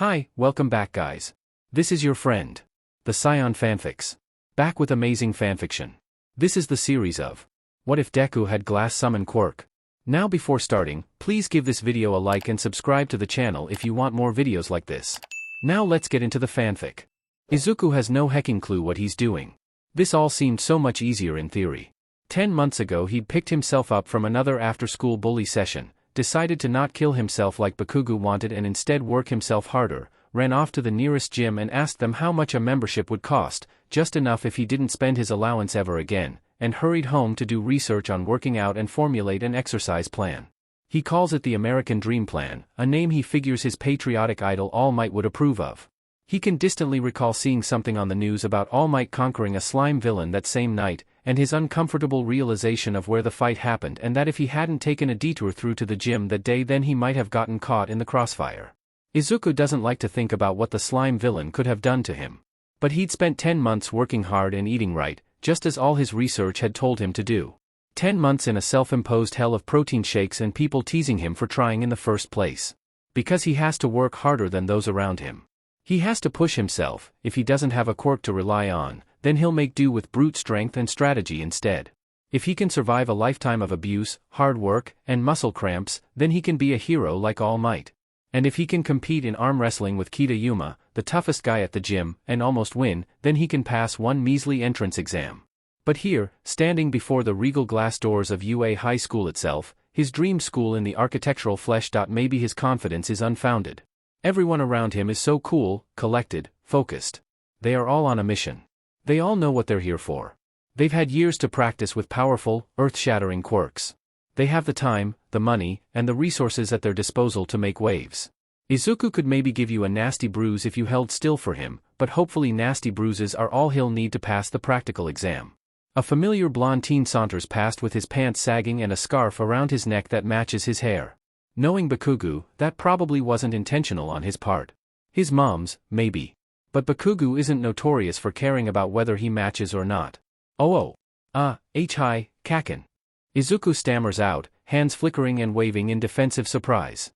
Hi, welcome back guys. This is your friend, the Scion Fanfics. Back with amazing fanfiction. This is the series of What If Deku Had Glass Summon Quirk. Now before starting, please give this video a like and subscribe to the channel if you want more videos like this. Now let's get into the fanfic. Izuku has no hecking clue what he's doing. This all seemed so much easier in theory. 10 months ago he'd picked himself up from another after-school bully session, decided to not kill himself like Bakugo wanted and instead work himself harder, ran off to the nearest gym and asked them how much a membership would cost, just enough if he didn't spend his allowance ever again, and hurried home to do research on working out and formulate an exercise plan. He calls it the American Dream Plan, a name he figures his patriotic idol All Might would approve of. He can distantly recall seeing something on the news about All Might conquering a slime villain that same night, and his uncomfortable realization of where the fight happened and that if he hadn't taken a detour through to the gym that day then he might have gotten caught in the crossfire. Izuku doesn't like to think about what the slime villain could have done to him. But he'd spent 10 months working hard and eating right, just as all his research had told him to do. 10 months in a self-imposed hell of protein shakes and people teasing him for trying in the first place. Because he has to work harder than those around him. He has to push himself. If he doesn't have a quirk to rely on, then he'll make do with brute strength and strategy instead. If he can survive a lifetime of abuse, hard work, and muscle cramps, then he can be a hero like All Might. And if he can compete in arm wrestling with Kitayama, the toughest guy at the gym, and almost win, then he can pass one measly entrance exam. But here, standing before the regal glass doors of UA High School itself, his dream school in the architectural flesh. Maybe his confidence is unfounded. Everyone around him is so cool, collected, focused. They are all on a mission. They all know what they're here for. They've had years to practice with powerful, earth-shattering quirks. They have the time, the money, and the resources at their disposal to make waves. Izuku could maybe give you a nasty bruise if you held still for him, but hopefully nasty bruises are all he'll need to pass the practical exam. A familiar blonde teen saunters past with his pants sagging and a scarf around his neck that matches his hair. Knowing Bakugo, that probably wasn't intentional on his part. His mom's, maybe. But Bakugo isn't notorious for caring about whether he matches or not. Hi, Kaken. Izuku stammers out, hands flickering and waving in defensive surprise.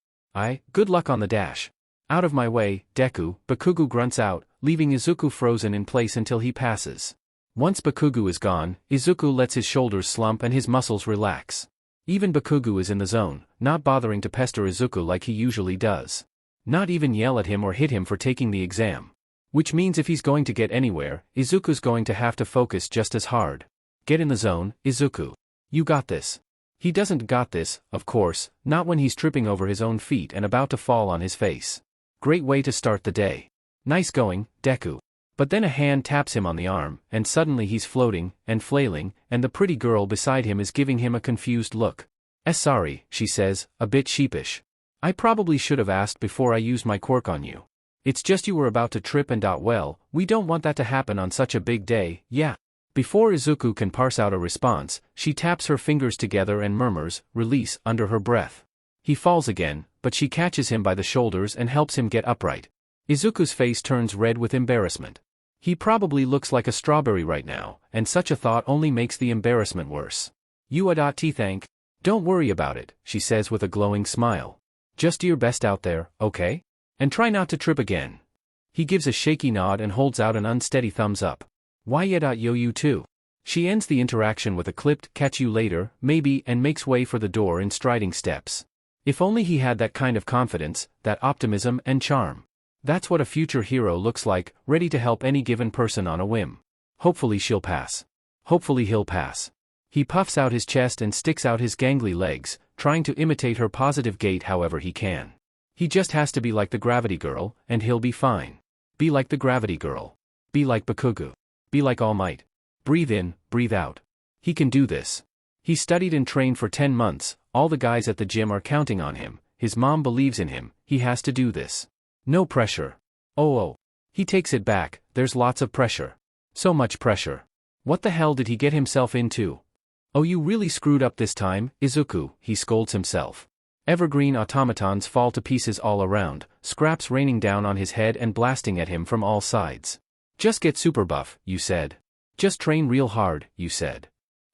Good luck on the dash. Out of my way, Deku, Bakugo grunts out, leaving Izuku frozen in place until he passes. Once Bakugo is gone, Izuku lets his shoulders slump and his muscles relax. Even Bakugo is in the zone, not bothering to pester Izuku like he usually does. Not even yell at him or hit him for taking the exam. Which means if he's going to get anywhere, Izuku's going to have to focus just as hard. Get in the zone, Izuku. You got this. He doesn't got this, of course, not when he's tripping over his own feet and about to fall on his face. Great way to start the day. Nice going, Deku. But then a hand taps him on the arm, and suddenly he's floating, and flailing, and the pretty girl beside him is giving him a confused look. Sorry, she says, a bit sheepish. I probably should have asked before I used my quirk on you. It's just you were about to trip and well, we don't want that to happen on such a big day, yeah. Before Izuku can parse out a response, she taps her fingers together and murmurs, release, under her breath. He falls again, but she catches him by the shoulders and helps him get upright. Izuku's face turns red with embarrassment. He probably looks like a strawberry right now, and such a thought only makes the embarrassment worse. Thank. Don't worry about it, she says with a glowing smile. Just do your best out there, okay? And try not to trip again. He gives a shaky nod and holds out an unsteady thumbs up. You too. She ends the interaction with a clipped, catch you later, maybe, and makes way for the door in striding steps. If only he had that kind of confidence, that optimism and charm. That's what a future hero looks like, ready to help any given person on a whim. Hopefully she'll pass. Hopefully he'll pass. He puffs out his chest and sticks out his gangly legs, trying to imitate her positive gait however he can. He just has to be like the Gravity Girl, and he'll be fine. Be like the Gravity Girl. Be like Bakugo. Be like All Might. Breathe in, breathe out. He can do this. He studied and trained for 10 months, all the guys at the gym are counting on him, his mom believes in him, he has to do this. No pressure. He takes it back, there's lots of pressure. So much pressure. What the hell did he get himself into? You really screwed up this time, Izuku, he scolds himself. Evergreen automatons fall to pieces all around, scraps raining down on his head and blasting at him from all sides. Just get super buff, you said. Just train real hard, you said.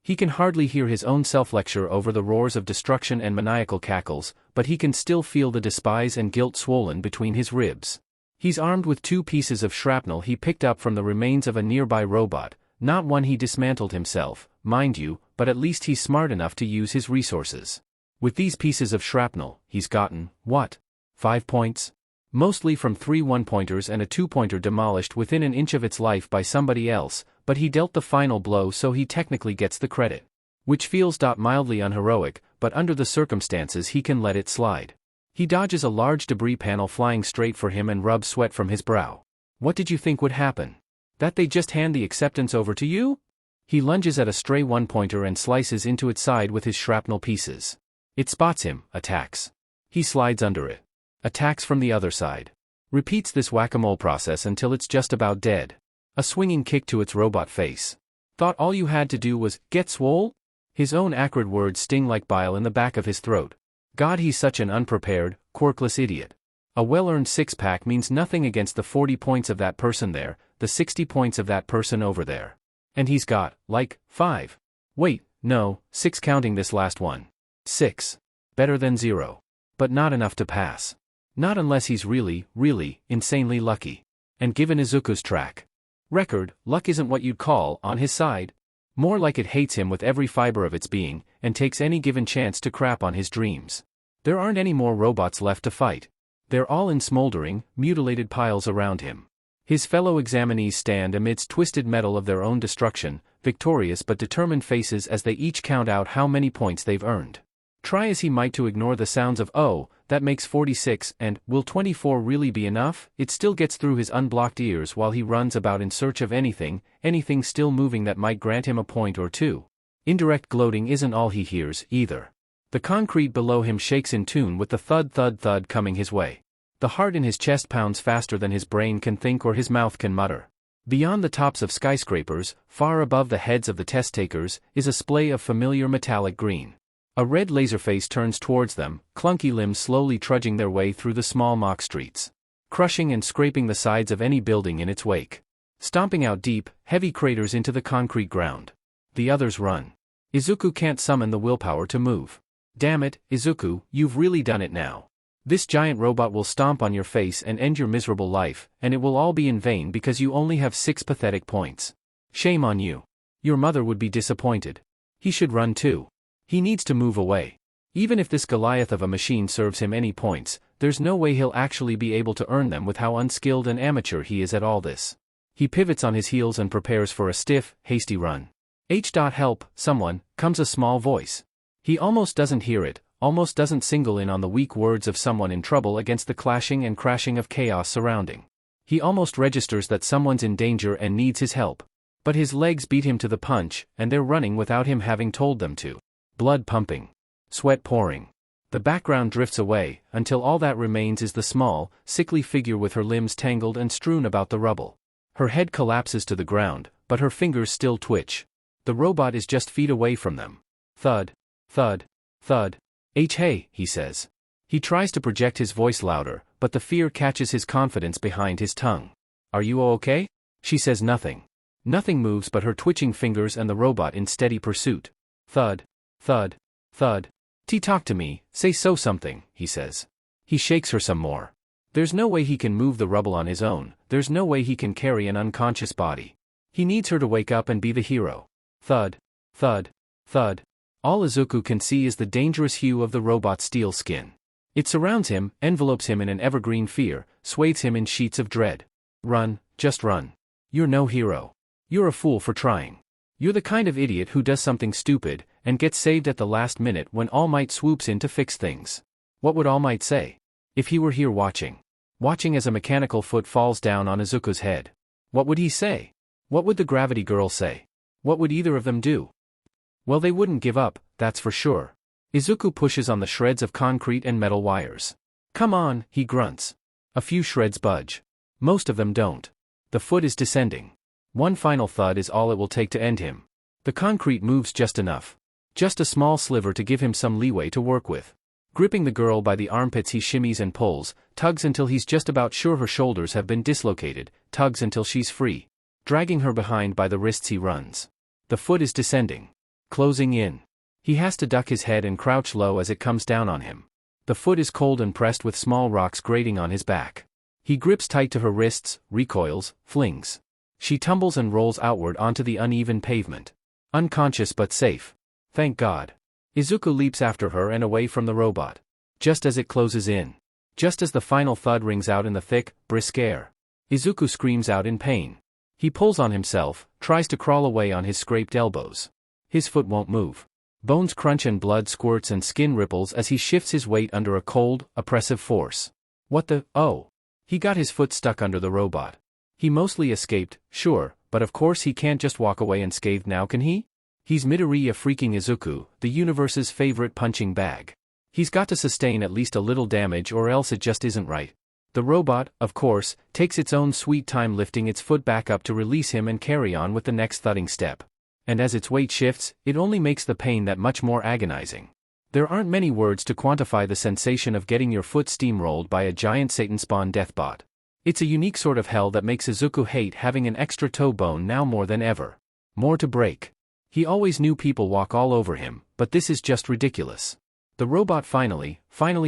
He can hardly hear his own self-lecture over the roars of destruction and maniacal cackles, but he can still feel the despise and guilt swollen between his ribs. He's armed with 2 pieces of shrapnel he picked up from the remains of a nearby robot, not one he dismantled himself, mind you, but at least he's smart enough to use his resources. With these pieces of shrapnel, he's gotten, what? 5 points? Mostly from 3 1-pointers and a 2-pointer demolished within an inch of its life by somebody else, but he dealt the final blow so he technically gets the credit. Which feels mildly unheroic, but under the circumstances he can let it slide. He dodges a large debris panel flying straight for him and rubs sweat from his brow. What did you think would happen? That they'd just hand the acceptance over to you? He lunges at a stray 1-pointer and slices into its side with his shrapnel pieces. It spots him, attacks. He slides under it. Attacks from the other side. Repeats this whack-a-mole process until it's just about dead. A swinging kick to its robot face. Thought all you had to do was, get swole? His own acrid words sting like bile in the back of his throat. God, he's such an unprepared, quirkless idiot. A well-earned 6-pack means nothing against the 40 points of that person there, the 60 points of that person over there. And he's got, like, 5. Wait, no, 6 counting this last one. 6. Better than 0. But not enough to pass. Not unless he's really, insanely lucky. And given Izuku's track record, luck isn't what you'd call on his side. More like it hates him with every fiber of its being, and takes any given chance to crap on his dreams. There aren't any more robots left to fight. They're all in smoldering, mutilated piles around him. His fellow examinees stand amidst twisted metal of their own destruction, victorious but determined faces as they each count out how many points they've earned. Try as he might to ignore the sounds of "oh, that makes 46 and will 24 really be enough?" it still gets through his unblocked ears while he runs about in search of anything still moving that might grant him a point or 2. Indirect gloating isn't all he hears, either. The concrete below him shakes in tune with the thud coming his way. The heart in his chest pounds faster than his brain can think or his mouth can mutter. Beyond the tops of skyscrapers, far above the heads of the test-takers, is a splay of familiar metallic green. A red laserface turns towards them, clunky limbs slowly trudging their way through the small mock streets. Crushing and scraping the sides of any building in its wake. Stomping out deep, heavy craters into the concrete ground. The others run. Izuku can't summon the willpower to move. Damn it, Izuku, you've really done it now. This giant robot will stomp on your face and end your miserable life, and it will all be in vain because you only have 6 pathetic points. Shame on you. Your mother would be disappointed. He should run too. He needs to move away. Even if this Goliath of a machine serves him any points, there's no way he'll actually be able to earn them with how unskilled and amateur he is at all this. He pivots on his heels and prepares for a stiff, hasty run. Help, someone, comes a small voice. He almost doesn't hear it, almost doesn't single in on the weak words of someone in trouble against the clashing and crashing of chaos surrounding. He almost registers that someone's in danger and needs his help. But his legs beat him to the punch, and they're running without him having told them to. Blood pumping. Sweat pouring. The background drifts away, until all that remains is the small, sickly figure with her limbs tangled and strewn about the rubble. Her head collapses to the ground, but her fingers still twitch. The robot is just feet away from them. Thud. Thud. Thud. Hey, he says. He tries to project his voice louder, but the fear catches his confidence behind his tongue. Are you okay? She says nothing. Nothing moves but her twitching fingers and the robot in steady pursuit. Thud. Thud. Thud. Talk to me, say something, he says. He shakes her some more. There's no way he can move the rubble on his own, there's no way he can carry an unconscious body. He needs her to wake up and be the hero. Thud. Thud. Thud. All Izuku can see is the dangerous hue of the robot's steel skin. It surrounds him, envelopes him in an evergreen fear, swathes him in sheets of dread. Run, just run. You're no hero. You're a fool for trying. You're the kind of idiot who does something stupid, and gets saved at the last minute when All Might swoops in to fix things. What would All Might say? If he were here watching. Watching as a mechanical foot falls down on Izuku's head. What would he say? What would the gravity girl say? What would either of them do? Well, they wouldn't give up, that's for sure. Izuku pushes on the shreds of concrete and metal wires. Come on, he grunts. A few shreds budge. Most of them don't. The foot is descending. One final thud is all it will take to end him. The concrete moves just enough. Just a small sliver to give him some leeway to work with. Gripping the girl by the armpits, he shimmies and pulls, tugs until he's just about sure her shoulders have been dislocated, tugs until she's free. Dragging her behind by the wrists, he runs. The foot is descending. Closing in. He has to duck his head and crouch low as it comes down on him. The foot is cold and pressed with small rocks grating on his back. He grips tight to her wrists, recoils, flings. She tumbles and rolls outward onto the uneven pavement. Unconscious but safe. Thank God. Izuku leaps after her and away from the robot. Just as it closes in. Just as the final thud rings out in the thick, brisk air. Izuku screams out in pain. He pulls on himself, tries to crawl away on his scraped elbows. His foot won't move. Bones crunch and blood squirts and skin ripples as he shifts his weight under a cold, oppressive force. What the, oh. He got his foot stuck under the robot. He mostly escaped, sure, but of course he can't just walk away unscathed now, can he? He's Midoriya freaking Izuku, the universe's favorite punching bag. He's got to sustain at least a little damage or else it just isn't right. The robot, of course, takes its own sweet time lifting its foot back up to release him and carry on with the next thudding step. And as its weight shifts, it only makes the pain that much more agonizing. There aren't many words to quantify the sensation of getting your foot steamrolled by a giant Satan-spawn deathbot. It's a unique sort of hell that makes Izuku hate having an extra toe bone now more than ever. More to break. He always knew people walk all over him, but this is just ridiculous. The robot finally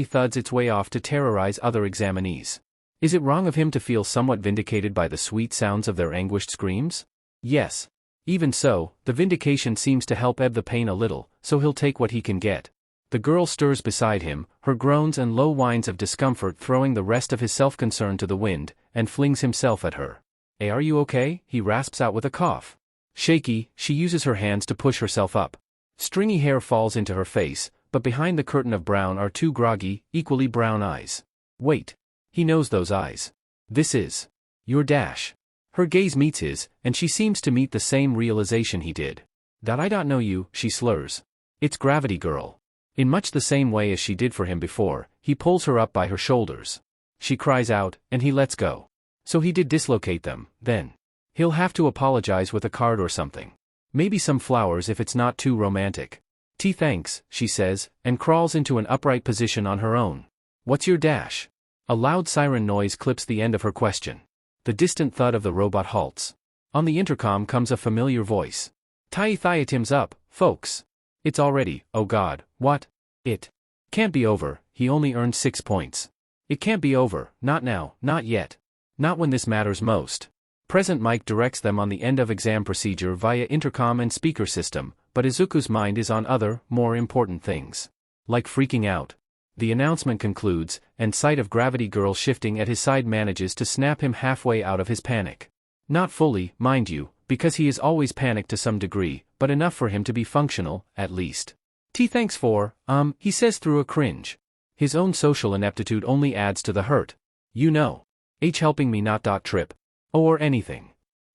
thuds its way off to terrorize other examinees. Is it wrong of him to feel somewhat vindicated by the sweet sounds of their anguished screams? Yes. Even so, the vindication seems to help ebb the pain a little, so he'll take what he can get. The girl stirs beside him, her groans and low whines of discomfort throwing the rest of his self-concern to the wind, and flings himself at her. "Hey, are you okay?" he rasps out with a cough. Shaky, she uses her hands to push herself up. Stringy hair falls into her face, but behind the curtain of brown are two groggy, equally brown eyes. Wait. He knows those eyes. This is your Dash. Her gaze meets his, and she seems to meet the same realization he did. "That I don't know you," she slurs. It's Gravity Girl. In much the same way as she did for him before, he pulls her up by her shoulders. She cries out, and he lets go. So he did dislocate them, then. He'll have to apologize with a card or something. Maybe some flowers if it's not too romantic. Thanks, she says, and crawls into an upright position on her own. What's your Dash? A loud siren noise clips the end of her question. The distant thud of the robot halts. On the intercom comes a familiar voice. Tim's up, folks. It's already, oh God, what? It can't be over, he only earned 6 points. It can't be over, not now, not yet. Not when this matters most. Present Mike directs them on the end of exam procedure via intercom and speaker system, but Izuku's mind is on other, more important things. Like freaking out. The announcement concludes, and sight of Gravity Girl shifting at his side manages to snap him halfway out of his panic. Not fully, mind you, because he is always panicked to some degree, but enough for him to be functional, at least. Thanks for, he says through a cringe. His own social ineptitude only adds to the hurt. You know. Helping me not trip. Or anything.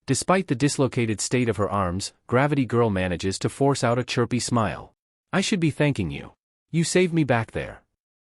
Despite the dislocated state of her arms, Gravity Girl manages to force out a chirpy smile. I should be thanking you. You saved me back there.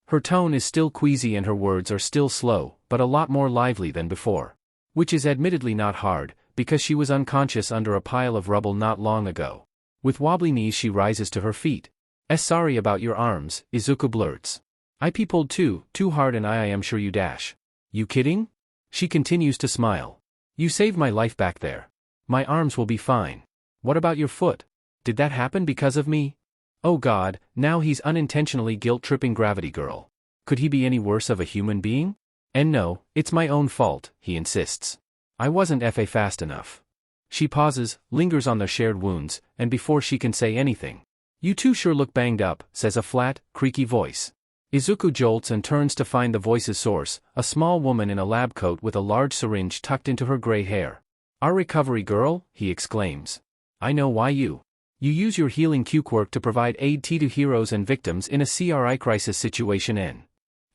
Her tone is still queasy and her words are still slow, but a lot more lively than before. Which is admittedly not hard, because she was unconscious under a pile of rubble not long ago. With wobbly knees she rises to her feet. Sorry about your arms, Izuku blurts. I pulled too hard and I am sure you Dash. You kidding? She continues to smile. You saved my life back there. My arms will be fine. What about your foot? Did that happen because of me? Oh God, now he's unintentionally guilt-tripping Gravity Girl. Could he be any worse of a human being? And no, it's my own fault, he insists. I wasn't fast enough. She pauses, lingers on their shared wounds, and before she can say anything. You two sure look banged up, says a flat, creaky voice. Izuku jolts and turns to find the voice's source, a small woman in a lab coat with a large syringe tucked into her gray hair. Our recovery girl, he exclaims. I know why you use your healing Quirk to provide aid to heroes and victims in a CRI crisis situation and.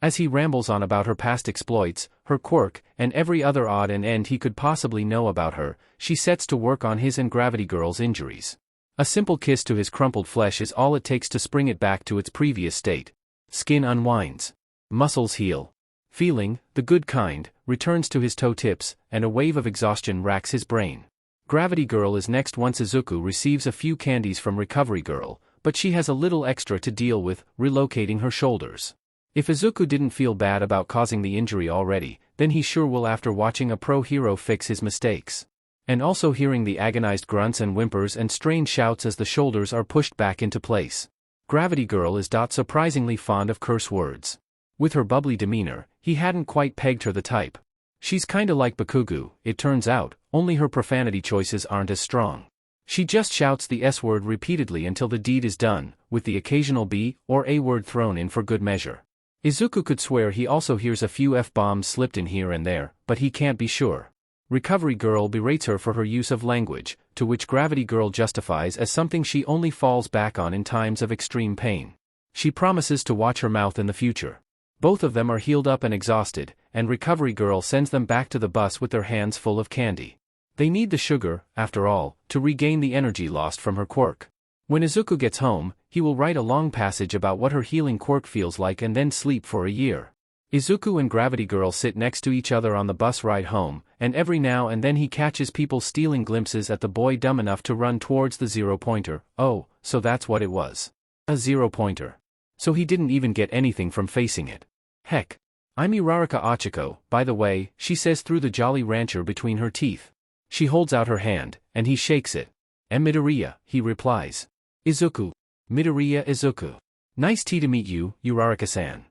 As he rambles on about her past exploits, her quirk, and every other odd and end he could possibly know about her, she sets to work on his and Gravity Girl's injuries. A simple kiss to his crumpled flesh is all it takes to spring it back to its previous state. Skin unwinds. Muscles heal. Feeling, the good kind, returns to his toe tips, and a wave of exhaustion racks his brain. Gravity Girl is next once Izuku receives a few candies from Recovery Girl, but she has a little extra to deal with, relocating her shoulders. If Izuku didn't feel bad about causing the injury already, then he sure will after watching a pro hero fix his mistakes. And also hearing the agonized grunts and whimpers and strained shouts as the shoulders are pushed back into place. Gravity Girl is surprisingly fond of curse words. With her bubbly demeanor, he hadn't quite pegged her the type. She's kinda like Bakugo, it turns out, only her profanity choices aren't as strong. She just shouts the S-word repeatedly until the deed is done, with the occasional B or A word thrown in for good measure. Izuku could swear he also hears a few F-bombs slipped in here and there, but he can't be sure. Recovery Girl berates her for her use of language, to which Gravity Girl justifies as something she only falls back on in times of extreme pain. She promises to watch her mouth in the future. Both of them are healed up and exhausted, and Recovery Girl sends them back to the bus with their hands full of candy. They need the sugar, after all, to regain the energy lost from her quirk. When Izuku gets home, he will write a long passage about what her healing quirk feels like and then sleep for a year. Izuku and Gravity Girl sit next to each other on the bus ride home, and every now and then he catches people stealing glimpses at the boy dumb enough to run towards the zero-pointer. Oh, so that's what it was. A zero-pointer. So he didn't even get anything from facing it. Heck. I'm Uraraka Ochiko, by the way, she says through the Jolly Rancher between her teeth. She holds out her hand, and he shakes it. Midoriya, he replies. Izuku. Midoriya Izuku. Nice tea to meet you, Uraraka-san.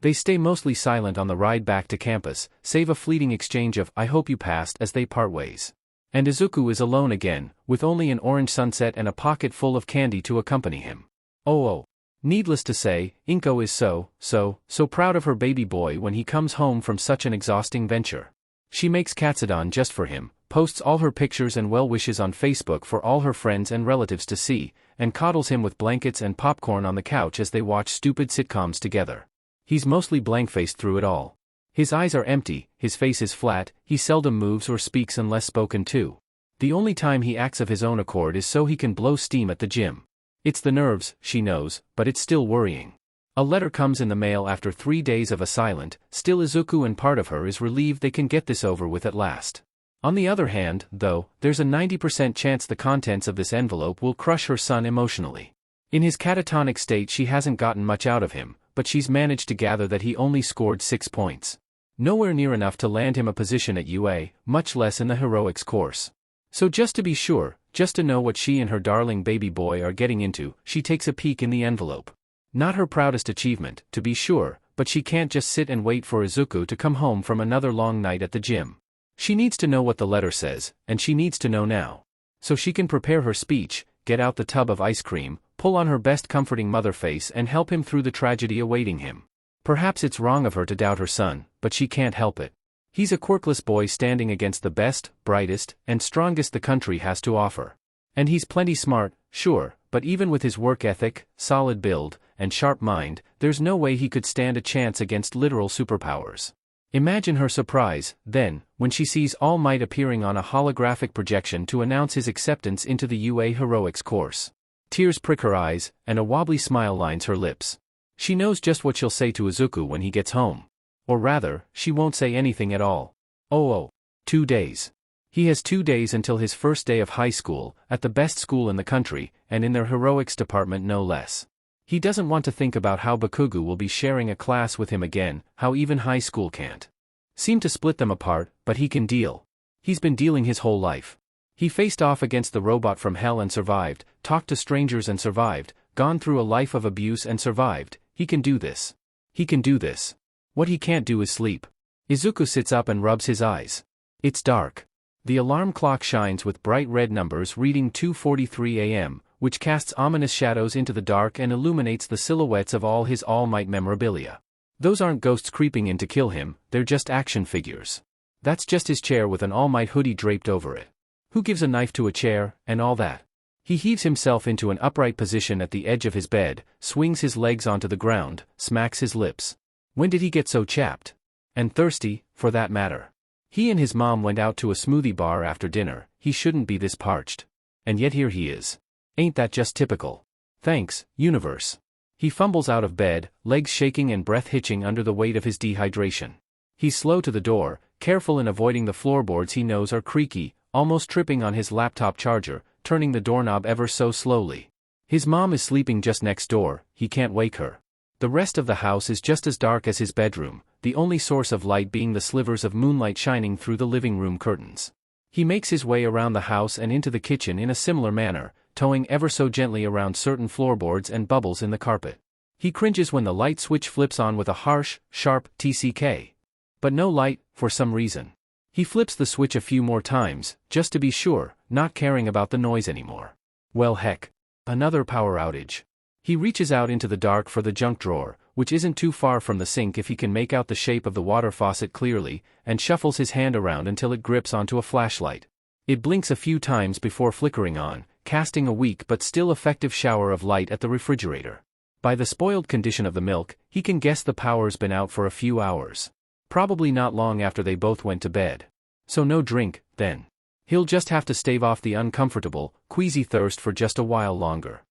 They stay mostly silent on the ride back to campus, save a fleeting exchange of "I hope you passed" as they part ways. And Izuku is alone again, with only an orange sunset and a pocket full of candy to accompany him. Oh. Needless to say, Inko is so proud of her baby boy when he comes home from such an exhausting venture. She makes katsudon just for him, posts all her pictures and well wishes on Facebook for all her friends and relatives to see, and coddles him with blankets and popcorn on the couch as they watch stupid sitcoms together. He's mostly blank-faced through it all. His eyes are empty, his face is flat, he seldom moves or speaks unless spoken to. The only time he acts of his own accord is so he can blow steam at the gym. It's the nerves, she knows, but it's still worrying. A letter comes in the mail after 3 days of a silent, still Izuku, and part of her is relieved they can get this over with at last. On the other hand, though, there's a 90% chance the contents of this envelope will crush her son emotionally. In his catatonic state she hasn't gotten much out of him, but she's managed to gather that he only scored 6 points. Nowhere near enough to land him a position at UA, much less in the heroics course. So just to be sure, just to know what she and her darling baby boy are getting into, she takes a peek in the envelope. Not her proudest achievement, to be sure, but she can't just sit and wait for Izuku to come home from another long night at the gym. She needs to know what the letter says, and she needs to know now. So she can prepare her speech, get out the tub of ice cream, pull on her best comforting mother face and help him through the tragedy awaiting him. Perhaps it's wrong of her to doubt her son, but she can't help it. He's a quirkless boy standing against the best, brightest, and strongest the country has to offer. And he's plenty smart, sure, but even with his work ethic, solid build, and sharp mind, there's no way he could stand a chance against literal superpowers. Imagine her surprise, then, when she sees All Might appearing on a holographic projection to announce his acceptance into the UA Heroics course. Tears prick her eyes, and a wobbly smile lines her lips. She knows just what she'll say to Izuku when he gets home. Or rather, she won't say anything at all. 2 days. He has 2 days until his first day of high school, at the best school in the country, and in their heroics department no less. He doesn't want to think about how Bakugo will be sharing a class with him again, how even high school can't seem to split them apart, but he can deal. He's been dealing his whole life. He faced off against the robot from hell and survived, talked to strangers and survived, gone through a life of abuse and survived. He can do this. He can do this. What he can't do is sleep. Izuku sits up and rubs his eyes. It's dark. The alarm clock shines with bright red numbers reading 2:43 a.m., which casts ominous shadows into the dark and illuminates the silhouettes of all his All Might memorabilia. Those aren't ghosts creeping in to kill him, they're just action figures. That's just his chair with an All Might hoodie draped over it. Who gives a knife to a chair, and all that? He heaves himself into an upright position at the edge of his bed, swings his legs onto the ground, smacks his lips. When did he get so chapped? And thirsty, for that matter. He and his mom went out to a smoothie bar after dinner. He shouldn't be this parched. And yet here he is. Ain't that just typical? Thanks, universe. He fumbles out of bed, legs shaking and breath hitching under the weight of his dehydration. He's slow to the door, careful in avoiding the floorboards he knows are creaky, almost tripping on his laptop charger, turning the doorknob ever so slowly. His mom is sleeping just next door, he can't wake her. The rest of the house is just as dark as his bedroom, the only source of light being the slivers of moonlight shining through the living room curtains. He makes his way around the house and into the kitchen in a similar manner, toeing ever so gently around certain floorboards and bubbles in the carpet. He cringes when the light switch flips on with a harsh, sharp TCK. But no light, for some reason. He flips the switch a few more times, just to be sure, not caring about the noise anymore. Well heck. Another power outage. He reaches out into the dark for the junk drawer, which isn't too far from the sink if he can make out the shape of the water faucet clearly, and shuffles his hand around until it grips onto a flashlight. It blinks a few times before flickering on, casting a weak but still effective shower of light at the refrigerator. By the spoiled condition of the milk, he can guess the power's been out for a few hours. Probably not long after they both went to bed. So no drink, then. He'll just have to stave off the uncomfortable, queasy thirst for just a while longer.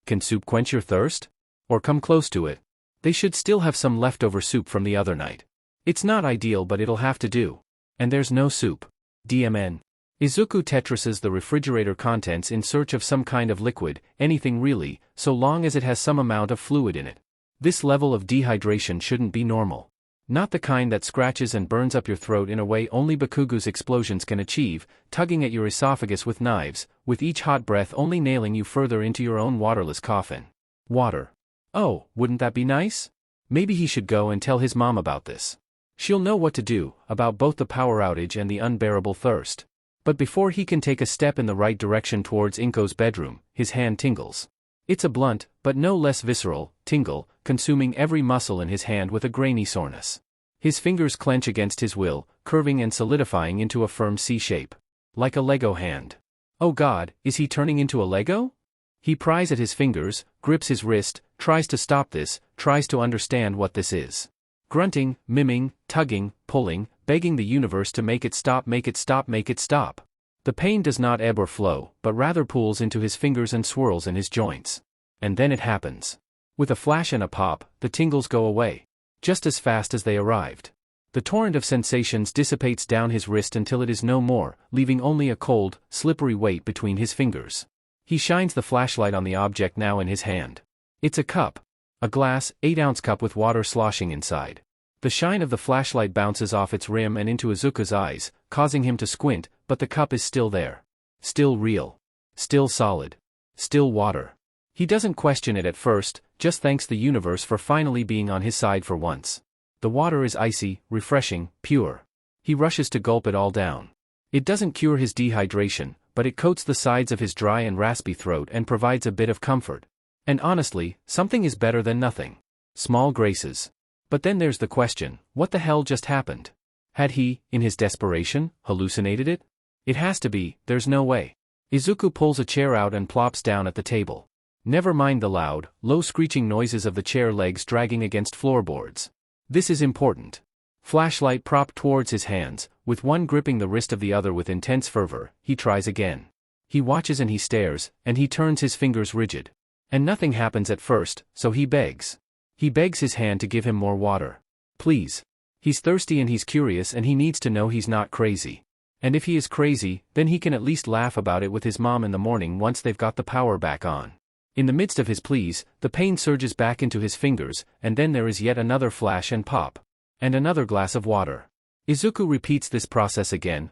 Can soup quench your thirst? Or come close to it? They should still have some leftover soup from the other night. It's not ideal, but it'll have to do. And there's no soup. DMN. Izuku Tetrases the refrigerator contents in search of some kind of liquid, anything really, so long as it has some amount of fluid in it. This level of dehydration shouldn't be normal. Not the kind that scratches and burns up your throat in a way only Bakugo's explosions can achieve, tugging at your esophagus with knives, with each hot breath only nailing you further into your own waterless coffin. Water. Oh, wouldn't that be nice? Maybe he should go and tell his mom about this. She'll know what to do, about both the power outage and the unbearable thirst. But before he can take a step in the right direction towards Inko's bedroom, his hand tingles. It's a blunt, but no less visceral, tingle, consuming every muscle in his hand with a grainy soreness. His fingers clench against his will, curving and solidifying into a firm C shape. Like a Lego hand. Oh God, is he turning into a Lego? He pries at his fingers, grips his wrist, tries to stop this, tries to understand what this is. Grunting, miming, tugging, pulling, begging the universe to make it stop, make it stop, make it stop. The pain does not ebb or flow, but rather pools into his fingers and swirls in his joints. And then it happens. With a flash and a pop, the tingles go away. Just as fast as they arrived. The torrent of sensations dissipates down his wrist until it is no more, leaving only a cold, slippery weight between his fingers. He shines the flashlight on the object now in his hand. It's a cup. A glass, 8-ounce cup with water sloshing inside. The shine of the flashlight bounces off its rim and into Izuku's eyes, causing him to squint, but the cup is still there. Still real. Still solid. Still water. He doesn't question it at first, just thanks the universe for finally being on his side for once. The water is icy, refreshing, pure. He rushes to gulp it all down. It doesn't cure his dehydration, but it coats the sides of his dry and raspy throat and provides a bit of comfort. And honestly, something is better than nothing. Small graces. But then there's the question, what the hell just happened? Had he, in his desperation, hallucinated it? It has to be, there's no way. Izuku pulls a chair out and plops down at the table. Never mind the loud, low screeching noises of the chair legs dragging against floorboards. This is important. Flashlight propped towards his hands, with one gripping the wrist of the other with intense fervor, he tries again. He watches and he stares, and he turns his fingers rigid. And nothing happens at first, so he begs. He begs his hand to give him more water. Please. He's thirsty and he's curious and he needs to know he's not crazy. And if he is crazy, then he can at least laugh about it with his mom in the morning once they've got the power back on. In the midst of his pleas, the pain surges back into his fingers, and then there is yet another flash and pop. And another glass of water. Izuku repeats this process again.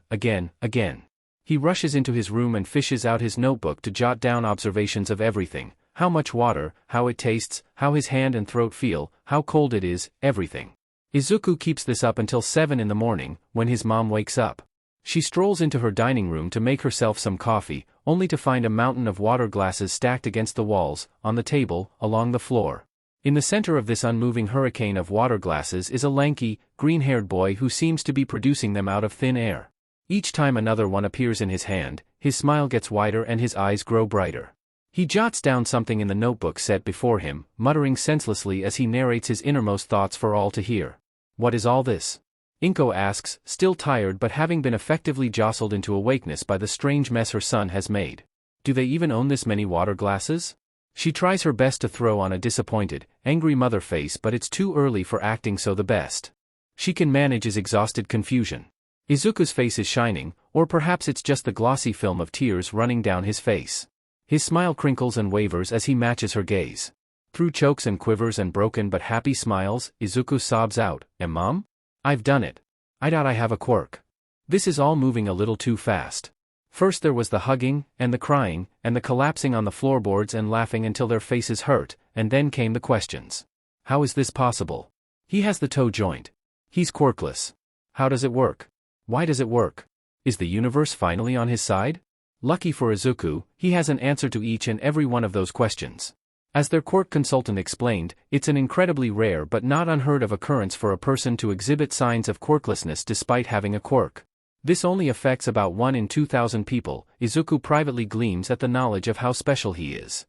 He rushes into his room and fishes out his notebook to jot down observations of everything. How much water, how it tastes, how his hand and throat feel, how cold it is, everything. Izuku keeps this up until 7 in the morning, when his mom wakes up. She strolls into her dining room to make herself some coffee, only to find a mountain of water glasses stacked against the walls, on the table, along the floor. In the center of this unmoving hurricane of water glasses is a lanky, green-haired boy who seems to be producing them out of thin air. Each time another one appears in his hand, his smile gets wider and his eyes grow brighter. He jots down something in the notebook set before him, muttering senselessly as he narrates his innermost thoughts for all to hear. What is all this? Inko asks, still tired but having been effectively jostled into awakeness by the strange mess her son has made. Do they even own this many water glasses? She tries her best to throw on a disappointed, angry mother face, but it's too early for acting so the best she can manage is exhausted confusion. Izuku's face is shining, or perhaps it's just the glossy film of tears running down his face. His smile crinkles and wavers as he matches her gaze. Through chokes and quivers and broken but happy smiles, Izuku sobs out, Mom? I've done it. I doubt I have a quirk. This is all moving a little too fast. First there was the hugging, and the crying, and the collapsing on the floorboards and laughing until their faces hurt, and then came the questions. How is this possible? He has the toe joint. He's quirkless. How does it work? Why does it work? Is the universe finally on his side? Lucky for Izuku, he has an answer to each and every one of those questions. As their quirk consultant explained, it's an incredibly rare but not unheard of occurrence for a person to exhibit signs of quirklessness despite having a quirk. This only affects about 1 in 2,000 people. Izuku privately gleams at the knowledge of how special he is.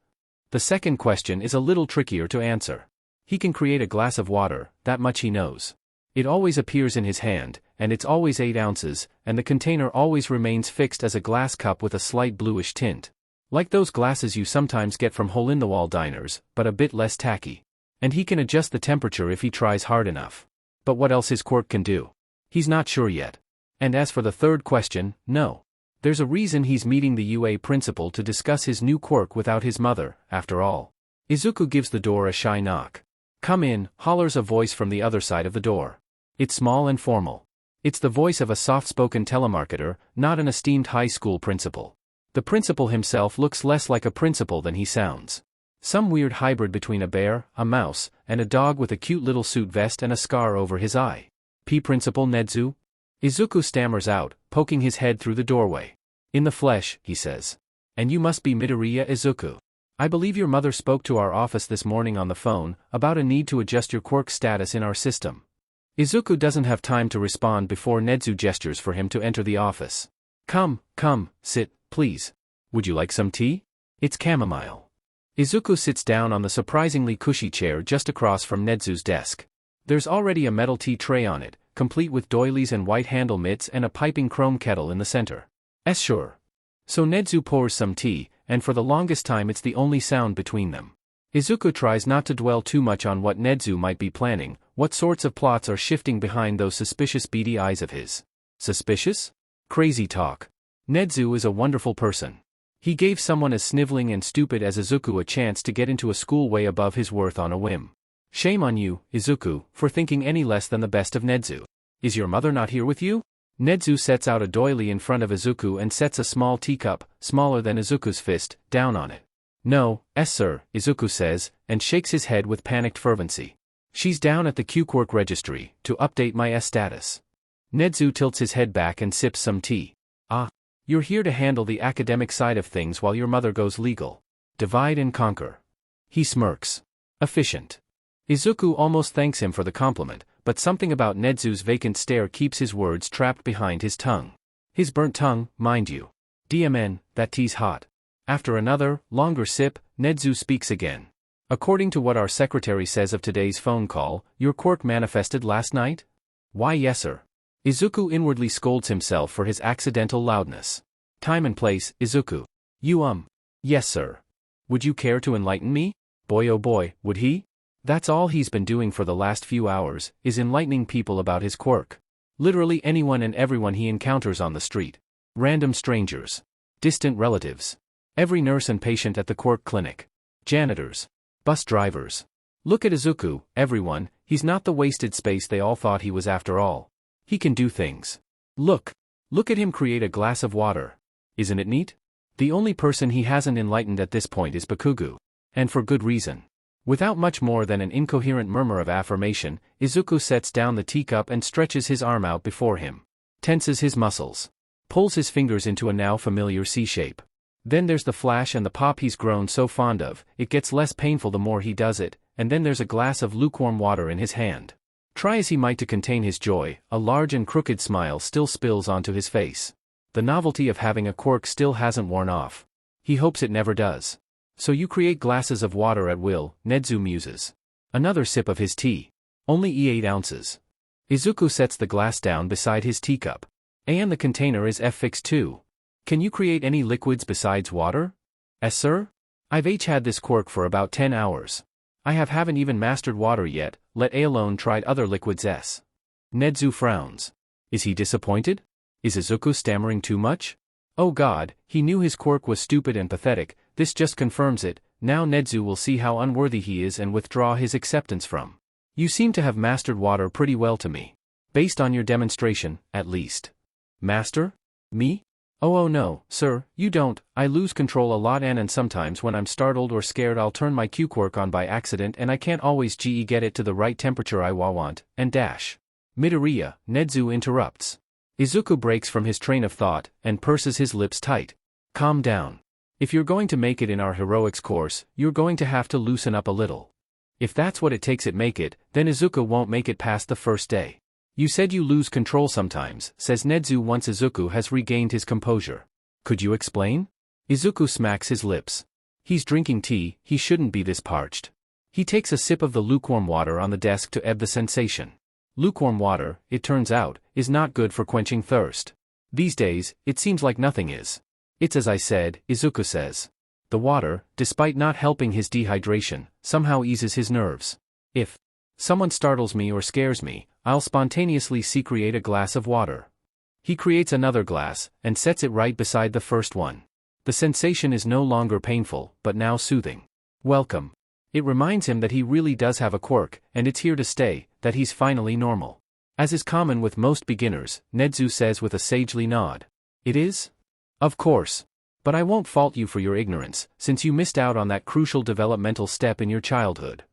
The second question is a little trickier to answer. He can create a glass of water, that much he knows. It always appears in his hand, and it's always 8 ounces, and the container always remains fixed as a glass cup with a slight bluish tint. Like those glasses you sometimes get from hole-in-the-wall diners, but a bit less tacky. And he can adjust the temperature if he tries hard enough. But what else his quirk can do? He's not sure yet. And as for the third question, no. There's a reason he's meeting the UA principal to discuss his new quirk without his mother, after all. Izuku gives the door a shy knock. "Come in," hollers a voice from the other side of the door. It's small and formal. It's the voice of a soft-spoken telemarketer, not an esteemed high school principal. The principal himself looks less like a principal than he sounds. Some weird hybrid between a bear, a mouse, and a dog with a cute little suit vest and a scar over his eye. Principal Nedzu?" Izuku stammers out, poking his head through the doorway. "In the flesh," he says. "And you must be Midoriya Izuku. I believe your mother spoke to our office this morning on the phone, about a need to adjust your quirk status in our system." Izuku doesn't have time to respond before Nedzu gestures for him to enter the office. Come, sit, please. Would you like some tea? It's chamomile." Izuku sits down on the surprisingly cushy chair just across from Nedzu's desk. There's already a metal tea tray on it, complete with doilies and white handle mitts and a piping chrome kettle in the center. Sure. So Nedzu pours some tea, and for the longest time it's the only sound between them. Izuku tries not to dwell too much on what Nedzu might be planning, what sorts of plots are shifting behind those suspicious beady eyes of his. Suspicious? Crazy talk. Nedzu is a wonderful person. He gave someone as sniveling and stupid as Izuku a chance to get into a school way above his worth on a whim. Shame on you, Izuku, for thinking any less than the best of Nedzu. Is your mother not here with you? Nedzu sets out a doily in front of Izuku and sets a small teacup, smaller than Izuku's fist, down on it. No, sir, Izuku says, and shakes his head with panicked fervency. She's down at the Q-Quirk registry, to update my status. Nedzu tilts his head back and sips some tea. Ah. You're here to handle the academic side of things while your mother goes legal. Divide and conquer. He smirks. Efficient. Izuku almost thanks him for the compliment, but something about Nedzu's vacant stare keeps his words trapped behind his tongue. His burnt tongue, mind you. DMN, that tea's hot. After another, longer sip, Nedzu speaks again. According to what our secretary says of today's phone call, your quirk manifested last night? Why yes sir. Izuku inwardly scolds himself for his accidental loudness. Time and place, Izuku. You Yes sir. Would you care to enlighten me? Boy oh boy, would he? That's all he's been doing for the last few hours, is enlightening people about his quirk. Literally anyone and everyone he encounters on the street. Random strangers. Distant relatives. Every nurse and patient at the quirk clinic. Janitors. Bus drivers. Look at Izuku, everyone, he's not the wasted space they all thought he was after all. He can do things. Look at him create a glass of water. Isn't it neat? The only person he hasn't enlightened at this point is Bakugo. And for good reason. Without much more than an incoherent murmur of affirmation, Izuku sets down the teacup and stretches his arm out before him. Tenses his muscles. Pulls his fingers into a now familiar C shape. Then there's the flash and the pop he's grown so fond of, it gets less painful the more he does it, and then there's a glass of lukewarm water in his hand. Try as he might to contain his joy, a large and crooked smile still spills onto his face. The novelty of having a quirk still hasn't worn off. He hopes it never does. So you create glasses of water at will, Nedzu muses. Another sip of his tea. Only 8 ounces. Izuku sets the glass down beside his teacup. And the container is fixed too. Can you create any liquids besides water? Sir? I've had this quirk for about 10 hours. I haven't even mastered water yet, let alone tried other liquids. Nedzu frowns. Is he disappointed? Is Izuku stammering too much? Oh god, he knew his quirk was stupid and pathetic, this just confirms it, now Nedzu will see how unworthy he is and withdraw his acceptance from. You seem to have mastered water pretty well to me. Based on your demonstration, at least. Master? Me? Oh no, sir, you don't, I lose control a lot and sometimes when I'm startled or scared I'll turn my Q-Quirk on by accident and I can't always get it to the right temperature I want, and dash. Midoriya, Nezu interrupts. Izuku breaks from his train of thought and purses his lips tight. Calm down. If you're going to make it in our heroics course, you're going to have to loosen up a little. If that's what it takes to make it, then Izuku won't make it past the first day. You said you lose control sometimes, says Nezu once Izuku has regained his composure. Could you explain? Izuku smacks his lips. He's drinking tea, he shouldn't be this parched. He takes a sip of the lukewarm water on the desk to ebb the sensation. Lukewarm water, it turns out, is not good for quenching thirst. These days, it seems like nothing is. It's as I said, Izuku says. The water, despite not helping his dehydration, somehow eases his nerves. If someone startles me or scares me, I'll spontaneously secrete a glass of water. He creates another glass, and sets it right beside the first one. The sensation is no longer painful, but now soothing. Welcome. It reminds him that he really does have a quirk, and it's here to stay, that he's finally normal. As is common with most beginners, Nezu says with a sagely nod. It is? Of course. But I won't fault you for your ignorance, since you missed out on that crucial developmental step in your childhood.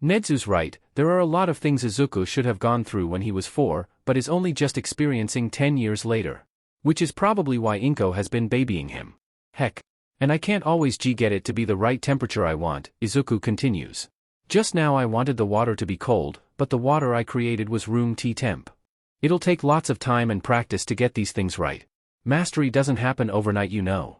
Nezu's right, there are a lot of things Izuku should have gone through when he was 4, but is only just experiencing 10 years later. Which is probably why Inko has been babying him. Heck. And I can't always get it to be the right temperature I want, Izuku continues. Just now I wanted the water to be cold, but the water I created was room temp. It'll take lots of time and practice to get these things right. Mastery doesn't happen overnight, you know.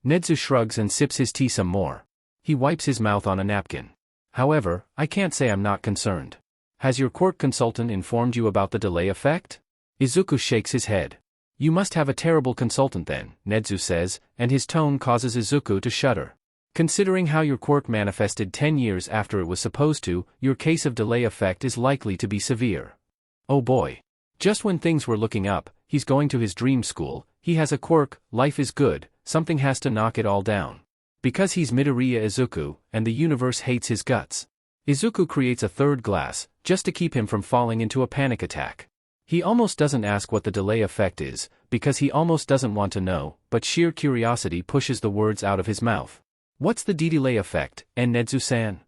Nezu shrugs and sips his tea some more. He wipes his mouth on a napkin. However, I can't say I'm not concerned. Has your quirk consultant informed you about the delay effect? Izuku shakes his head. You must have a terrible consultant then, Nezu says, and his tone causes Izuku to shudder. Considering how your quirk manifested 10 years after it was supposed to, your case of delay effect is likely to be severe. Oh boy. Just when things were looking up, he's going to his dream school, he has a quirk, life is good, something has to knock it all down. Because he's Midoriya Izuku, and the universe hates his guts. Izuku creates a third glass, just to keep him from falling into a panic attack. He almost doesn't ask what the delay effect is, because he almost doesn't want to know, but sheer curiosity pushes the words out of his mouth. What's the delay effect, and Nezu-san?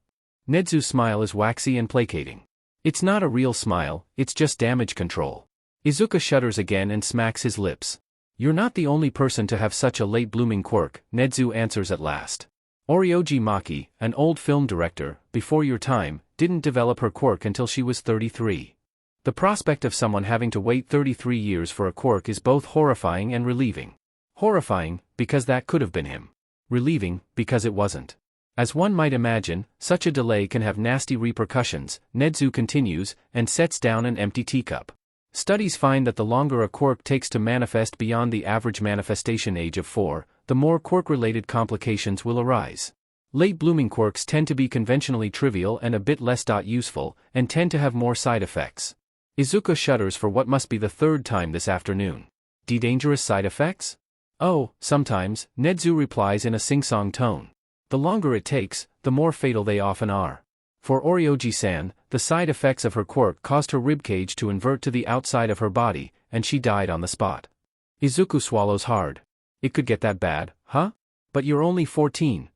Nezu's smile is waxy and placating. It's not a real smile, it's just damage control. Izuku shudders again and smacks his lips. You're not the only person to have such a late-blooming quirk, Nezu answers at last. Oryoji Maki, an old film director, before your time, didn't develop her quirk until she was 33. The prospect of someone having to wait 33 years for a quirk is both horrifying and relieving. Horrifying, because that could have been him. Relieving, because it wasn't. As one might imagine, such a delay can have nasty repercussions, Nezu continues, and sets down an empty teacup. Studies find that the longer a quirk takes to manifest beyond the average manifestation age of 4, the more quirk-related complications will arise. Late-blooming quirks tend to be conventionally trivial and a bit less useful, and tend to have more side effects. Izuku shudders for what must be the third time this afternoon. Dangerous side effects? Oh, sometimes, Nezu replies in a sing-song tone. The longer it takes, the more fatal they often are. For Oryoji-san, the side effects of her quirk caused her ribcage to invert to the outside of her body, and she died on the spot. Izuku swallows hard. It could get that bad, huh? But you're only 14.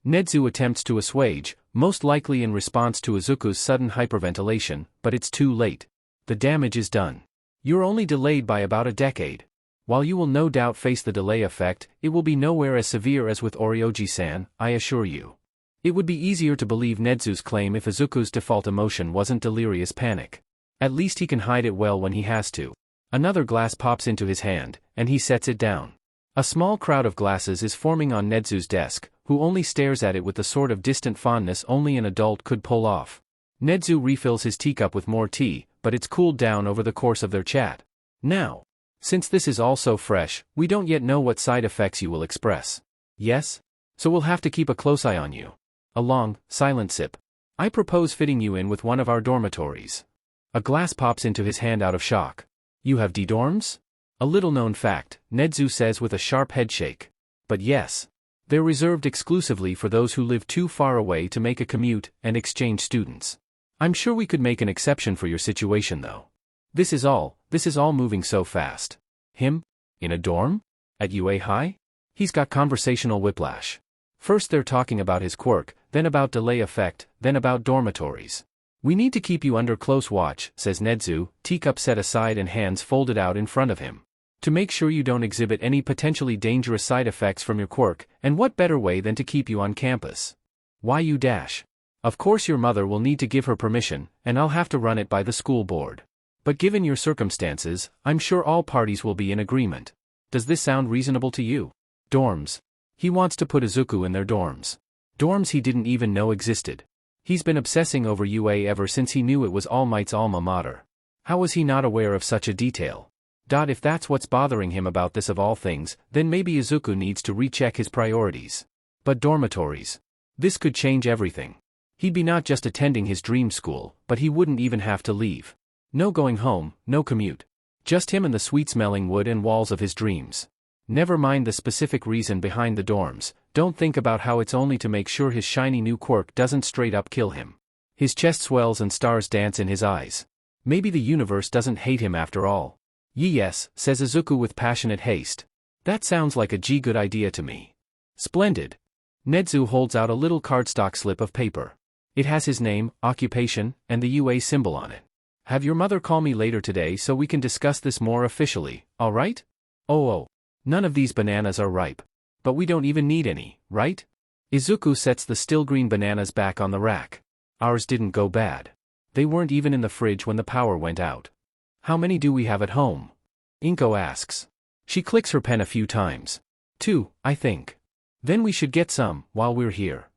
Nezu attempts to assuage, most likely in response to Izuku's sudden hyperventilation, but it's too late. The damage is done. You're only delayed by about a decade. While you will no doubt face the delay effect, it will be nowhere as severe as with Oryoji-san, I assure you. It would be easier to believe Nezu's claim if Izuku's default emotion wasn't delirious panic. At least he can hide it well when he has to. Another glass pops into his hand, and he sets it down. A small crowd of glasses is forming on Nezu's desk, who only stares at it with the sort of distant fondness only an adult could pull off. Nezu refills his teacup with more tea, but it's cooled down over the course of their chat. Now, since this is all so fresh, we don't yet know what side effects you will express. Yes? So we'll have to keep a close eye on you. A long, silent sip. I propose fitting you in with one of our dormitories. A glass pops into his hand out of shock. You have dorms? A little-known fact, Nezu says with a sharp headshake. But yes. They're reserved exclusively for those who live too far away to make a commute, and exchange students. I'm sure we could make an exception for your situation though. This is all moving so fast. Him? In a dorm? At UA High? He's got conversational whiplash. First they're talking about his quirk, then about delay effect, then about dormitories. We need to keep you under close watch, says Nedzu, teacup set aside and hands folded out in front of him. To make sure you don't exhibit any potentially dangerous side effects from your quirk, and what better way than to keep you on campus? Why you dash? Of course your mother will need to give her permission, and I'll have to run it by the school board. But given your circumstances, I'm sure all parties will be in agreement. Does this sound reasonable to you? Dorms. He wants to put Izuku in their dorms. Dorms he didn't even know existed. He's been obsessing over UA ever since he knew it was All Might's alma mater. How was he not aware of such a detail? If that's what's bothering him about this of all things, then maybe Izuku needs to recheck his priorities. But dormitories. This could change everything. He'd be not just attending his dream school, but he wouldn't even have to leave. No going home, no commute. Just him and the sweet-smelling wood and walls of his dreams. Never mind the specific reason behind the dorms, don't think about how it's only to make sure his shiny new quirk doesn't straight up kill him. His chest swells and stars dance in his eyes. Maybe the universe doesn't hate him after all. Yes, says Izuku with passionate haste. That sounds like a good idea to me. Splendid. Nedzu holds out a little cardstock slip of paper. It has his name, occupation, and the UA symbol on it. Have your mother call me later today so we can discuss this more officially, alright? Oh, none of these bananas are ripe. But we don't even need any, right? Izuku sets the still green bananas back on the rack. Ours didn't go bad. They weren't even in the fridge when the power went out. How many do we have at home? Inko asks. She clicks her pen a few times. 2, I think. Then we should get some, while we're here.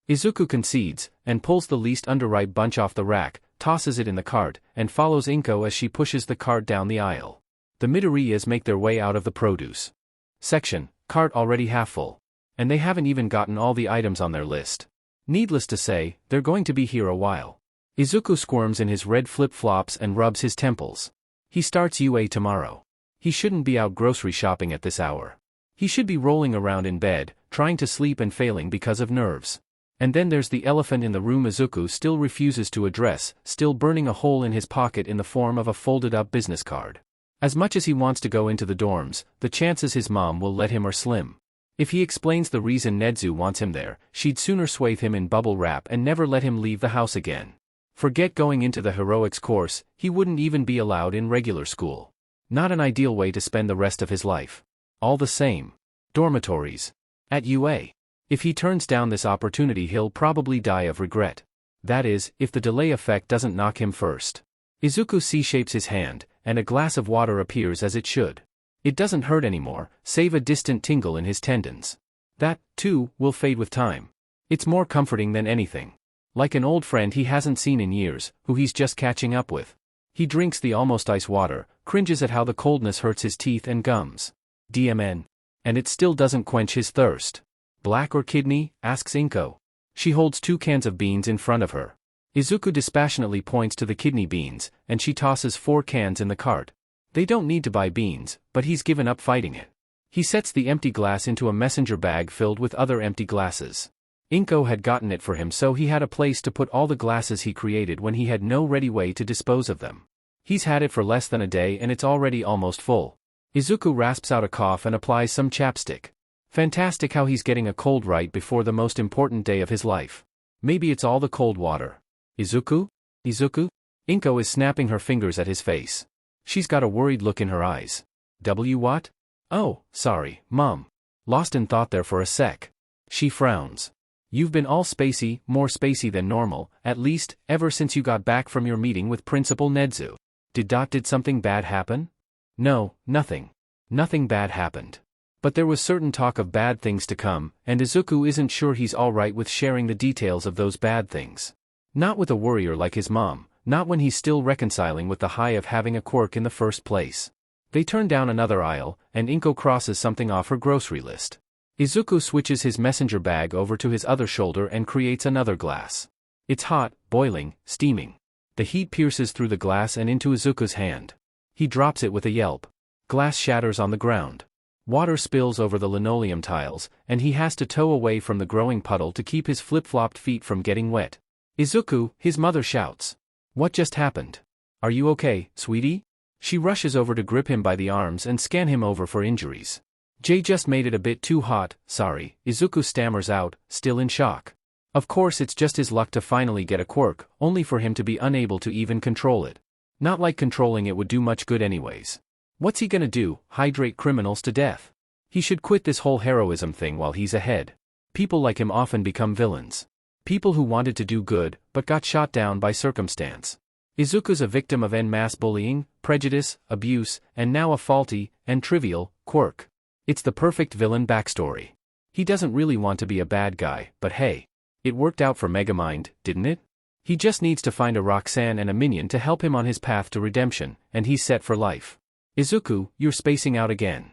Izuku concedes, and pulls the least underripe bunch off the rack, tosses it in the cart, and follows Inko as she pushes the cart down the aisle. The Midoriyas make their way out of the produce section, cart already half full. And they haven't even gotten all the items on their list. Needless to say, they're going to be here a while. Izuku squirms in his red flip-flops and rubs his temples. He starts UA tomorrow. He shouldn't be out grocery shopping at this hour. He should be rolling around in bed, trying to sleep and failing because of nerves. And then there's the elephant in the room Izuku still refuses to address, still burning a hole in his pocket in the form of a folded-up business card. As much as he wants to go into the dorms, the chances his mom will let him are slim. If he explains the reason Nedzu wants him there, she'd sooner swathe him in bubble wrap and never let him leave the house again. Forget going into the heroics course, he wouldn't even be allowed in regular school. Not an ideal way to spend the rest of his life. All the same. Dormitories. At UA. If he turns down this opportunity he'll probably die of regret. That is, if the delay effect doesn't knock him first. Izuku C-shapes his hand, and a glass of water appears as it should. It doesn't hurt anymore, save a distant tingle in his tendons. That, too, will fade with time. It's more comforting than anything. Like an old friend he hasn't seen in years, who he's just catching up with. He drinks the almost ice water, cringes at how the coldness hurts his teeth and gums. DMN. And it still doesn't quench his thirst. Black or kidney? Asks Inko. She holds 2 cans of beans in front of her. Izuku dispassionately points to the kidney beans, and she tosses 4 cans in the cart. They don't need to buy beans, but he's given up fighting it. He sets the empty glass into a messenger bag filled with other empty glasses. Inko had gotten it for him so he had a place to put all the glasses he created when he had no ready way to dispose of them. He's had it for less than a day and it's already almost full. Izuku rasps out a cough and applies some chapstick. Fantastic how he's getting a cold right before the most important day of his life. Maybe it's all the cold water. Izuku? Izuku? Inko is snapping her fingers at his face. She's got a worried look in her eyes. What? Oh, sorry, Mom. Lost in thought there for a sec. She frowns. You've been all spacey, more spacey than normal, at least, ever since you got back from your meeting with Principal Nedzu. Did something bad happen? No, nothing. Nothing bad happened. But there was certain talk of bad things to come, and Izuku isn't sure he's alright with sharing the details of those bad things. Not with a worrier like his mom, not when he's still reconciling with the high of having a quirk in the first place. They turn down another aisle, and Inko crosses something off her grocery list. Izuku switches his messenger bag over to his other shoulder and creates another glass. It's hot, boiling, steaming. The heat pierces through the glass and into Izuku's hand. He drops it with a yelp. Glass shatters on the ground. Water spills over the linoleum tiles, and he has to tow away from the growing puddle to keep his flip-flopped feet from getting wet. Izuku, his mother shouts. What just happened? Are you okay, sweetie? She rushes over to grip him by the arms and scan him over for injuries. Jay just made it a bit too hot, sorry, Izuku stammers out, still in shock. Of course it's just his luck to finally get a quirk, only for him to be unable to even control it. Not like controlling it would do much good anyways. What's he gonna do, hydrate criminals to death? He should quit this whole heroism thing while he's ahead. People like him often become villains. People who wanted to do good, but got shot down by circumstance. Izuku's a victim of en masse bullying, prejudice, abuse, and now a faulty, and trivial, quirk. It's the perfect villain backstory. He doesn't really want to be a bad guy, but hey. It worked out for Megamind, didn't it? He just needs to find a Roxanne and a minion to help him on his path to redemption, and he's set for life. Izuku, you're spacing out again.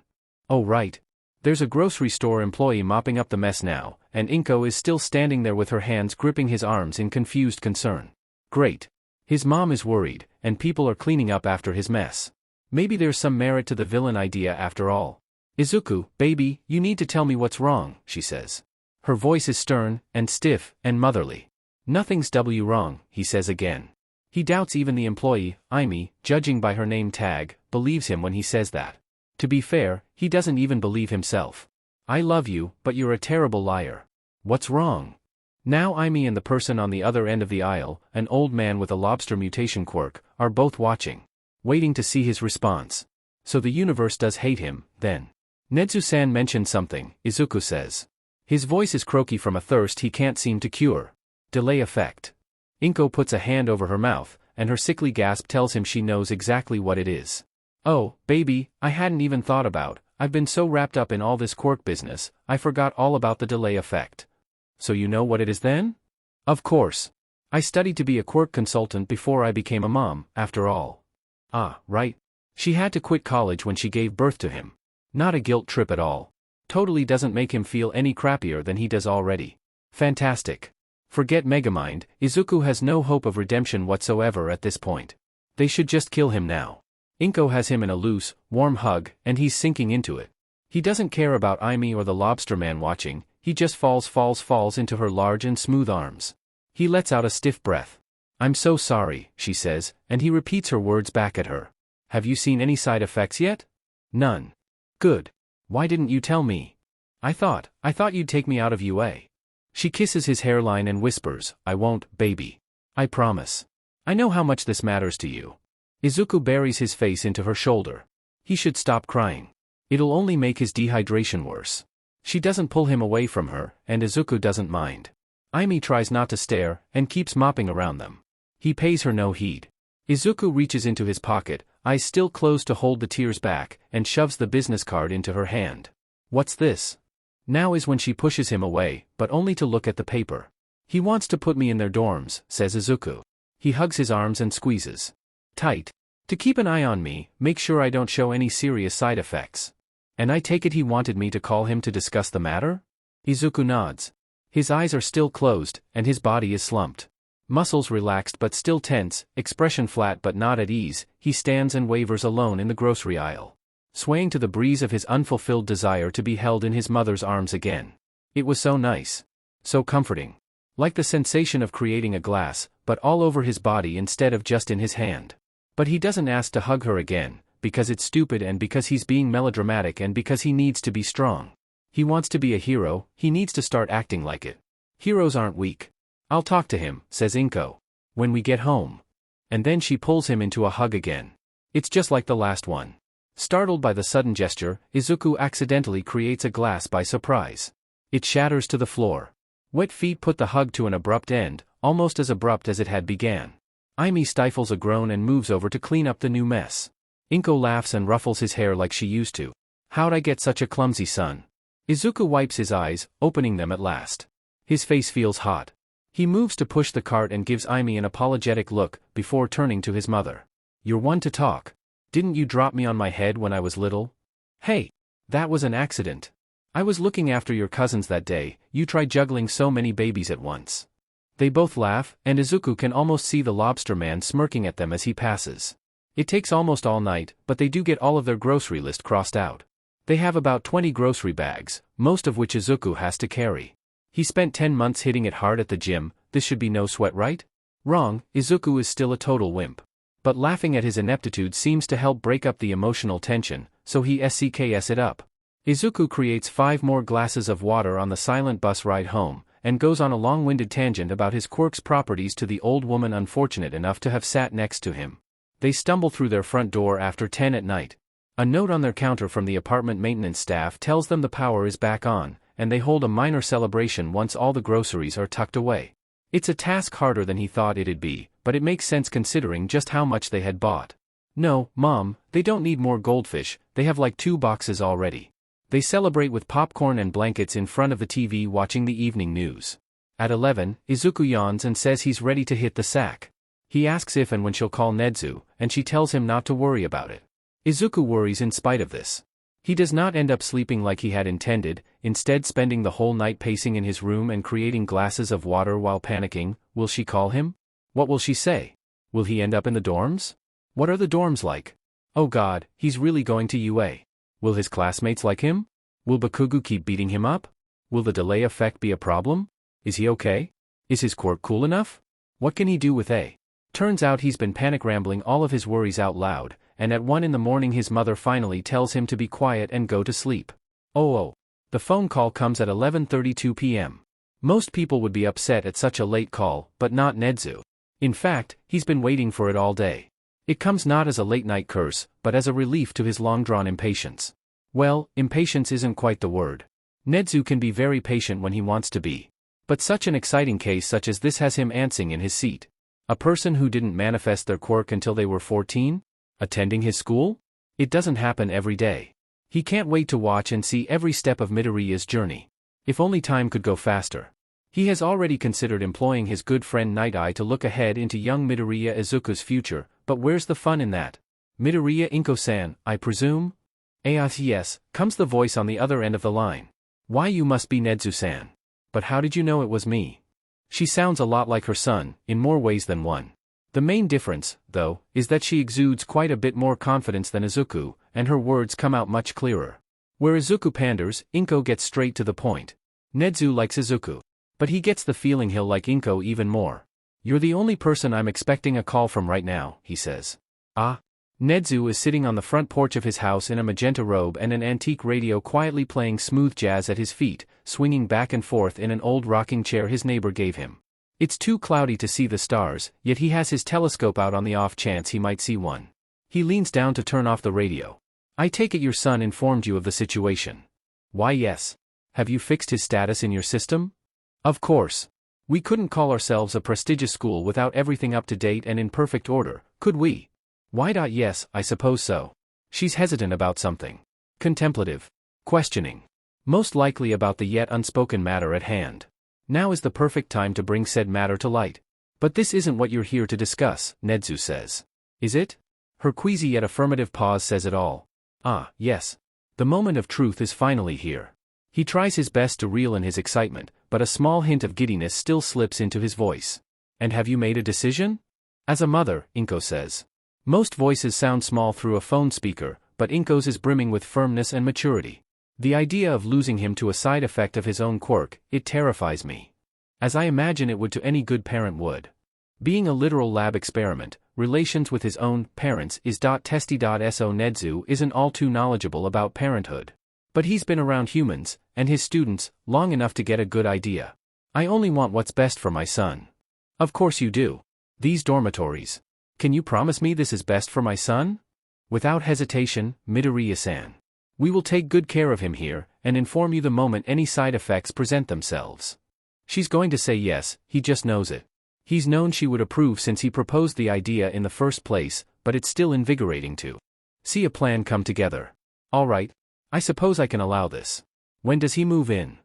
Oh right. There's a grocery store employee mopping up the mess now, and Inko is still standing there with her hands gripping his arms in confused concern. Great. His mom is worried, and people are cleaning up after his mess. Maybe there's some merit to the villain idea after all. Izuku, baby, you need to tell me what's wrong, she says. Her voice is stern, and stiff, and motherly. Nothing's wrong, he says again. He doubts even the employee, Aimi, judging by her name tag, believes him when he says that. To be fair, he doesn't even believe himself. I love you, but you're a terrible liar. What's wrong? Now Aimi and the person on the other end of the aisle, an old man with a lobster mutation quirk, are both watching. Waiting to see his response. So the universe does hate him, then. Netsu-san mentioned something, Izuku says. His voice is croaky from a thirst he can't seem to cure. Delay effect. Inko puts a hand over her mouth, and her sickly gasp tells him she knows exactly what it is. Oh, baby, I hadn't even thought about. I've been so wrapped up in all this quirk business, I forgot all about the delay effect. So you know what it is then? Of course. I studied to be a quirk consultant before I became a mom, after all. Ah, right. She had to quit college when she gave birth to him. Not a guilt trip at all. Totally doesn't make him feel any crappier than he does already. Fantastic. Forget Megamind, Izuku has no hope of redemption whatsoever at this point. They should just kill him now. Inko has him in a loose, warm hug, and he's sinking into it. He doesn't care about Aimi or the lobster man watching, he just falls into her large and smooth arms. He lets out a stiff breath. I'm so sorry, she says, and he repeats her words back at her. Have you seen any side effects yet? None. Good. Why didn't you tell me? I thought you'd take me out of UA. She kisses his hairline and whispers, I won't, baby. I promise. I know how much this matters to you. Izuku buries his face into her shoulder. He should stop crying. It'll only make his dehydration worse. She doesn't pull him away from her, and Izuku doesn't mind. Aimi tries not to stare, and keeps mopping around them. He pays her no heed. Izuku reaches into his pocket, eyes still closed to hold the tears back, and shoves the business card into her hand. What's this? Now is when she pushes him away, but only to look at the paper. He wants to put me in their dorms, says Izuku. He hugs his arms and squeezes. Tight. To keep an eye on me, make sure I don't show any serious side effects. And I take it he wanted me to call him to discuss the matter? Izuku nods. His eyes are still closed, and his body is slumped. Muscles relaxed but still tense, expression flat but not at ease, he stands and wavers alone in the grocery aisle. Swaying to the breeze of his unfulfilled desire to be held in his mother's arms again. It was so nice. So comforting. Like the sensation of creating a glass, but all over his body instead of just in his hand. But he doesn't ask to hug her again, because it's stupid and because he's being melodramatic and because he needs to be strong. He wants to be a hero, he needs to start acting like it. Heroes aren't weak. I'll talk to him, says Inko. When we get home. And then she pulls him into a hug again. It's just like the last one. Startled by the sudden gesture, Izuku accidentally creates a glass by surprise. It shatters to the floor. Wet feet put the hug to an abrupt end, almost as abrupt as it had began. Aimi stifles a groan and moves over to clean up the new mess. Inko laughs and ruffles his hair like she used to. How'd I get such a clumsy son? Izuku wipes his eyes, opening them at last. His face feels hot. He moves to push the cart and gives Aimi an apologetic look, before turning to his mother. You're one to talk. Didn't you drop me on my head when I was little? Hey! That was an accident. I was looking after your cousins that day, you tried juggling so many babies at once. They both laugh, and Izuku can almost see the lobster man smirking at them as he passes. It takes almost all night, but they do get all of their grocery list crossed out. They have about 20 grocery bags, most of which Izuku has to carry. He spent 10 months hitting it hard at the gym, this should be no sweat, right? Wrong, Izuku is still a total wimp. But laughing at his ineptitude seems to help break up the emotional tension, so he SCKS it up. Izuku creates 5 more glasses of water on the silent bus ride home, and goes on a long-winded tangent about his quirk's properties to the old woman unfortunate enough to have sat next to him. They stumble through their front door after 10 at night. A note on their counter from the apartment maintenance staff tells them the power is back on, and they hold a minor celebration once all the groceries are tucked away. It's a task harder than he thought it'd be, but it makes sense considering just how much they had bought. No, Mom, they don't need more goldfish, they have like 2 boxes already. They celebrate with popcorn and blankets in front of the TV watching the evening news. At 11, Izuku yawns and says he's ready to hit the sack. He asks if and when she'll call Nezu, and she tells him not to worry about it. Izuku worries in spite of this. He does not end up sleeping like he had intended, instead spending the whole night pacing in his room and creating glasses of water while panicking. Will she call him? What will she say? Will he end up in the dorms? What are the dorms like? Oh God, he's really going to UA. Will his classmates like him? Will Bakugo keep beating him up? Will the delay effect be a problem? Is he okay? Is his quirk cool enough? What can he do with A? Turns out he's been panic rambling all of his worries out loud, and at 1 in the morning his mother finally tells him to be quiet and go to sleep. Oh. The phone call comes at 11:32 p.m. Most people would be upset at such a late call, but not Nezu. In fact, he's been waiting for it all day. It comes not as a late-night curse, but as a relief to his long-drawn impatience. Well, impatience isn't quite the word. Nezu can be very patient when he wants to be. But such an exciting case such as this has him antsing in his seat. A person who didn't manifest their quirk until they were 14? Attending his school? It doesn't happen every day. He can't wait to watch and see every step of Midoriya's journey. If only time could go faster. He has already considered employing his good friend Night Eye to look ahead into young Midoriya Izuku's future, but where's the fun in that? Midoriya Inko-san, I presume? Yes, comes the voice on the other end of the line. Why, you must be Nezu-san. But how did you know it was me? She sounds a lot like her son, in more ways than one. The main difference, though, is that she exudes quite a bit more confidence than Izuku, and her words come out much clearer. Where Izuku panders, Inko gets straight to the point. Nezu likes Izuku. But he gets the feeling he'll like Inko even more. You're the only person I'm expecting a call from right now, he says. Ah. Nezu is sitting on the front porch of his house in a magenta robe and an antique radio quietly playing smooth jazz at his feet, swinging back and forth in an old rocking chair his neighbor gave him. It's too cloudy to see the stars, yet he has his telescope out on the off chance he might see one. He leans down to turn off the radio. I take it your son informed you of the situation. Why, yes. Have you fixed his status in your system? Of course. We couldn't call ourselves a prestigious school without everything up to date and in perfect order, could we? Why? Yes, I suppose so. She's hesitant about something. Contemplative. Questioning. Most likely about the yet unspoken matter at hand. Now is the perfect time to bring said matter to light. But this isn't what you're here to discuss, Nezu says. Is it? Her queasy yet affirmative pause says it all. Ah, yes. The moment of truth is finally here. He tries his best to reel in his excitement, but a small hint of giddiness still slips into his voice. And have you made a decision? As a mother, Inko says. Most voices sound small through a phone speaker, but Inko's is brimming with firmness and maturity. The idea of losing him to a side effect of his own quirk, it terrifies me. As I imagine it would to any good parent would. Being a literal lab experiment, relations with his own parents is testy. So Nezu isn't all too knowledgeable about parenthood. But he's been around humans, and his students, long enough to get a good idea. I only want what's best for my son. Of course you do. These dormitories. Can you promise me this is best for my son? Without hesitation, Midoriya-san. We will take good care of him here, and inform you the moment any side effects present themselves. She's going to say yes, he just knows it. He's known she would approve since he proposed the idea in the first place, but it's still invigorating to see a plan come together. All right. I suppose I can allow this. When does he move in?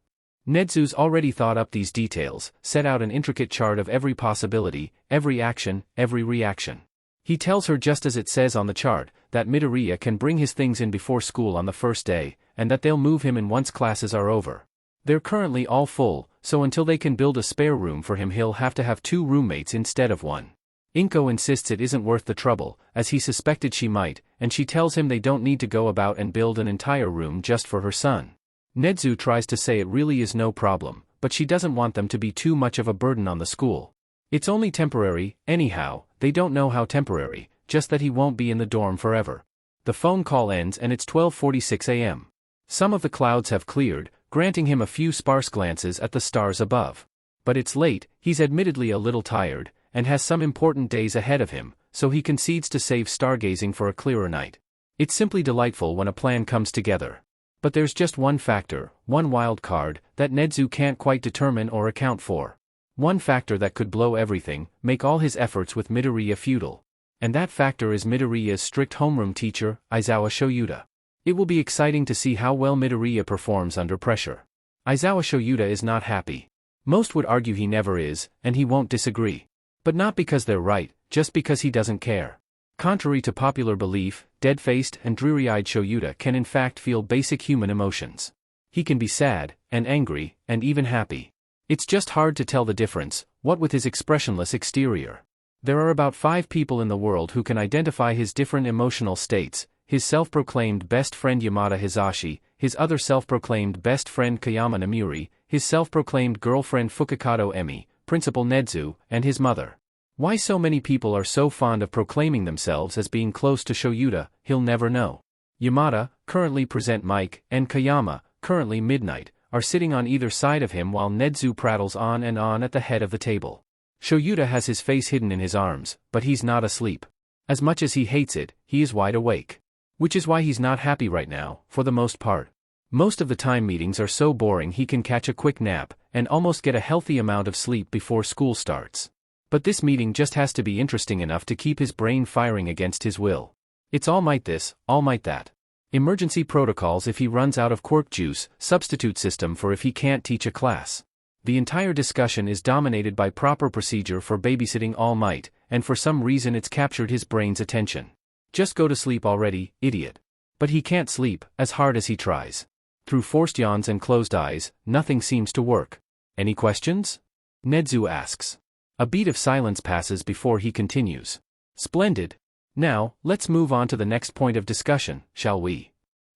Nezu's already thought up these details, set out an intricate chart of every possibility, every action, every reaction. He tells her just as it says on the chart, that Midoriya can bring his things in before school on the first day, and that they'll move him in once classes are over. They're currently all full, so until they can build a spare room for him he'll have to have 2 roommates instead of 1. Inko insists it isn't worth the trouble, as he suspected she might, and she tells him they don't need to go about and build an entire room just for her son. Nezu tries to say it really is no problem, but she doesn't want them to be too much of a burden on the school. It's only temporary, anyhow, they don't know how temporary, just that he won't be in the dorm forever. The phone call ends and it's 12:46 a.m. Some of the clouds have cleared, granting him a few sparse glances at the stars above. But it's late, he's admittedly a little tired, and has some important days ahead of him, so he concedes to save stargazing for a clearer night. It's simply delightful when a plan comes together. But there's just one factor, one wild card, that Nezu can't quite determine or account for. One factor that could blow everything, make all his efforts with Midoriya futile. And that factor is Midoriya's strict homeroom teacher, Aizawa Shoyuta. It will be exciting to see how well Midoriya performs under pressure. Aizawa Shoyuta is not happy. Most would argue he never is, and he won't disagree. But not because they're right, just because he doesn't care. Contrary to popular belief, dead-faced and dreary-eyed Shoyuta can in fact feel basic human emotions. He can be sad, and angry, and even happy. It's just hard to tell the difference, what with his expressionless exterior. There are about 5 people in the world who can identify his different emotional states: his self-proclaimed best friend Yamada Hisashi, his other self-proclaimed best friend Kayama Namuri, his self-proclaimed girlfriend Fukikato Emi, Principal Nezu, and his mother. Why so many people are so fond of proclaiming themselves as being close to Shoyuta, he'll never know. Yamada, currently Present Mike, and Kayama, currently Midnight, are sitting on either side of him while Nezu prattles on and on at the head of the table. Shoyuta has his face hidden in his arms, but he's not asleep. As much as he hates it, he is wide awake. Which is why he's not happy right now, for the most part. Most of the time meetings are so boring he can catch a quick nap, and almost get a healthy amount of sleep before school starts. But this meeting just has to be interesting enough to keep his brain firing against his will. It's all might this, all might that. Emergency protocols if he runs out of quirk juice, substitute system for if he can't teach a class. The entire discussion is dominated by proper procedure for babysitting All Might, and for some reason it's captured his brain's attention. Just go to sleep already, idiot. But he can't sleep, as hard as he tries. Through forced yawns and closed eyes, nothing seems to work. Any questions? Nezu asks. A beat of silence passes before he continues. Splendid. Now, let's move on to the next point of discussion, shall we?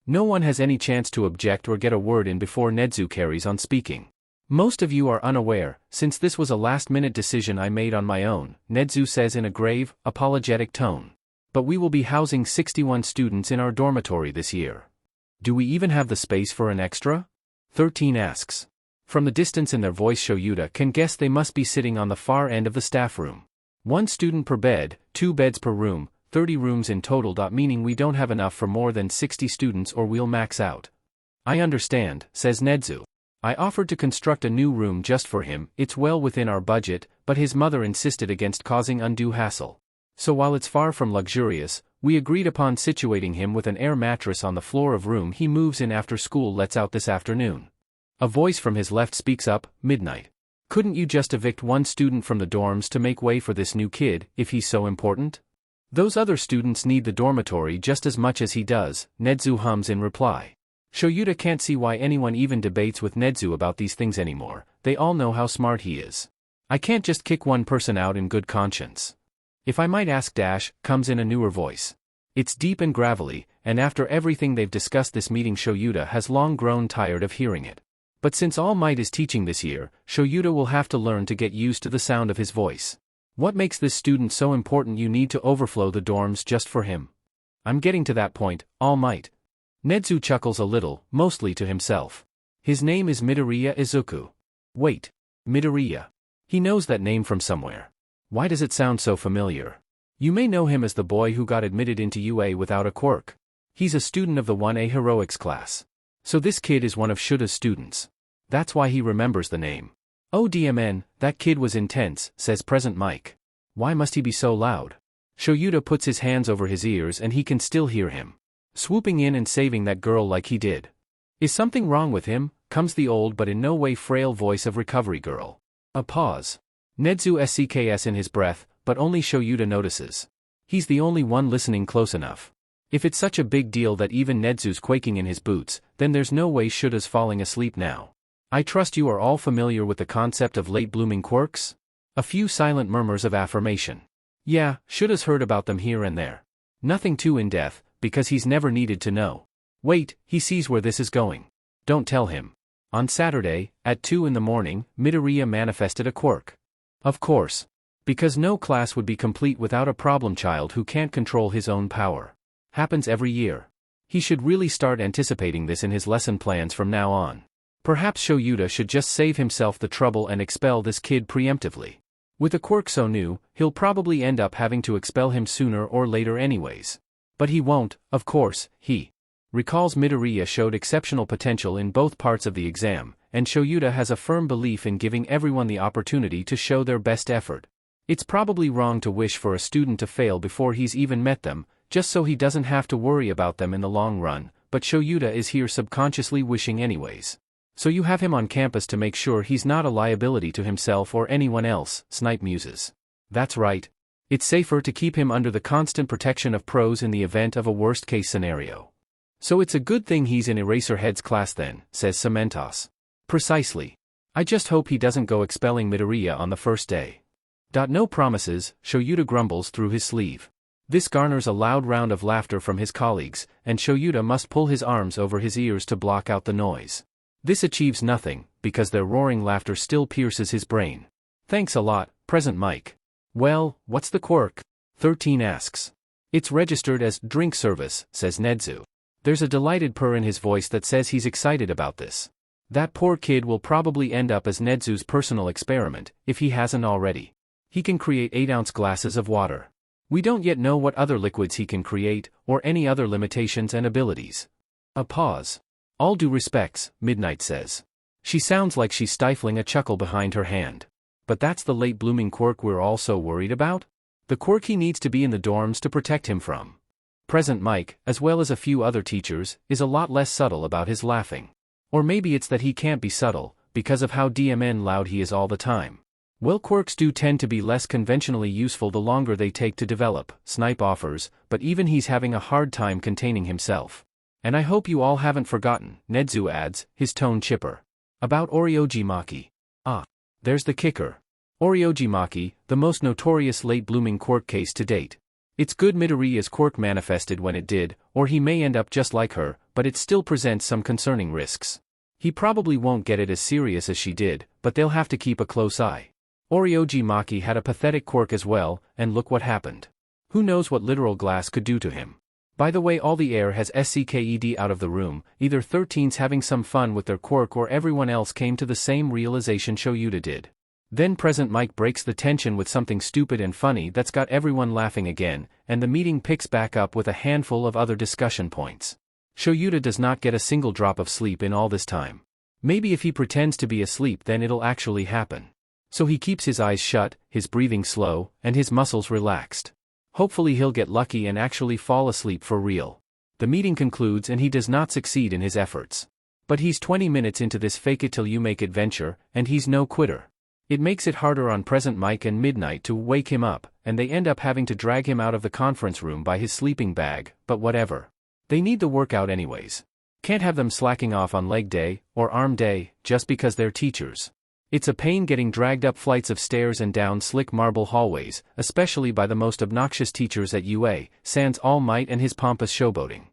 No one has any chance to object or get a word in before Nezu carries on speaking. Most of you are unaware, since this was a last-minute decision I made on my own, Nezu says in a grave, apologetic tone. But we will be housing 61 students in our dormitory this year. Do we even have the space for an extra? 13 asks. From the distance in their voice Shoyuta can guess they must be sitting on the far end of the staff room. 1 student per bed, 2 beds per room, 30 rooms in total. Meaning we don't have enough for more than 60 students or we'll max out. I understand, says Nezu. I offered to construct a new room just for him, it's well within our budget, but his mother insisted against causing undue hassle. So while it's far from luxurious, we agreed upon situating him with an air mattress on the floor of room he moves in after school lets out this afternoon. A voice from his left speaks up, Midnight. Couldn't you just evict 1 student from the dorms to make way for this new kid, if he's so important? Those other students need the dormitory just as much as he does, Nezu hums in reply. Shoyuta can't see why anyone even debates with Nezu about these things anymore, they all know how smart he is. I can't just kick one person out in good conscience. If I might ask comes in a newer voice. It's deep and gravelly, and after everything they've discussed this meeting Shoyuta has long grown tired of hearing it. But since All Might is teaching this year, Shoyuta will have to learn to get used to the sound of his voice. What makes this student so important you need to overflow the dorms just for him? I'm getting to that point, All Might. Nezu chuckles a little, mostly to himself. His name is Midoriya Izuku. Wait. Midoriya. He knows that name from somewhere. Why does it sound so familiar? You may know him as the boy who got admitted into UA without a quirk. He's a student of the 1A Heroics class. So this kid is one of Shuta's students. That's why he remembers the name. Oh DMN, that kid was intense, says Present Mike. Why must he be so loud? Shoyuta puts his hands over his ears and he can still hear him. Swooping in and saving that girl like he did. Is something wrong with him? Comes the old but in no way frail voice of Recovery Girl. A pause. Nezu SCKS in his breath, but only Shoyuta notices. He's the only one listening close enough. If it's such a big deal that even Nezu's quaking in his boots, then there's no way Shuta's falling asleep now. I trust you are all familiar with the concept of late-blooming quirks? A few silent murmurs of affirmation. Yeah, Shuta's heard about them here and there. Nothing too in-depth, because he's never needed to know. Wait, he sees where this is going. Don't tell him. On Saturday, at 2 in the morning, Midoriya manifested a quirk. Of course. Because no class would be complete without a problem child who can't control his own power. Happens every year. He should really start anticipating this in his lesson plans from now on. Perhaps Shoyuta should just save himself the trouble and expel this kid preemptively. With a quirk so new, he'll probably end up having to expel him sooner or later anyways. But he won't, of course. He recalls Midoriya showed exceptional potential in both parts of the exam, and Shoyuta has a firm belief in giving everyone the opportunity to show their best effort. It's probably wrong to wish for a student to fail before he's even met them, just so he doesn't have to worry about them in the long run, but Shoyuta is here subconsciously wishing anyways. So you have him on campus to make sure he's not a liability to himself or anyone else, Snipe muses. That's right. It's safer to keep him under the constant protection of pros in the event of a worst-case scenario. So it's a good thing he's in Eraserhead's class then, says Cementos. Precisely. I just hope he doesn't go expelling Midoriya on the first day. No promises, Shoyuta grumbles through his sleeve. This garners a loud round of laughter from his colleagues, and Shoyuta must pull his arms over his ears to block out the noise. This achieves nothing, because their roaring laughter still pierces his brain. Thanks a lot, Present Mike. Well, what's the quirk? 13 asks. It's registered as drink service, says Nedzu. There's a delighted purr in his voice that says he's excited about this. That poor kid will probably end up as Nedzu's personal experiment, if he hasn't already. He can create 8-ounce glasses of water. We don't yet know what other liquids he can create, or any other limitations and abilities. A pause. All due respects, Midnight says. She sounds like she's stifling a chuckle behind her hand. But that's the late-blooming quirk we're all so worried about? The quirk he needs to be in the dorms to protect him from. Present Mike, as well as a few other teachers, is a lot less subtle about his laughing. Or maybe it's that he can't be subtle, because of how DMN loud he is all the time. Well, quirks do tend to be less conventionally useful the longer they take to develop, Snipe offers, but even he's having a hard time containing himself. And I hope you all haven't forgotten, Nedzu adds, his tone chipper. About Oryojimaki. Ah. There's the kicker. Oryojimaki, the most notorious late-blooming quirk case to date. It's good Midoriya's quirk manifested when it did, or he may end up just like her, but it still presents some concerning risks. He probably won't get it as serious as she did, but they'll have to keep a close eye. Oryojimaki had a pathetic quirk as well, and look what happened. Who knows what literal glass could do to him. By the way, all the air has SCKED out of the room, either 13's having some fun with their quirk or everyone else came to the same realization Shoyuta did. Then Present Mike breaks the tension with something stupid and funny that's got everyone laughing again, and the meeting picks back up with a handful of other discussion points. Shoyuta does not get a single drop of sleep in all this time. Maybe if he pretends to be asleep then it'll actually happen. So he keeps his eyes shut, his breathing slow, and his muscles relaxed. Hopefully he'll get lucky and actually fall asleep for real. The meeting concludes and he does not succeed in his efforts. But he's 20 minutes into this fake-it-till-you-make-it venture, and he's no quitter. It makes it harder on Present Mike and Midnight to wake him up, and they end up having to drag him out of the conference room by his sleeping bag, but whatever. They need the workout anyways. Can't have them slacking off on leg day, or arm day, just because they're teachers. It's a pain getting dragged up flights of stairs and down slick marble hallways, especially by the most obnoxious teachers at UA, sans All Might and his pompous showboating.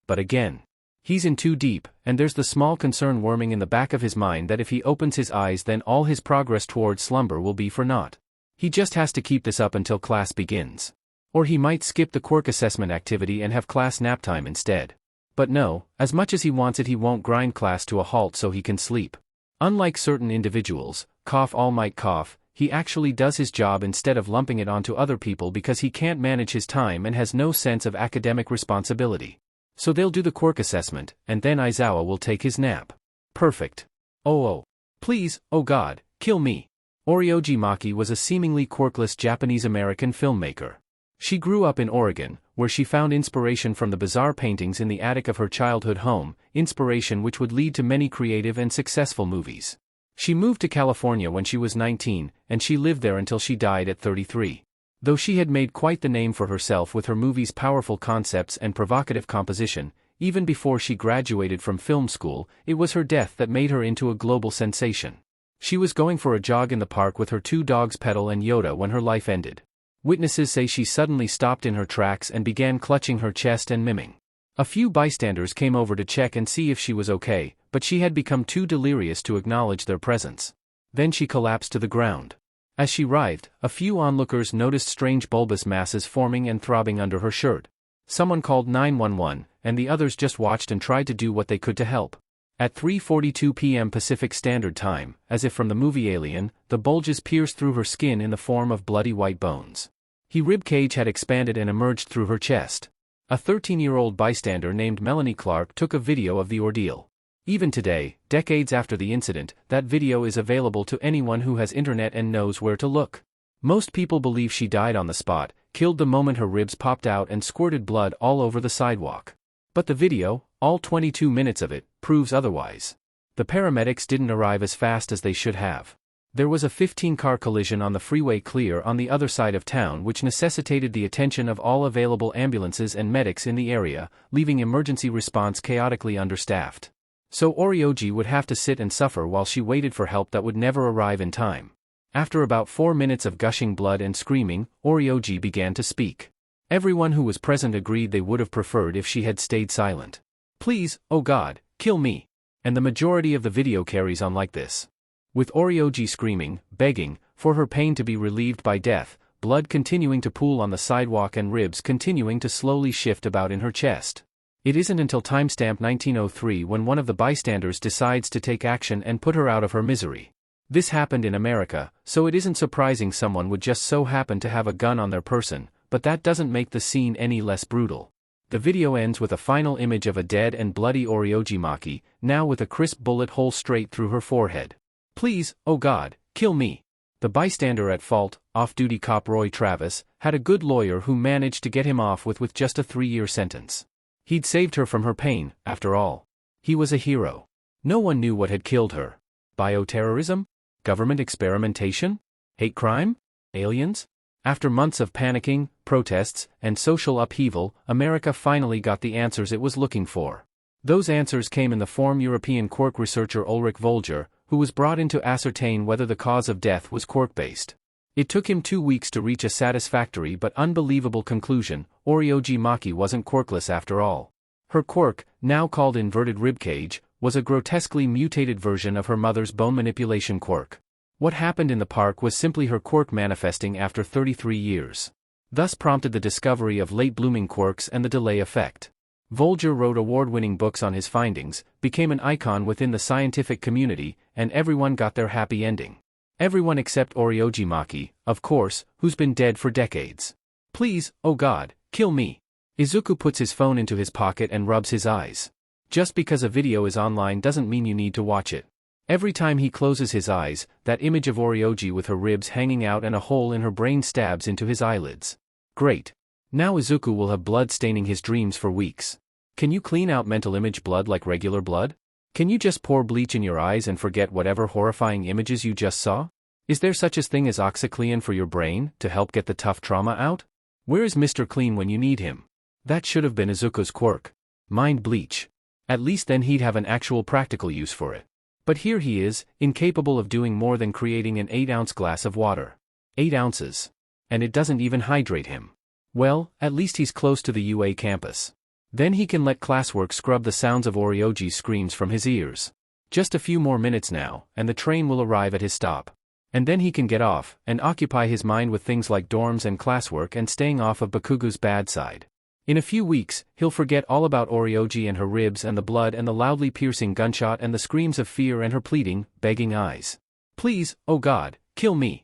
But again, he's in too deep, and there's the small concern worming in the back of his mind that if he opens his eyes then all his progress towards slumber will be for naught. He just has to keep this up until class begins. Or he might skip the quirk assessment activity and have class nap time instead. But no, as much as he wants it he won't grind class to a halt so he can sleep. Unlike certain individuals, All Might cough, he actually does his job instead of lumping it onto other people because he can't manage his time and has no sense of academic responsibility. So they'll do the quirk assessment, and then Aizawa will take his nap. Perfect. Oh. Please, oh God, kill me. Oryojimaki was a seemingly quirkless Japanese-American filmmaker. She grew up in Oregon, where she found inspiration from the bizarre paintings in the attic of her childhood home, inspiration which would lead to many creative and successful movies. She moved to California when she was 19, and she lived there until she died at 33. Though she had made quite the name for herself with her movies' powerful concepts and provocative composition, even before she graduated from film school, it was her death that made her into a global sensation. She was going for a jog in the park with her 2 dogs Petal and Yoda when her life ended. Witnesses say she suddenly stopped in her tracks and began clutching her chest and miming. A few bystanders came over to check and see if she was okay, but she had become too delirious to acknowledge their presence. Then she collapsed to the ground. As she writhed, a few onlookers noticed strange bulbous masses forming and throbbing under her shirt. Someone called 911, and the others just watched and tried to do what they could to help. At 3:42 p.m. Pacific Standard Time, as if from the movie Alien, the bulges pierced through her skin in the form of bloody white bones. Her rib cage had expanded and emerged through her chest. A 13-year-old bystander named Melanie Clark took a video of the ordeal. Even today, decades after the incident, that video is available to anyone who has internet and knows where to look. Most people believe she died on the spot, killed the moment her ribs popped out and squirted blood all over the sidewalk. But the video, all 22 minutes of it, proves otherwise. The paramedics didn't arrive as fast as they should have. There was a 15-car collision on the freeway clear on the other side of town which necessitated the attention of all available ambulances and medics in the area, leaving emergency response chaotically understaffed. So Oryoji would have to sit and suffer while she waited for help that would never arrive in time. After about 4 minutes of gushing blood and screaming, Oryoji began to speak. Everyone who was present agreed they would have preferred if she had stayed silent. Please, oh God, kill me. And the majority of the video carries on like this. With Oryoji screaming, begging, for her pain to be relieved by death, blood continuing to pool on the sidewalk and ribs continuing to slowly shift about in her chest. It isn't until timestamp 1903 when one of the bystanders decides to take action and put her out of her misery. This happened in America, so it isn't surprising someone would just so happen to have a gun on their person, but that doesn't make the scene any less brutal. The video ends with a final image of a dead and bloody Oryoji, now with a crisp bullet hole straight through her forehead. Please, oh God, kill me. The bystander at fault, off-duty cop Roy Travis, had a good lawyer who managed to get him off with just a 3-year sentence. He'd saved her from her pain, after all. He was a hero. No one knew what had killed her. Bioterrorism? Government experimentation? Hate crime? Aliens? After months of panicking, protests, and social upheaval, America finally got the answers it was looking for. Those answers came in the form European Quirk researcher Ulrich Völger, who was brought in to ascertain whether the cause of death was Quirk-based. It took him 2 weeks to reach a satisfactory but unbelievable conclusion: Oryoji wasn't quirkless after all. Her quirk, now called inverted ribcage, was a grotesquely mutated version of her mother's bone manipulation quirk. What happened in the park was simply her quirk manifesting after 33 years. Thus prompted the discovery of late-blooming quirks and the delay effect. Völger wrote award-winning books on his findings, became an icon within the scientific community, and everyone got their happy ending. Everyone except Oryoji, of course, who's been dead for decades. Please, oh God, kill me. Izuku puts his phone into his pocket and rubs his eyes. Just because a video is online doesn't mean you need to watch it. Every time he closes his eyes, that image of Oryoji with her ribs hanging out and a hole in her brain stabs into his eyelids. Great. Now Izuku will have blood staining his dreams for weeks. Can you clean out mental image blood like regular blood? Can you just pour bleach in your eyes and forget whatever horrifying images you just saw? Is there such a thing as OxyClean for your brain, to help get the tough trauma out? Where is Mr. Clean when you need him? That should have been Izuku's quirk. Mind bleach. At least then he'd have an actual practical use for it. But here he is, incapable of doing more than creating an 8-ounce glass of water. 8 ounces. And it doesn't even hydrate him. Well, at least he's close to the UA campus. Then he can let classwork scrub the sounds of Oryoji's screams from his ears. Just a few more minutes now, and the train will arrive at his stop. And then he can get off, and occupy his mind with things like dorms and classwork and staying off of Bakugo's bad side. In a few weeks, he'll forget all about Oryoji and her ribs and the blood and the loudly piercing gunshot and the screams of fear and her pleading, begging eyes. Please, oh God, kill me.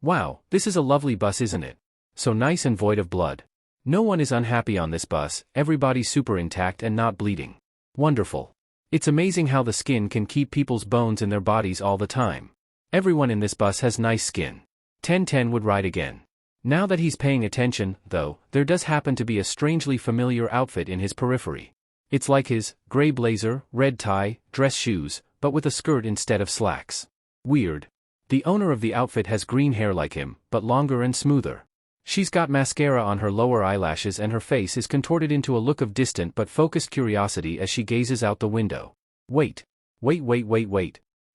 Wow, this is a lovely bus, isn't it? So nice and void of blood. No one is unhappy on this bus, everybody's super intact and not bleeding. Wonderful. It's amazing how the skin can keep people's bones in their bodies all the time. Everyone in this bus has nice skin. 1010 would ride again. Now that he's paying attention, though, there does happen to be a strangely familiar outfit in his periphery. It's like his gray blazer, red tie, dress shoes, but with a skirt instead of slacks. Weird. The owner of the outfit has green hair like him, but longer and smoother. She's got mascara on her lower eyelashes and her face is contorted into a look of distant but focused curiosity as she gazes out the window. Wait.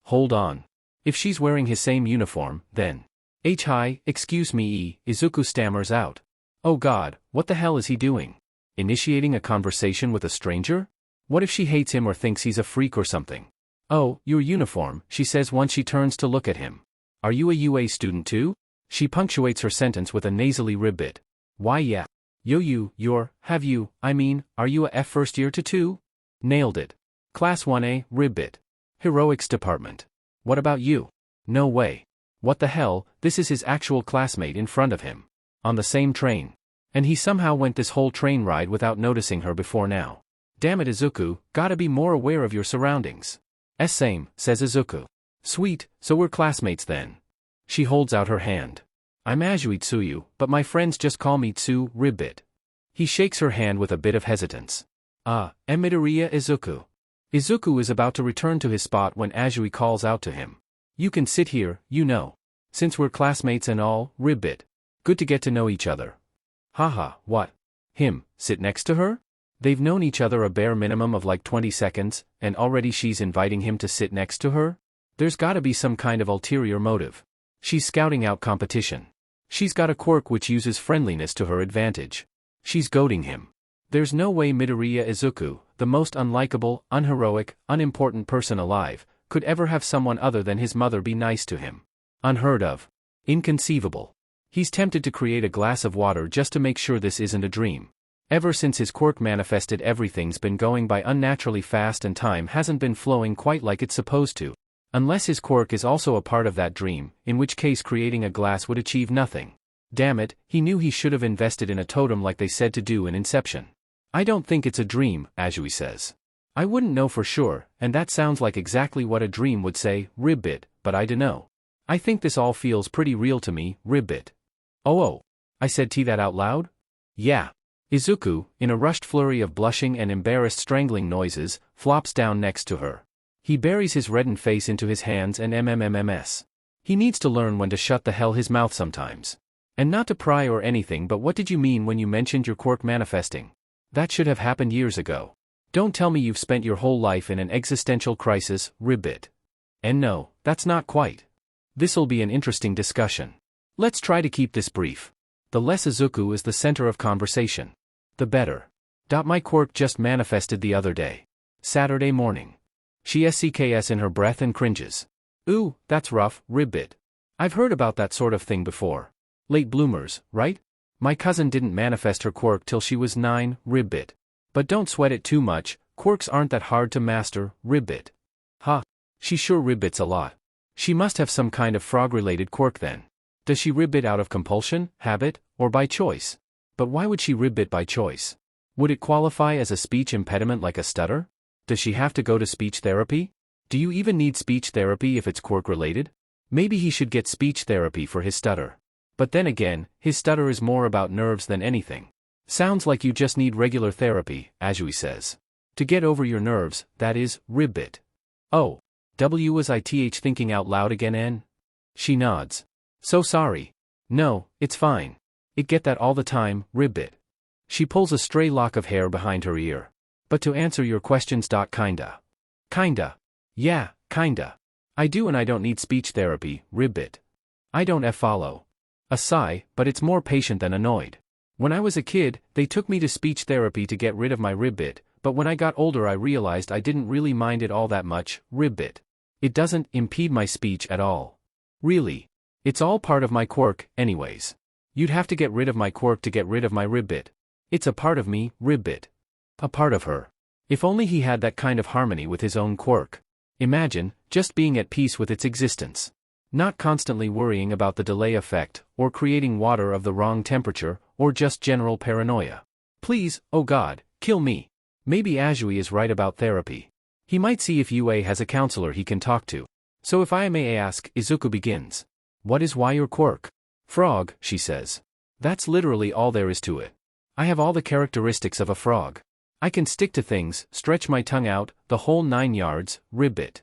Hold on. If she's wearing his same uniform, then... Hi, excuse me, Izuku stammers out. Oh God, what the hell is he doing? Initiating a conversation with a stranger? What if she hates him or thinks he's a freak or something? Oh, your uniform, she says once she turns to look at him. Are you a UA student too? She punctuates her sentence with a nasally ribbit. Why yeah. Are you a F first year to 2? Nailed it. Class 1A, Ribbit. Heroics Department. What about you? No way. What the hell, this is his actual classmate in front of him. On the same train. And he somehow went this whole train ride without noticing her before now. Damn it Izuku, gotta be more aware of your surroundings. Same, says Izuku. Sweet, so we're classmates then. She holds out her hand. I'm Azui Tsuyu, but my friends just call me Tsu, Ribbit. He shakes her hand with a bit of hesitance. Midoriya Izuku. Izuku is about to return to his spot when Azui calls out to him. You can sit here, you know. Since we're classmates and all, Ribbit. Good to get to know each other. Haha, what? Him, sit next to her? They've known each other a bare minimum of like 20 seconds, and already she's inviting him to sit next to her? There's gotta be some kind of ulterior motive. She's scouting out competition. She's got a quirk which uses friendliness to her advantage. She's goading him. There's no way Midoriya Izuku, the most unlikable, unheroic, unimportant person alive, could ever have someone other than his mother be nice to him. Unheard of. Inconceivable. He's tempted to create a glass of water just to make sure this isn't a dream. Ever since his quirk manifested, everything's been going by unnaturally fast and time hasn't been flowing quite like it's supposed to. Unless his quirk is also a part of that dream, in which case creating a glass would achieve nothing. Damn it, he knew he should have invested in a totem like they said to do in Inception. I don't think it's a dream, Azui says. I wouldn't know for sure, and that sounds like exactly what a dream would say, Ribbit, but I dunno. I think this all feels pretty real to me, Ribbit. Oh, I said that out loud? Yeah. Izuku, in a rushed flurry of blushing and embarrassed strangling noises, flops down next to her. He buries his reddened face into his hands and MMMMS. He needs to learn when to shut the hell his mouth sometimes. And not to pry or anything, but what did you mean when you mentioned your quirk manifesting? That should have happened years ago. Don't tell me you've spent your whole life in an existential crisis, Ribbit. And no, that's not quite. This'll be an interesting discussion. Let's try to keep this brief. The less Izuku is the center of conversation, the better. My quirk just manifested the other day. Saturday morning. She SCKS in her breath and cringes. Ooh, that's rough, Ribbit. I've heard about that sort of thing before. Late bloomers, right? My cousin didn't manifest her quirk till she was 9, Ribbit. But don't sweat it too much, quirks aren't that hard to master, Ribbit. She sure ribbits a lot. She must have some kind of frog-related quirk then. Does she ribbit out of compulsion, habit, or by choice? But why would she ribbit by choice? Would it qualify as a speech impediment like a stutter? Does she have to go to speech therapy? Do you even need speech therapy if it's quirk-related? Maybe he should get speech therapy for his stutter. But then again, his stutter is more about nerves than anything. Sounds like you just need regular therapy, Azui says. To get over your nerves, that is, Ribbit. Oh. Was I thinking out loud again, N? She nods. So sorry. No, it's fine. I get that all the time, Ribbit. She pulls a stray lock of hair behind her ear. But to answer your questions, kinda. Kinda. Yeah, kinda. I do, and I don't need speech therapy, Ribbit. I don't follow. A sigh, but it's more patient than annoyed. When I was a kid, they took me to speech therapy to get rid of my Ribbit, but when I got older I realized I didn't really mind it all that much, Ribbit. It doesn't impede my speech at all. Really. It's all part of my quirk, anyways. You'd have to get rid of my quirk to get rid of my Ribbit. It's a part of me, Ribbit. A part of her. If only he had that kind of harmony with his own quirk. Imagine, just being at peace with its existence. Not constantly worrying about the delay effect, or creating water of the wrong temperature, or just general paranoia. Please, oh God, kill me. Maybe Azui is right about therapy. He might see if UA has a counselor he can talk to. So if I may ask, Izuku begins. What is why your quirk? Frog, she says. That's literally all there is to it. I have all the characteristics of a frog. I can stick to things, stretch my tongue out, the whole 9 yards, Ribbit.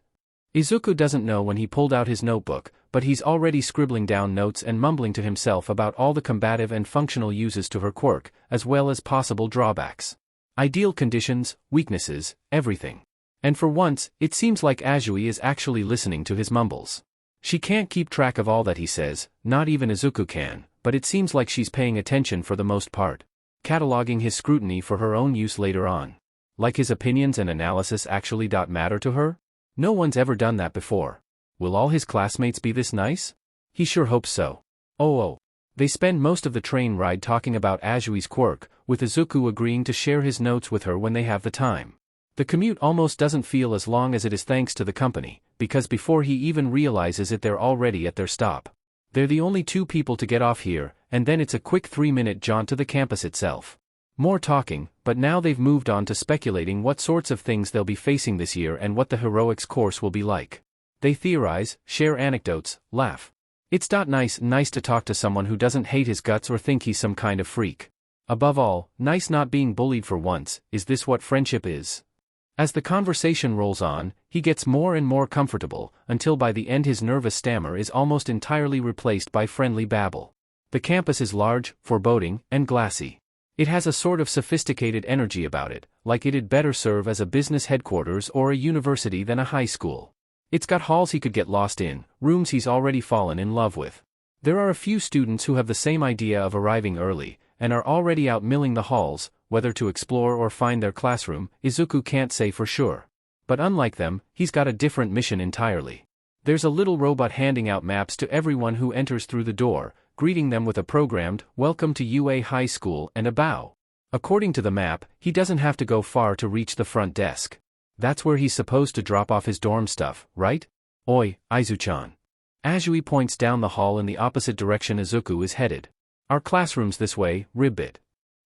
Izuku doesn't know when he pulled out his notebook, but he's already scribbling down notes and mumbling to himself about all the combative and functional uses to her quirk, as well as possible drawbacks. Ideal conditions, weaknesses, everything. And for once, it seems like Azui is actually listening to his mumbles. She can't keep track of all that he says, not even Izuku can, but it seems like she's paying attention for the most part. Cataloging his scrutiny for her own use later on. Like his opinions and analysis actually matter to her? No one's ever done that before. Will all his classmates be this nice? He sure hopes so. Oh. They spend most of the train ride talking about Azui's quirk, with Izuku agreeing to share his notes with her when they have the time. The commute almost doesn't feel as long as it is thanks to the company, because before he even realizes it they're already at their stop. They're the only two people to get off here, and then it's a quick 3-minute jaunt to the campus itself. More talking, but now they've moved on to speculating what sorts of things they'll be facing this year and what the heroics course will be like. They theorize, share anecdotes, laugh. It's nice to talk to someone who doesn't hate his guts or think he's some kind of freak. Above all, nice not being bullied for once. Is this what friendship is? As the conversation rolls on, he gets more and more comfortable, until by the end his nervous stammer is almost entirely replaced by friendly babble. The campus is large, foreboding, and glassy. It has a sort of sophisticated energy about it, like it'd better serve as a business headquarters or a university than a high school. It's got halls he could get lost in, rooms he's already fallen in love with. There are a few students who have the same idea of arriving early, and are already out milling the halls. Whether to explore or find their classroom, Izuku can't say for sure. But unlike them, he's got a different mission entirely. There's a little robot handing out maps to everyone who enters through the door, greeting them with a programmed, "Welcome to UA High School," and a bow. According to the map, he doesn't have to go far to reach the front desk. That's where he's supposed to drop off his dorm stuff, right? Oi, Aizu-chan. Azui points down the hall in the opposite direction Izuku is headed. Our classroom's this way, Ribbit.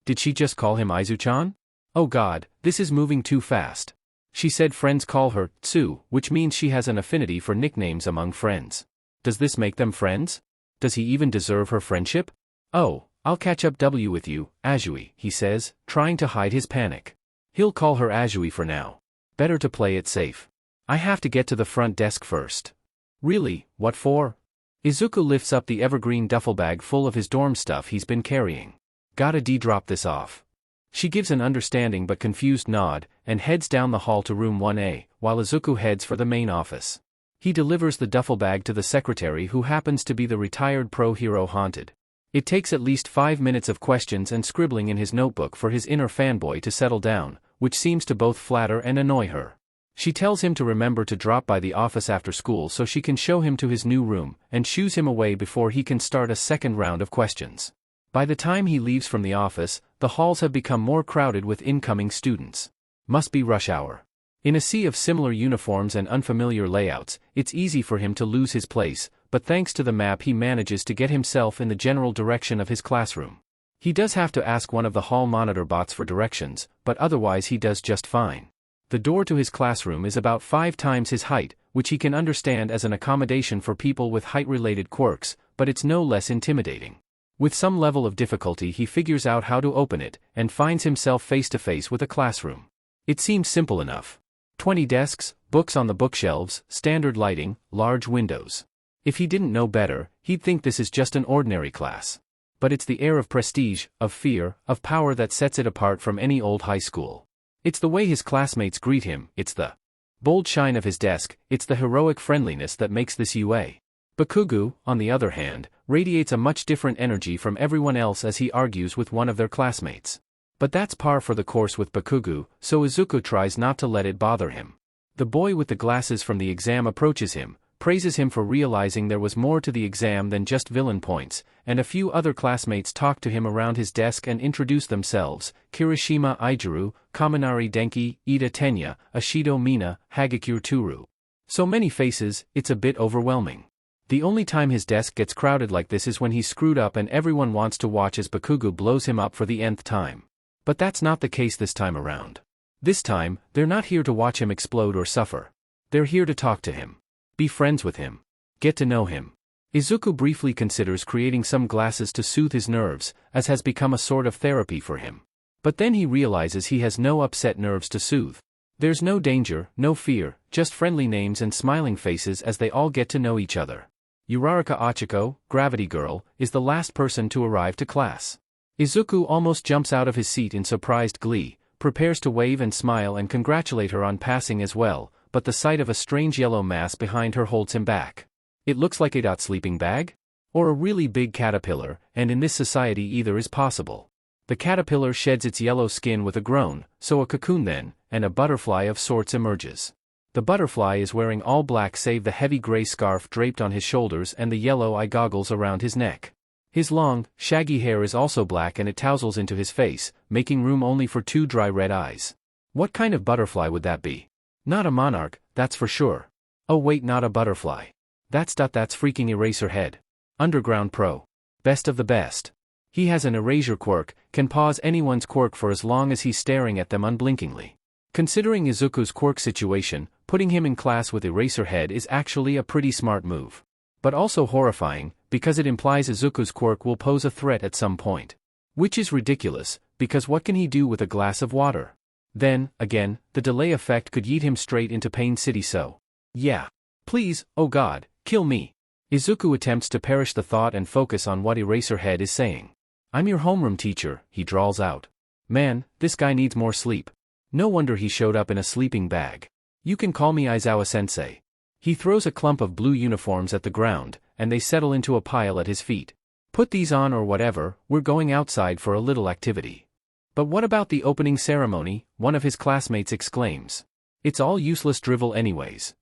Did she just call him Aizu-chan? Oh god, this is moving too fast. She said friends call her Tsu, which means she has an affinity for nicknames among friends. Does this make them friends? Does he even deserve her friendship? Oh, I'll catch up with you, Azui, he says, trying to hide his panic. He'll call her Azui for now. Better to play it safe. I have to get to the front desk first. Really, what for? Izuku lifts up the evergreen duffel bag full of his dorm stuff he's been carrying. Gotta drop this off. She gives an understanding but confused nod, and heads down the hall to room 1A, while Izuku heads for the main office. He delivers the duffel bag to the secretary who happens to be the retired pro-hero Haunted. It takes at least 5 minutes of questions and scribbling in his notebook for his inner fanboy to settle down, which seems to both flatter and annoy her. She tells him to remember to drop by the office after school so she can show him to his new room, and shoos him away before he can start a second round of questions. By the time he leaves from the office, the halls have become more crowded with incoming students. Must be rush hour. In a sea of similar uniforms and unfamiliar layouts, it's easy for him to lose his place, but thanks to the map he manages to get himself in the general direction of his classroom. He does have to ask one of the hall monitor bots for directions, but otherwise he does just fine. The door to his classroom is about 5 times his height, which he can understand as an accommodation for people with height-related quirks, but it's no less intimidating. With some level of difficulty he figures out how to open it, and finds himself face-to-face with a classroom. It seems simple enough. 20 desks, books on the bookshelves, standard lighting, large windows. If he didn't know better, he'd think this is just an ordinary class. But it's the air of prestige, of fear, of power that sets it apart from any old high school. It's the way his classmates greet him, it's the bold shine of his desk, it's the heroic friendliness that makes this UA. Bakugo, on the other hand, radiates a much different energy from everyone else as he argues with one of their classmates. But that's par for the course with Bakugo, so Izuku tries not to let it bother him. The boy with the glasses from the exam approaches him, praises him for realizing there was more to the exam than just villain points, and a few other classmates talk to him around his desk and introduce themselves: Kirishima Aijuru, Kaminari Denki, Ida Tenya, Ashido Mina, Hagakure Turu. So many faces, it's a bit overwhelming. The only time his desk gets crowded like this is when he's screwed up and everyone wants to watch as Bakugo blows him up for the nth time. But that's not the case this time around. This time, they're not here to watch him explode or suffer. They're here to talk to him. Be friends with him. Get to know him. Izuku briefly considers creating some glasses to soothe his nerves, as has become a sort of therapy for him. But then he realizes he has no upset nerves to soothe. There's no danger, no fear, just friendly names and smiling faces as they all get to know each other. Uraraka Ochiko, Gravity Girl, is the last person to arrive to class. Izuku almost jumps out of his seat in surprised glee, prepares to wave and smile and congratulate her on passing as well, but the sight of a strange yellow mass behind her holds him back. It looks like a sleeping bag? Or a really big caterpillar, and in this society either is possible. The caterpillar sheds its yellow skin with a groan, so a cocoon then, and a butterfly of sorts emerges. The butterfly is wearing all black save the heavy gray scarf draped on his shoulders and the yellow eye goggles around his neck. His long, shaggy hair is also black and it touzles into his face, making room only for 2 dry red eyes. What kind of butterfly would that be? Not a monarch, that's for sure. Oh wait, not a butterfly. That's freaking Eraserhead. Underground pro. Best of the best. He has an erasure quirk, can pause anyone's quirk for as long as he's staring at them unblinkingly. Considering Izuku's quirk situation, putting him in class with Eraserhead is actually a pretty smart move. But also horrifying, because it implies Izuku's quirk will pose a threat at some point. Which is ridiculous, because what can he do with a glass of water? Then, again, the delay effect could yeet him straight into Pain City, so. Yeah. Please, oh god, kill me. Izuku attempts to perish the thought and focus on what Eraserhead is saying. I'm your homeroom teacher, he drawls out. Man, this guy needs more sleep. No wonder he showed up in a sleeping bag. You can call me Aizawa-sensei. He throws a clump of blue uniforms at the ground, and they settle into a pile at his feet. Put these on or whatever, we're going outside for a little activity. But what about the opening ceremony? One of his classmates exclaims. It's all useless drivel anyways.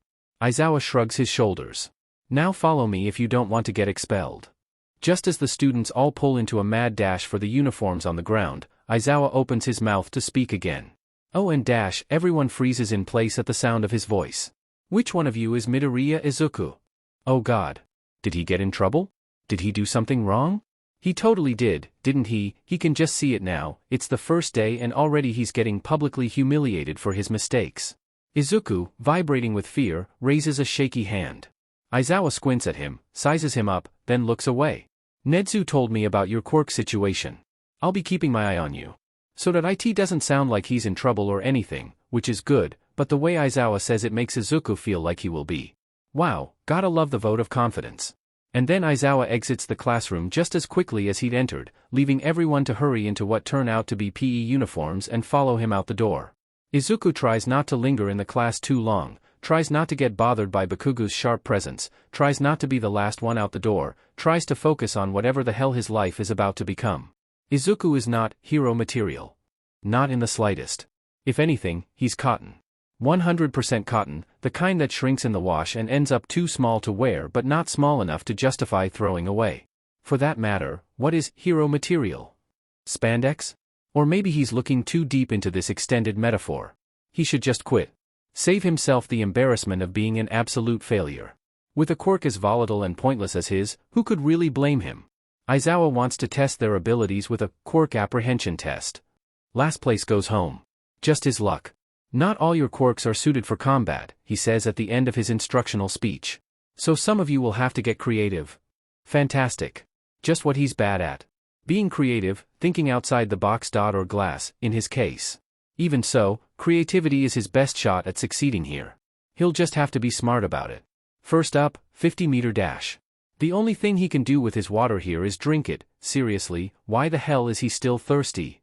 Aizawa shrugs his shoulders. Now follow me if you don't want to get expelled. Just as the students all pull into a mad dash for the uniforms on the ground, Aizawa opens his mouth to speak again. Oh, and dash, everyone freezes in place at the sound of his voice. Which one of you is Midoriya Izuku? Oh god. Did he get in trouble? Did he do something wrong? He totally did, didn't he? He can just see it now. It's the first day and already he's getting publicly humiliated for his mistakes. Izuku, vibrating with fear, raises a shaky hand. Aizawa squints at him, sizes him up, then looks away. Nedzu told me about your quirk situation. I'll be keeping my eye on you. So that it doesn't sound like he's in trouble or anything, which is good, but the way Aizawa says it makes Izuku feel like he will be. Wow, gotta love the vote of confidence. And then Aizawa exits the classroom just as quickly as he'd entered, leaving everyone to hurry into what turn out to be PE uniforms and follow him out the door. Izuku tries not to linger in the class too long, tries not to get bothered by Bakugo's sharp presence, tries not to be the last one out the door, tries to focus on whatever the hell his life is about to become. Izuku is not hero material. Not in the slightest. If anything, he's cotton. 100% cotton, the kind that shrinks in the wash and ends up too small to wear but not small enough to justify throwing away. For that matter, what is hero material? Spandex? Or maybe he's looking too deep into this extended metaphor. He should just quit. Save himself the embarrassment of being an absolute failure. With a quirk as volatile and pointless as his, who could really blame him? Aizawa wants to test their abilities with a quirk apprehension test. Last place goes home. Just his luck. Not all your quirks are suited for combat, he says at the end of his instructional speech. So some of you will have to get creative. Fantastic. Just what he's bad at. Being creative, thinking outside the box. Or glass, in his case. Even so, creativity is his best shot at succeeding here. He'll just have to be smart about it. First up, 50-meter dash. The only thing he can do with his water here is drink it. Seriously, why the hell is he still thirsty?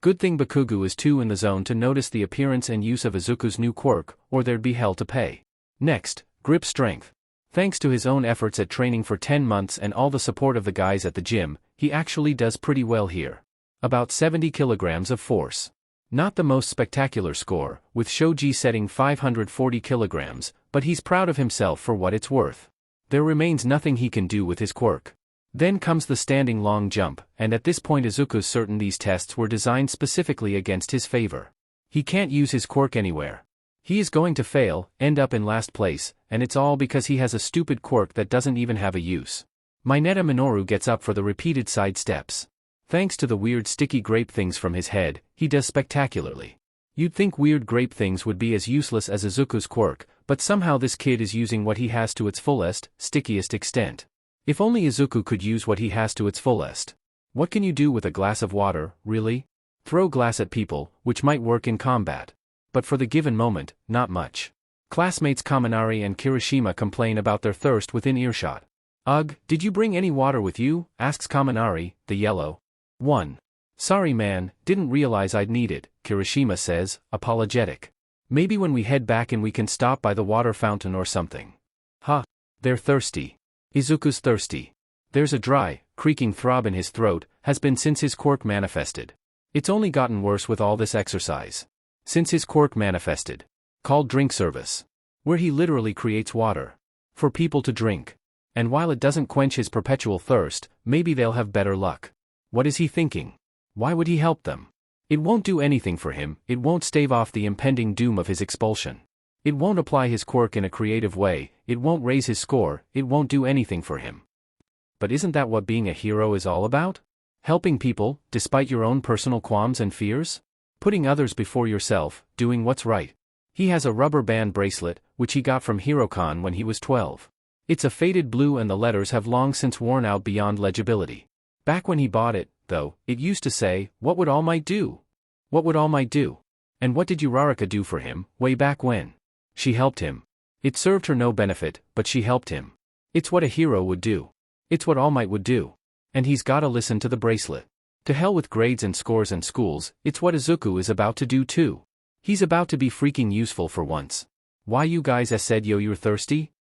Good thing Bakugo is too in the zone to notice the appearance and use of Izuku's new quirk, or there'd be hell to pay. Next, grip strength. Thanks to his own efforts at training for 10 months and all the support of the guys at the gym, he actually does pretty well here. About 70 kilograms of force. Not the most spectacular score, with Shoji setting 540 kilograms, but he's proud of himself for what it's worth. There remains nothing he can do with his quirk. Then comes the standing long jump, and at this point Izuku's certain these tests were designed specifically against his favor. He can't use his quirk anywhere. He is going to fail, end up in last place, and it's all because he has a stupid quirk that doesn't even have a use. Mineta Minoru gets up for the repeated side steps. Thanks to the weird sticky grape things from his head, he does spectacularly. You'd think weird grape things would be as useless as Izuku's quirk, but somehow this kid is using what he has to its fullest, stickiest extent. If only Izuku could use what he has to its fullest. What can you do with a glass of water, really? Throw glass at people, which might work in combat. But for the given moment, not much. Classmates Kaminari and Kirishima complain about their thirst within earshot. Ugh, did you bring any water with you? Asks Kaminari, the yellow one. Sorry man, didn't realize I'd need it, Kirishima says, apologetic. Maybe when we head back and we can stop by the water fountain or something. Huh. They're thirsty. Izuku's thirsty. There's a dry, creaking throb in his throat, has been since his quirk manifested. It's only gotten worse with all this exercise. Since his quirk manifested. Called drink service. Where he literally creates water. For people to drink. And while it doesn't quench his perpetual thirst, maybe they'll have better luck. What is he thinking? Why would he help them? It won't do anything for him, it won't stave off the impending doom of his expulsion. It won't apply his quirk in a creative way, it won't raise his score, it won't do anything for him. But isn't that what being a hero is all about? Helping people, despite your own personal qualms and fears? Putting others before yourself, doing what's right. He has a rubber band bracelet, which he got from HeroCon when he was 12. It's a faded blue and the letters have long since worn out beyond legibility. Back when he bought it, though, it used to say, "What would All Might do? What would All Might do?" And what did Uraraka do for him, way back when? She helped him. It served her no benefit, but she helped him. It's what a hero would do. It's what All Might would do. And he's gotta listen to the bracelet. To hell with grades and scores and schools, it's what Izuku is about to do too. He's about to be freaking useful for once. Why you guys said yo you're thirsty?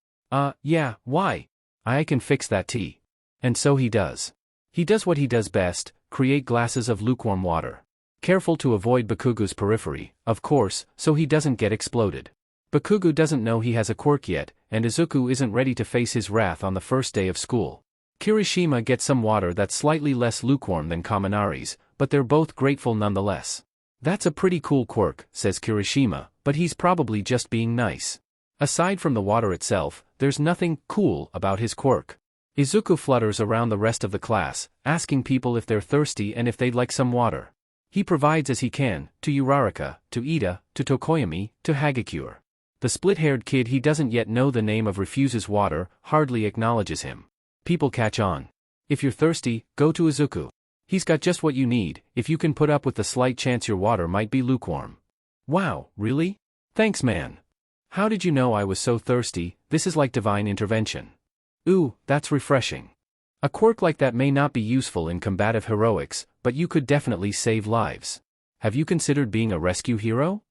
Yeah, why? I can fix that tea. And so he does. He does what he does best, create glasses of lukewarm water. Careful to avoid Bakugo's periphery, of course, so he doesn't get exploded. Bakugo doesn't know he has a quirk yet, and Izuku isn't ready to face his wrath on the first day of school. Kirishima gets some water that's slightly less lukewarm than Kaminari's, but they're both grateful nonetheless. That's a pretty cool quirk, says Kirishima, but he's probably just being nice. Aside from the water itself, there's nothing cool about his quirk. Izuku flutters around the rest of the class, asking people if they're thirsty and if they'd like some water. He provides as he can, to Uraraka, to Ida, to Tokoyami, to Hagakure. The split-haired kid he doesn't yet know the name of refuses water, hardly acknowledges him. People catch on. If you're thirsty, go to Izuku. He's got just what you need, if you can put up with the slight chance your water might be lukewarm. Wow, really? Thanks man. How did you know I was so thirsty? This is like divine intervention. Ooh, that's refreshing. A quirk like that may not be useful in combative heroics, but you could definitely save lives. Have you considered being a rescue hero?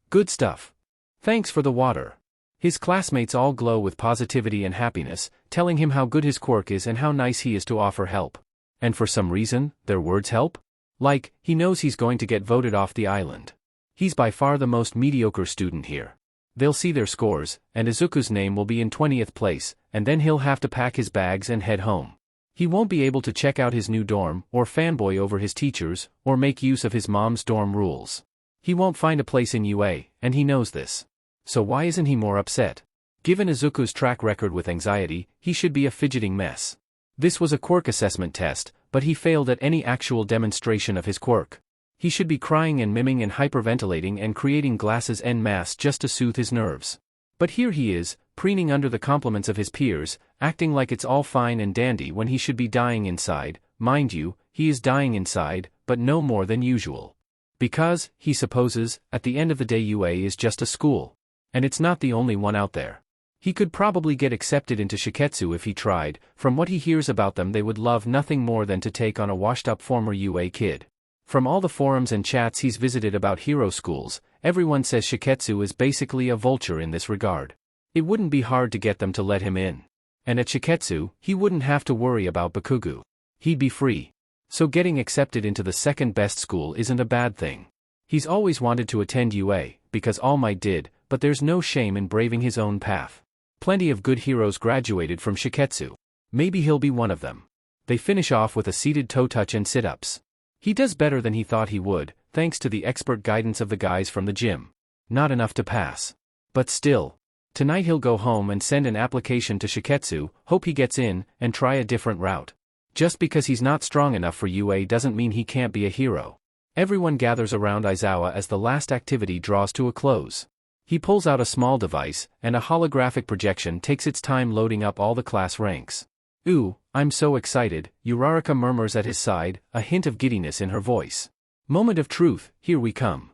Good stuff. Thanks for the water. His classmates all glow with positivity and happiness, telling him how good his quirk is and how nice he is to offer help. And for some reason, their words help? Like, he knows he's going to get voted off the island. He's by far the most mediocre student here. They'll see their scores, and Izuku's name will be in 20th place, and then he'll have to pack his bags and head home. He won't be able to check out his new dorm, or fanboy over his teachers, or make use of his mom's dorm rules. He won't find a place in UA, and he knows this. So why isn't he more upset? Given Izuku's track record with anxiety, he should be a fidgeting mess. This was a quirk assessment test, but he failed at any actual demonstration of his quirk. He should be crying and miming and hyperventilating and creating glasses en masse just to soothe his nerves. But here he is, preening under the compliments of his peers, acting like it's all fine and dandy when he should be dying inside. Mind you, he is dying inside, but no more than usual. Because, he supposes, at the end of the day UA is just a school. And it's not the only one out there. He could probably get accepted into Shiketsu if he tried. From what he hears about them, they would love nothing more than to take on a washed-up former UA kid. From all the forums and chats he's visited about hero schools, everyone says Shiketsu is basically a vulture in this regard. It wouldn't be hard to get them to let him in. And at Shiketsu, he wouldn't have to worry about Bakugo. He'd be free. So getting accepted into the second best school isn't a bad thing. He's always wanted to attend UA, because All Might did, but there's no shame in braving his own path. Plenty of good heroes graduated from Shiketsu. Maybe he'll be one of them. They finish off with a seated toe touch and sit-ups. He does better than he thought he would, thanks to the expert guidance of the guys from the gym. Not enough to pass. But still. Tonight he'll go home and send an application to Shiketsu, hope he gets in, and try a different route. Just because he's not strong enough for UA doesn't mean he can't be a hero. Everyone gathers around Aizawa as the last activity draws to a close. He pulls out a small device, and a holographic projection takes its time loading up all the class ranks. Ooh, I'm so excited, Uraraka murmurs at his side, a hint of giddiness in her voice. Moment of truth, here we come.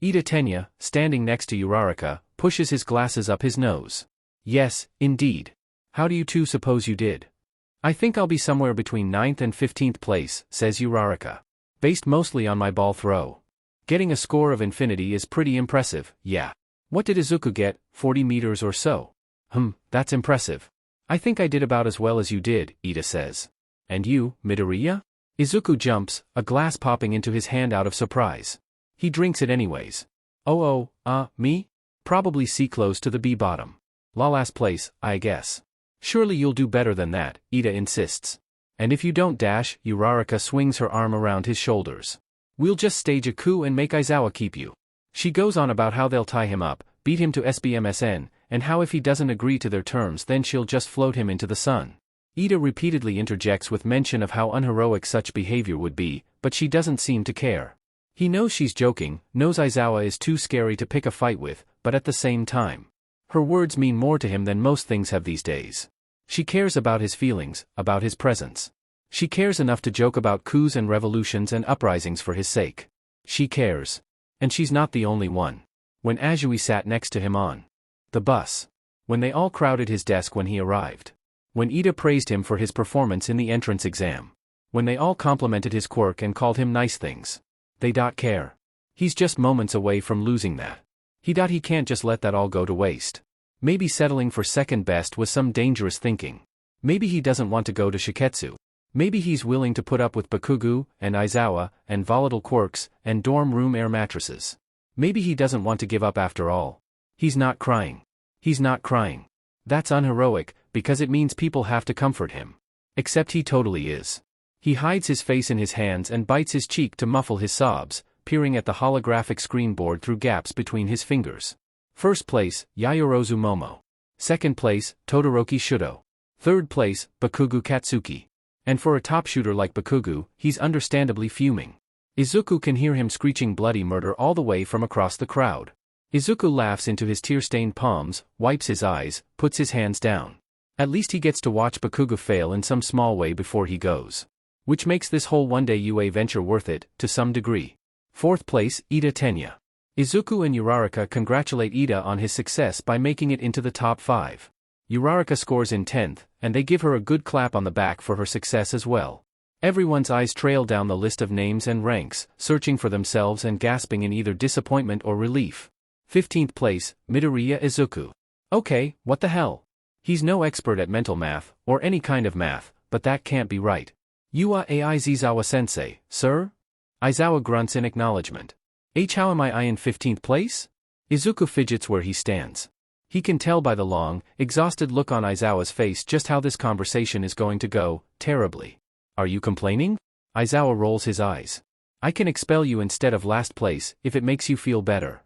Ida Tenya, standing next to Uraraka, pushes his glasses up his nose. Yes, indeed. How do you two suppose you did? I think I'll be somewhere between 9th and 15th place, says Uraraka. Based mostly on my ball throw. Getting a score of infinity is pretty impressive, yeah. What did Izuku get, 40 meters or so? That's impressive. I think I did about as well as you did, Ida says. And you, Midoriya? Izuku jumps, a glass popping into his hand out of surprise. He drinks it anyways. Me? Probably C close to the B bottom. Last place, I guess. Surely you'll do better than that, Ida insists. And if you don't dash, Uraraka swings her arm around his shoulders. We'll just stage a coup and make Aizawa keep you. She goes on about how they'll tie him up, beat him to SBMSN, and how if he doesn't agree to their terms then she'll just float him into the sun. Ida repeatedly interjects with mention of how unheroic such behavior would be, but she doesn't seem to care. He knows she's joking, knows Aizawa is too scary to pick a fight with, but at the same time, her words mean more to him than most things have these days. She cares about his feelings, about his presence. She cares enough to joke about coups and revolutions and uprisings for his sake. She cares. And she's not the only one. When Azui sat next to him on the bus. When they all crowded his desk when he arrived. When Ida praised him for his performance in the entrance exam. When they all complimented his quirk and called him nice things. They don't care. He's just moments away from losing that. He can't just let that all go to waste. Maybe settling for second best was some dangerous thinking. Maybe he doesn't want to go to Shiketsu. Maybe he's willing to put up with Bakugo, and Aizawa, and volatile quirks, and dorm room air mattresses. Maybe he doesn't want to give up after all. He's not crying. He's not crying. That's unheroic, because it means people have to comfort him. Except he totally is. He hides his face in his hands and bites his cheek to muffle his sobs, peering at the holographic screen board through gaps between his fingers. First place, Yayorozu Momo. Second place, Todoroki Shudo. Third place, Bakugo Katsuki. And for a top shooter like Bakugo, he's understandably fuming. Izuku can hear him screeching bloody murder all the way from across the crowd. Izuku laughs into his tear-stained palms, wipes his eyes, puts his hands down. At least he gets to watch Bakugo fail in some small way before he goes. Which makes this whole one-day UA venture worth it, to some degree. Fourth place, Ida Tenya. Izuku and Uraraka congratulate Ida on his success by making it into the top 5. Uraraka scores in 10th, and they give her a good clap on the back for her success as well. Everyone's eyes trail down the list of names and ranks, searching for themselves and gasping in either disappointment or relief. 15th place, Midoriya Izuku. Okay, what the hell? He's no expert at mental math, or any kind of math, but that can't be right. Yua Aizawa-sensei, sir? Aizawa grunts in acknowledgement. How am I in 15th place? Izuku fidgets where he stands. He can tell by the long, exhausted look on Aizawa's face just how this conversation is going to go, terribly. Are you complaining? Aizawa rolls his eyes. I can expel you instead of last place, if it makes you feel better.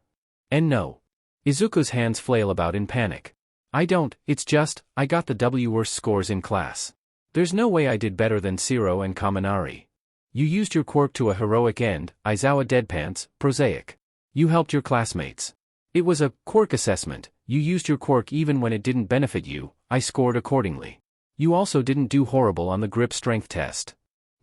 And no. Izuku's hands flail about in panic. I don't, it's just, I got the W worst scores in class. There's no way I did better than Siro and Kaminari. You used your quirk to a heroic end, Aizawa deadpants, prosaic. You helped your classmates. It was a quirk assessment, you used your quirk even when it didn't benefit you, I scored accordingly. You also didn't do horrible on the grip strength test.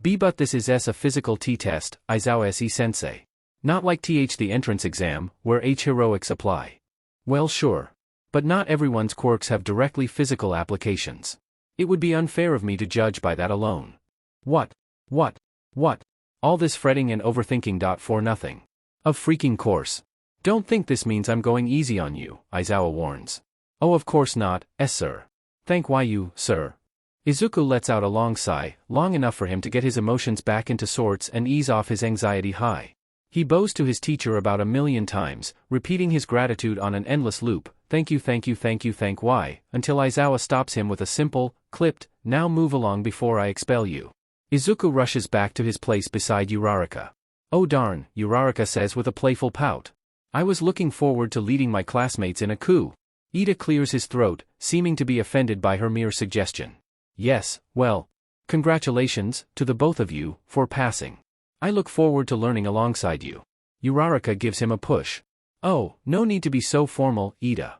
But this is a physical T-test, Aizawa sensei. Not like the entrance exam, where heroics apply. Well sure. But not everyone's quirks have directly physical applications. It would be unfair of me to judge by that alone. What? All this fretting and overthinking for nothing. Of freaking course. Don't think this means I'm going easy on you, Aizawa warns. Oh of course not, sir. Thank you, sir. Izuku lets out a long sigh, long enough for him to get his emotions back into sorts and ease off his anxiety high. He bows to his teacher about 1,000,000 times, repeating his gratitude on an endless loop, thank you, until Aizawa stops him with a simple, clipped, now move along before I expel you. Izuku rushes back to his place beside Uraraka. Oh darn, Uraraka says with a playful pout. I was looking forward to leading my classmates in a coup. Ida clears his throat, seeming to be offended by her mere suggestion. Yes, well, congratulations, to the both of you, for passing. I look forward to learning alongside you. Uraraka gives him a push. Oh, no need to be so formal, Ida.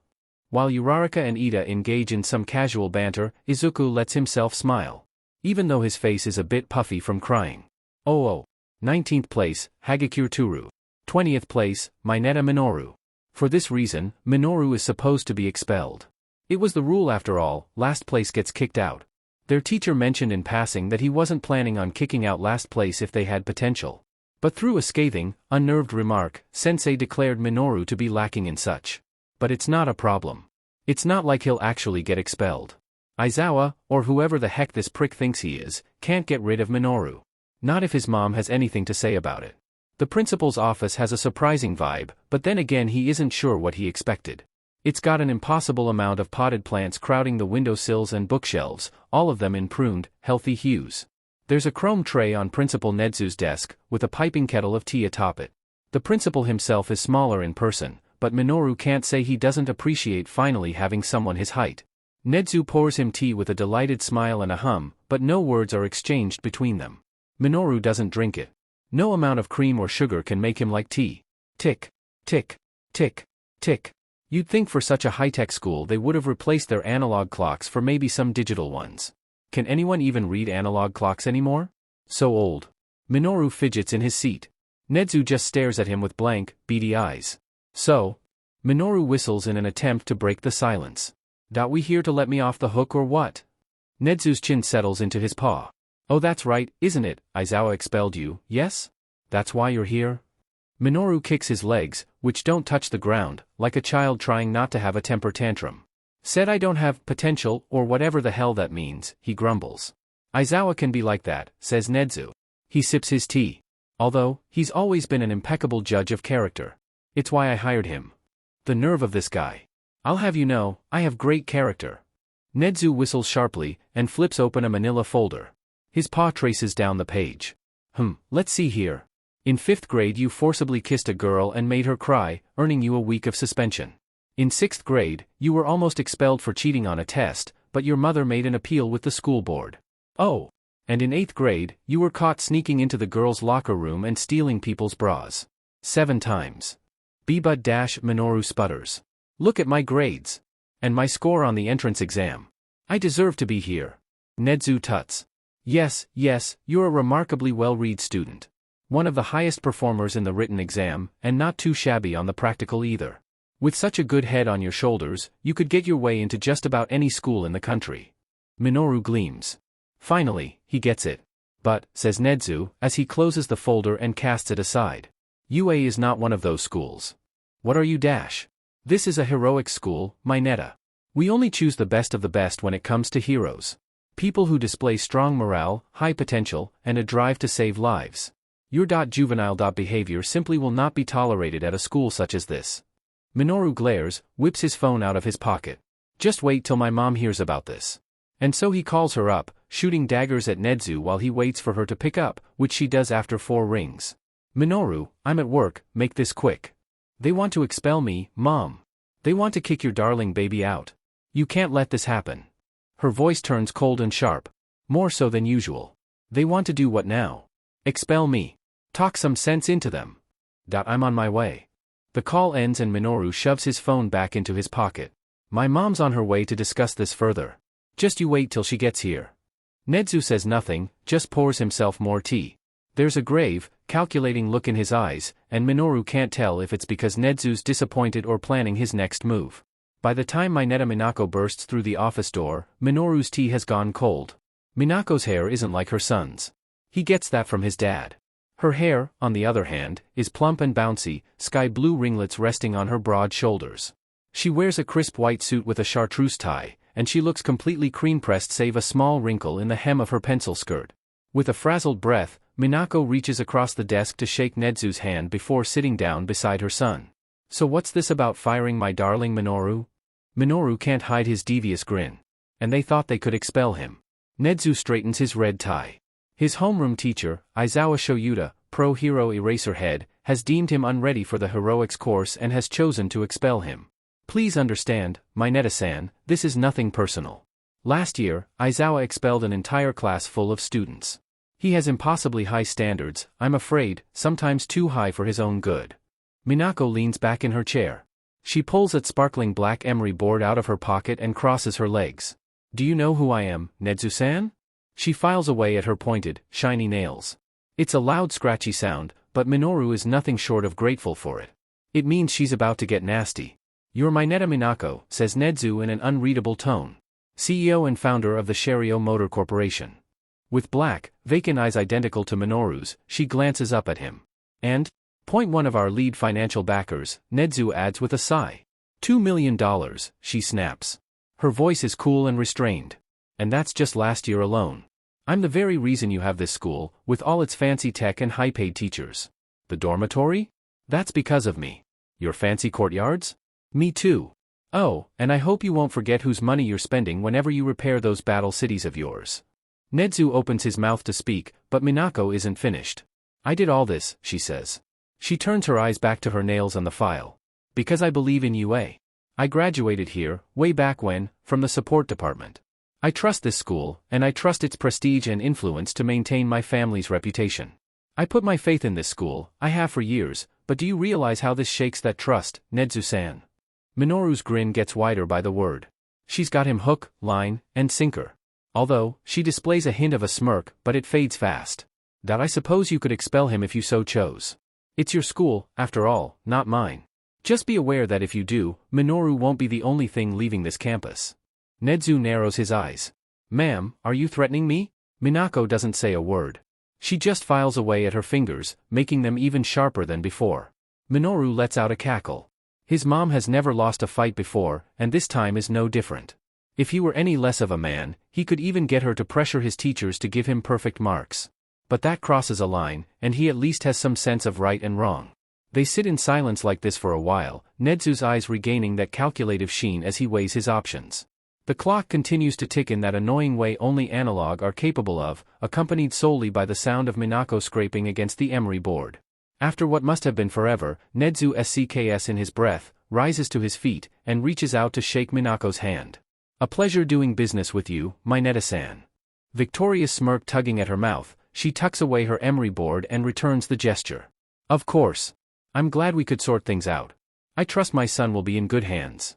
While Uraraka and Ida engage in some casual banter, Izuku lets himself smile. Even though his face is a bit puffy from crying. 19th place, Hagakure Toru. 20th place, Mineta Minoru. For this reason, Minoru is supposed to be expelled. It was the rule after all, last place gets kicked out. Their teacher mentioned in passing that he wasn't planning on kicking out last place if they had potential. But through a scathing, unnerved remark, Sensei declared Minoru to be lacking in such. But it's not a problem. It's not like he'll actually get expelled. Aizawa, or whoever the heck this prick thinks he is, can't get rid of Minoru. Not if his mom has anything to say about it. The principal's office has a surprising vibe, but then again he isn't sure what he expected. It's got an impossible amount of potted plants crowding the windowsills and bookshelves, all of them in pruned, healthy hues. There's a chrome tray on Principal Nedzu's desk, with a piping kettle of tea atop it. The principal himself is smaller in person, but Minoru can't say he doesn't appreciate finally having someone his height. Nedzu pours him tea with a delighted smile and a hum, but no words are exchanged between them. Minoru doesn't drink it. No amount of cream or sugar can make him like tea. Tick, tick, tick, tick. You'd think for such a high-tech school they would have replaced their analog clocks for maybe some digital ones. Can anyone even read analog clocks anymore? So old. Minoru fidgets in his seat. Nedzu just stares at him with blank, beady eyes. So? Minoru whistles in an attempt to break the silence. We here to let me off the hook or what? Nedzu's chin settles into his paw. Oh, that's right, isn't it? Aizawa expelled you, yes? That's why you're here? Minoru kicks his legs, which don't touch the ground, like a child trying not to have a temper tantrum. Said I don't have potential, or whatever the hell that means, he grumbles. Aizawa can be like that, says Nedzu. He sips his tea. Although, he's always been an impeccable judge of character. It's why I hired him. The nerve of this guy. I'll have you know, I have great character. Nedzu whistles sharply, and flips open a manila folder. His paw traces down the page. Let's see here. In 5th grade you forcibly kissed a girl and made her cry, earning you a week of suspension. In 6th grade, you were almost expelled for cheating on a test, but your mother made an appeal with the school board. Oh. And in 8th grade, you were caught sneaking into the girls' locker room and stealing people's bras. 7 times. Minoru sputters. Look at my grades. And my score on the entrance exam. I deserve to be here. Nedzu tuts. Yes, you're a remarkably well-read student. One of the highest performers in the written exam, and not too shabby on the practical either. With such a good head on your shoulders, you could get your way into just about any school in the country. Minoru gleams. Finally, he gets it. But, says Nedzu, as he closes the folder and casts it aside. UA is not one of those schools. What are you? This is a heroic school, Mineta. We only choose the best of the best when it comes to heroes. People who display strong morale, high potential, and a drive to save lives. Your juvenile behavior simply will not be tolerated at a school such as this. Minoru glares, whips his phone out of his pocket. Just wait till my mom hears about this. And so he calls her up, shooting daggers at Nedzu while he waits for her to pick up, which she does after 4 rings. Minoru, I'm at work, make this quick. They want to expel me, Mom. They want to kick your darling baby out. You can't let this happen. Her voice turns cold and sharp. More so than usual. They want to do what now? Expel me. Talk some sense into them. I'm on my way. The call ends and Minoru shoves his phone back into his pocket. My mom's on her way to discuss this further. Just you wait till she gets here. Nedzu says nothing, just pours himself more tea. There's a grave, calculating look in his eyes, and Minoru can't tell if it's because Nedzu's disappointed or planning his next move. By the time Minako bursts through the office door, Minoru's tea has gone cold. Minako's hair isn't like her son's. He gets that from his dad. Her hair, on the other hand, is plump and bouncy, sky blue ringlets resting on her broad shoulders. She wears a crisp white suit with a chartreuse tie, and she looks completely cream-pressed save a small wrinkle in the hem of her pencil skirt. With a frazzled breath, Minako reaches across the desk to shake Nedzu's hand before sitting down beside her son. So what's this about firing my darling Minoru? Minoru can't hide his devious grin. And they thought they could expel him. Nedzu straightens his red tie. His homeroom teacher, Aizawa Shoyuta, pro-hero Eraserhead, has deemed him unready for the heroics course and has chosen to expel him. Please understand, Mineta-san, this is nothing personal. Last year, Aizawa expelled an entire class full of students. He has impossibly high standards, I'm afraid, sometimes too high for his own good. Minako leans back in her chair. She pulls a sparkling black emery board out of her pocket and crosses her legs. Do you know who I am, Nedzu-san? She files away at her pointed, shiny nails. It's a loud scratchy sound, but Minoru is nothing short of grateful for it. It means she's about to get nasty. You're Mineta Minako, says Nedzu in an unreadable tone. CEO and founder of the Sherryo Motor Corporation. With black, vacant eyes identical to Minoru's, she glances up at him. And? Point one of our lead financial backers, Nedzu adds with a sigh. $2 million, she snaps. Her voice is cool and restrained. And that's just last year alone. I'm the very reason you have this school, with all its fancy tech and high-paid teachers. The dormitory? That's because of me. Your fancy courtyards? Me too. Oh, and I hope you won't forget whose money you're spending whenever you repair those battle cities of yours. Nedzu opens his mouth to speak, but Minako isn't finished. I did all this, she says. She turns her eyes back to her nails on the file. Because I believe in UA. I graduated here, way back when, from the support department. I trust this school, and I trust its prestige and influence to maintain my family's reputation. I put my faith in this school, I have for years, but do you realize how this shakes that trust, Nedzu-san? Minoru's grin gets wider by the word. She's got him hook, line, and sinker. Although, she displays a hint of a smirk, but it fades fast. That I suppose you could expel him if you so chose. It's your school, after all, not mine. Just be aware that if you do, Minoru won't be the only thing leaving this campus. Nedzu narrows his eyes. Ma'am, are you threatening me? Minako doesn't say a word. She just files away at her fingers, making them even sharper than before. Minoru lets out a cackle. His mom has never lost a fight before, and this time is no different. If he were any less of a man, he could even get her to pressure his teachers to give him perfect marks. But that crosses a line, and he at least has some sense of right and wrong. They sit in silence like this for a while, Nedzu's eyes regaining that calculative sheen as he weighs his options. The clock continues to tick in that annoying way only analog are capable of, accompanied solely by the sound of Minako scraping against the emery board. After what must have been forever, Nedzu SCKS in his breath, rises to his feet, and reaches out to shake Minako's hand. A pleasure doing business with you, my Neta-san. Victoria's smirk tugging at her mouth, she tucks away her emery board and returns the gesture. Of course. I'm glad we could sort things out. I trust my son will be in good hands.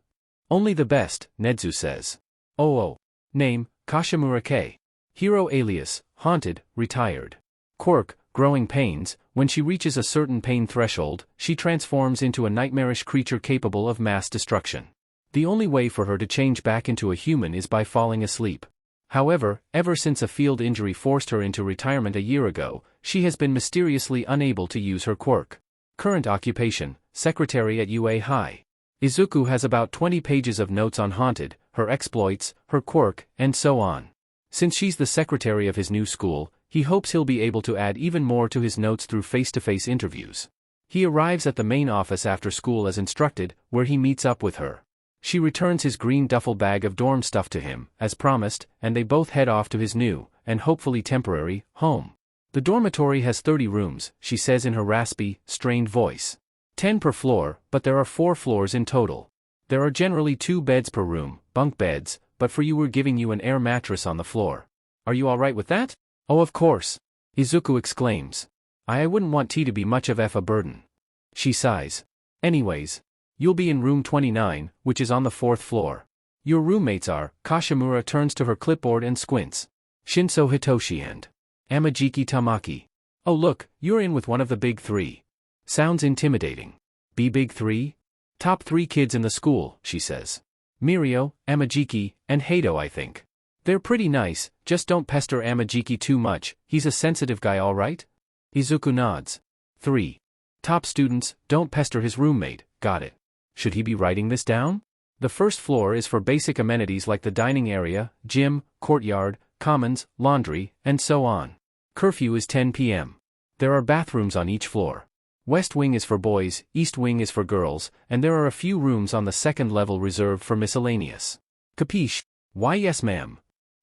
Only the best, Nedzu says. Oh. Name, Kashimura K. Hero alias, haunted, retired. Quirk, growing pains. When she reaches a certain pain threshold, she transforms into a nightmarish creature capable of mass destruction. The only way for her to change back into a human is by falling asleep. However, ever since a field injury forced her into retirement a year ago, she has been mysteriously unable to use her quirk. Current occupation, secretary at UA High. Izuku has about 20 pages of notes on Haunted, her exploits, her quirk, and so on. Since she's the secretary of his new school, he hopes he'll be able to add even more to his notes through face-to-face interviews. He arrives at the main office after school as instructed, where he meets up with her. She returns his green duffel bag of dorm stuff to him, as promised, and they both head off to his new, and hopefully temporary, home. The dormitory has 30 rooms, she says in her raspy, strained voice. 10 per floor, but there are 4 floors in total. There are generally 2 beds per room, bunk beds, but for you we're giving you an air mattress on the floor. Are you alright with that? Oh, of course. Izuku exclaims. I wouldn't want tea to be much of a burden. She sighs. Anyways. You'll be in room 29, which is on the 4th floor. Your roommates are, Kashimura turns to her clipboard and squints. Shinso Hitoshi and Amajiki Tamaki. Oh look, you're in with one of the big 3. Sounds intimidating. Big 3? Top 3 kids in the school, she says. Mirio, Amajiki, and Hato I think. They're pretty nice, just don't pester Amajiki too much, he's a sensitive guy alright? Izuku nods. 3. Top students, don't pester his roommate, got it. Should he be writing this down? The 1st floor is for basic amenities like the dining area, gym, courtyard, commons, laundry, and so on. Curfew is 10 p.m. There are bathrooms on each floor. West wing is for boys, east wing is for girls, and there are a few rooms on the 2nd level reserved for miscellaneous. Capiche? Why yes ma'am.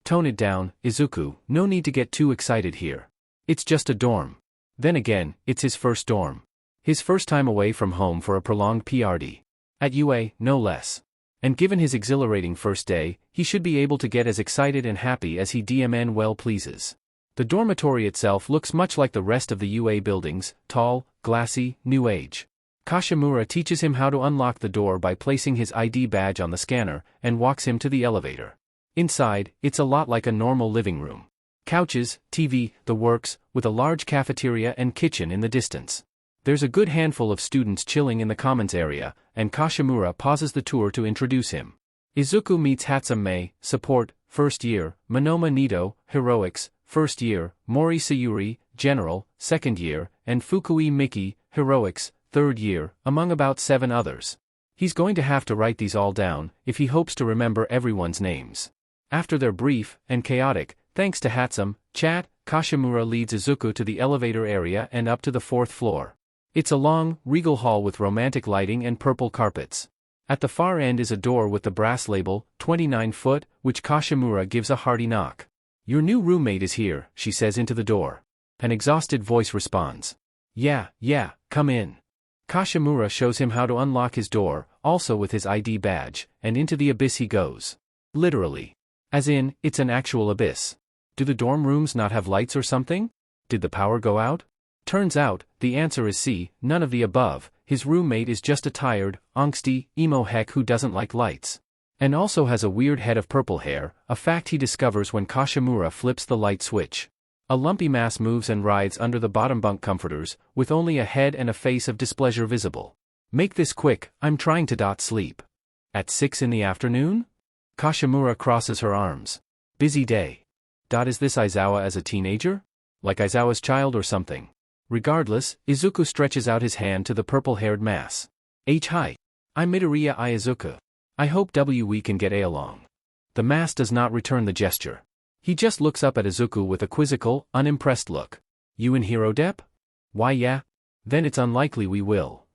Tone it down, Izuku, no need to get too excited here. It's just a dorm. Then again, it's his first dorm. His first time away from home for a prolonged PRD. At UA, no less. And given his exhilarating first day, he should be able to get as excited and happy as he DMN well pleases. The dormitory itself looks much like the rest of the UA buildings, tall, glassy, new age. Kashimura teaches him how to unlock the door by placing his ID badge on the scanner, and walks him to the elevator. Inside, it's a lot like a normal living room. Couches, TV, the works, with a large cafeteria and kitchen in the distance. There's a good handful of students chilling in the commons area, and Kashimura pauses the tour to introduce him. Izuku meets Hatsune, support, 1st year, Monoma Nito, heroics, 1st year, Mori Sayuri, general, 2nd year, and Fukui Miki, heroics, 3rd year, among about 7 others. He's going to have to write these all down, if he hopes to remember everyone's names. After their brief, and chaotic, thanks to Hatsune, chat, Kashimura leads Izuku to the elevator area and up to the 4th floor. It's a long, regal hall with romantic lighting and purple carpets. At the far end is a door with the brass label, 29 foot, which Kashimura gives a hearty knock. Your new roommate is here, she says into the door. An exhausted voice responds. Yeah, come in. Kashimura shows him how to unlock his door, also with his ID badge, and into the abyss he goes. Literally. As in, it's an actual abyss. Do the dorm rooms not have lights or something? Did the power go out? Turns out, the answer is C, none of the above. His roommate is just a tired, angsty, emo heck who doesn't like lights. And also has a weird head of purple hair, a fact he discovers when Kashimura flips the light switch. A lumpy mass moves and writhes under the bottom bunk comforters, with only a head and a face of displeasure visible. Make this quick, I'm trying to sleep. At 6 in the afternoon? Kashimura crosses her arms. Busy day. Is this Aizawa as a teenager? Like Aizawa's child or something? Regardless, Izuku stretches out his hand to the purple-haired mass. Hi. I'm Midoriya Izuku. I hope we can get along. The mass does not return the gesture. He just looks up at Izuku with a quizzical, unimpressed look. You in Hero Dep? Why yeah? Then it's unlikely we will.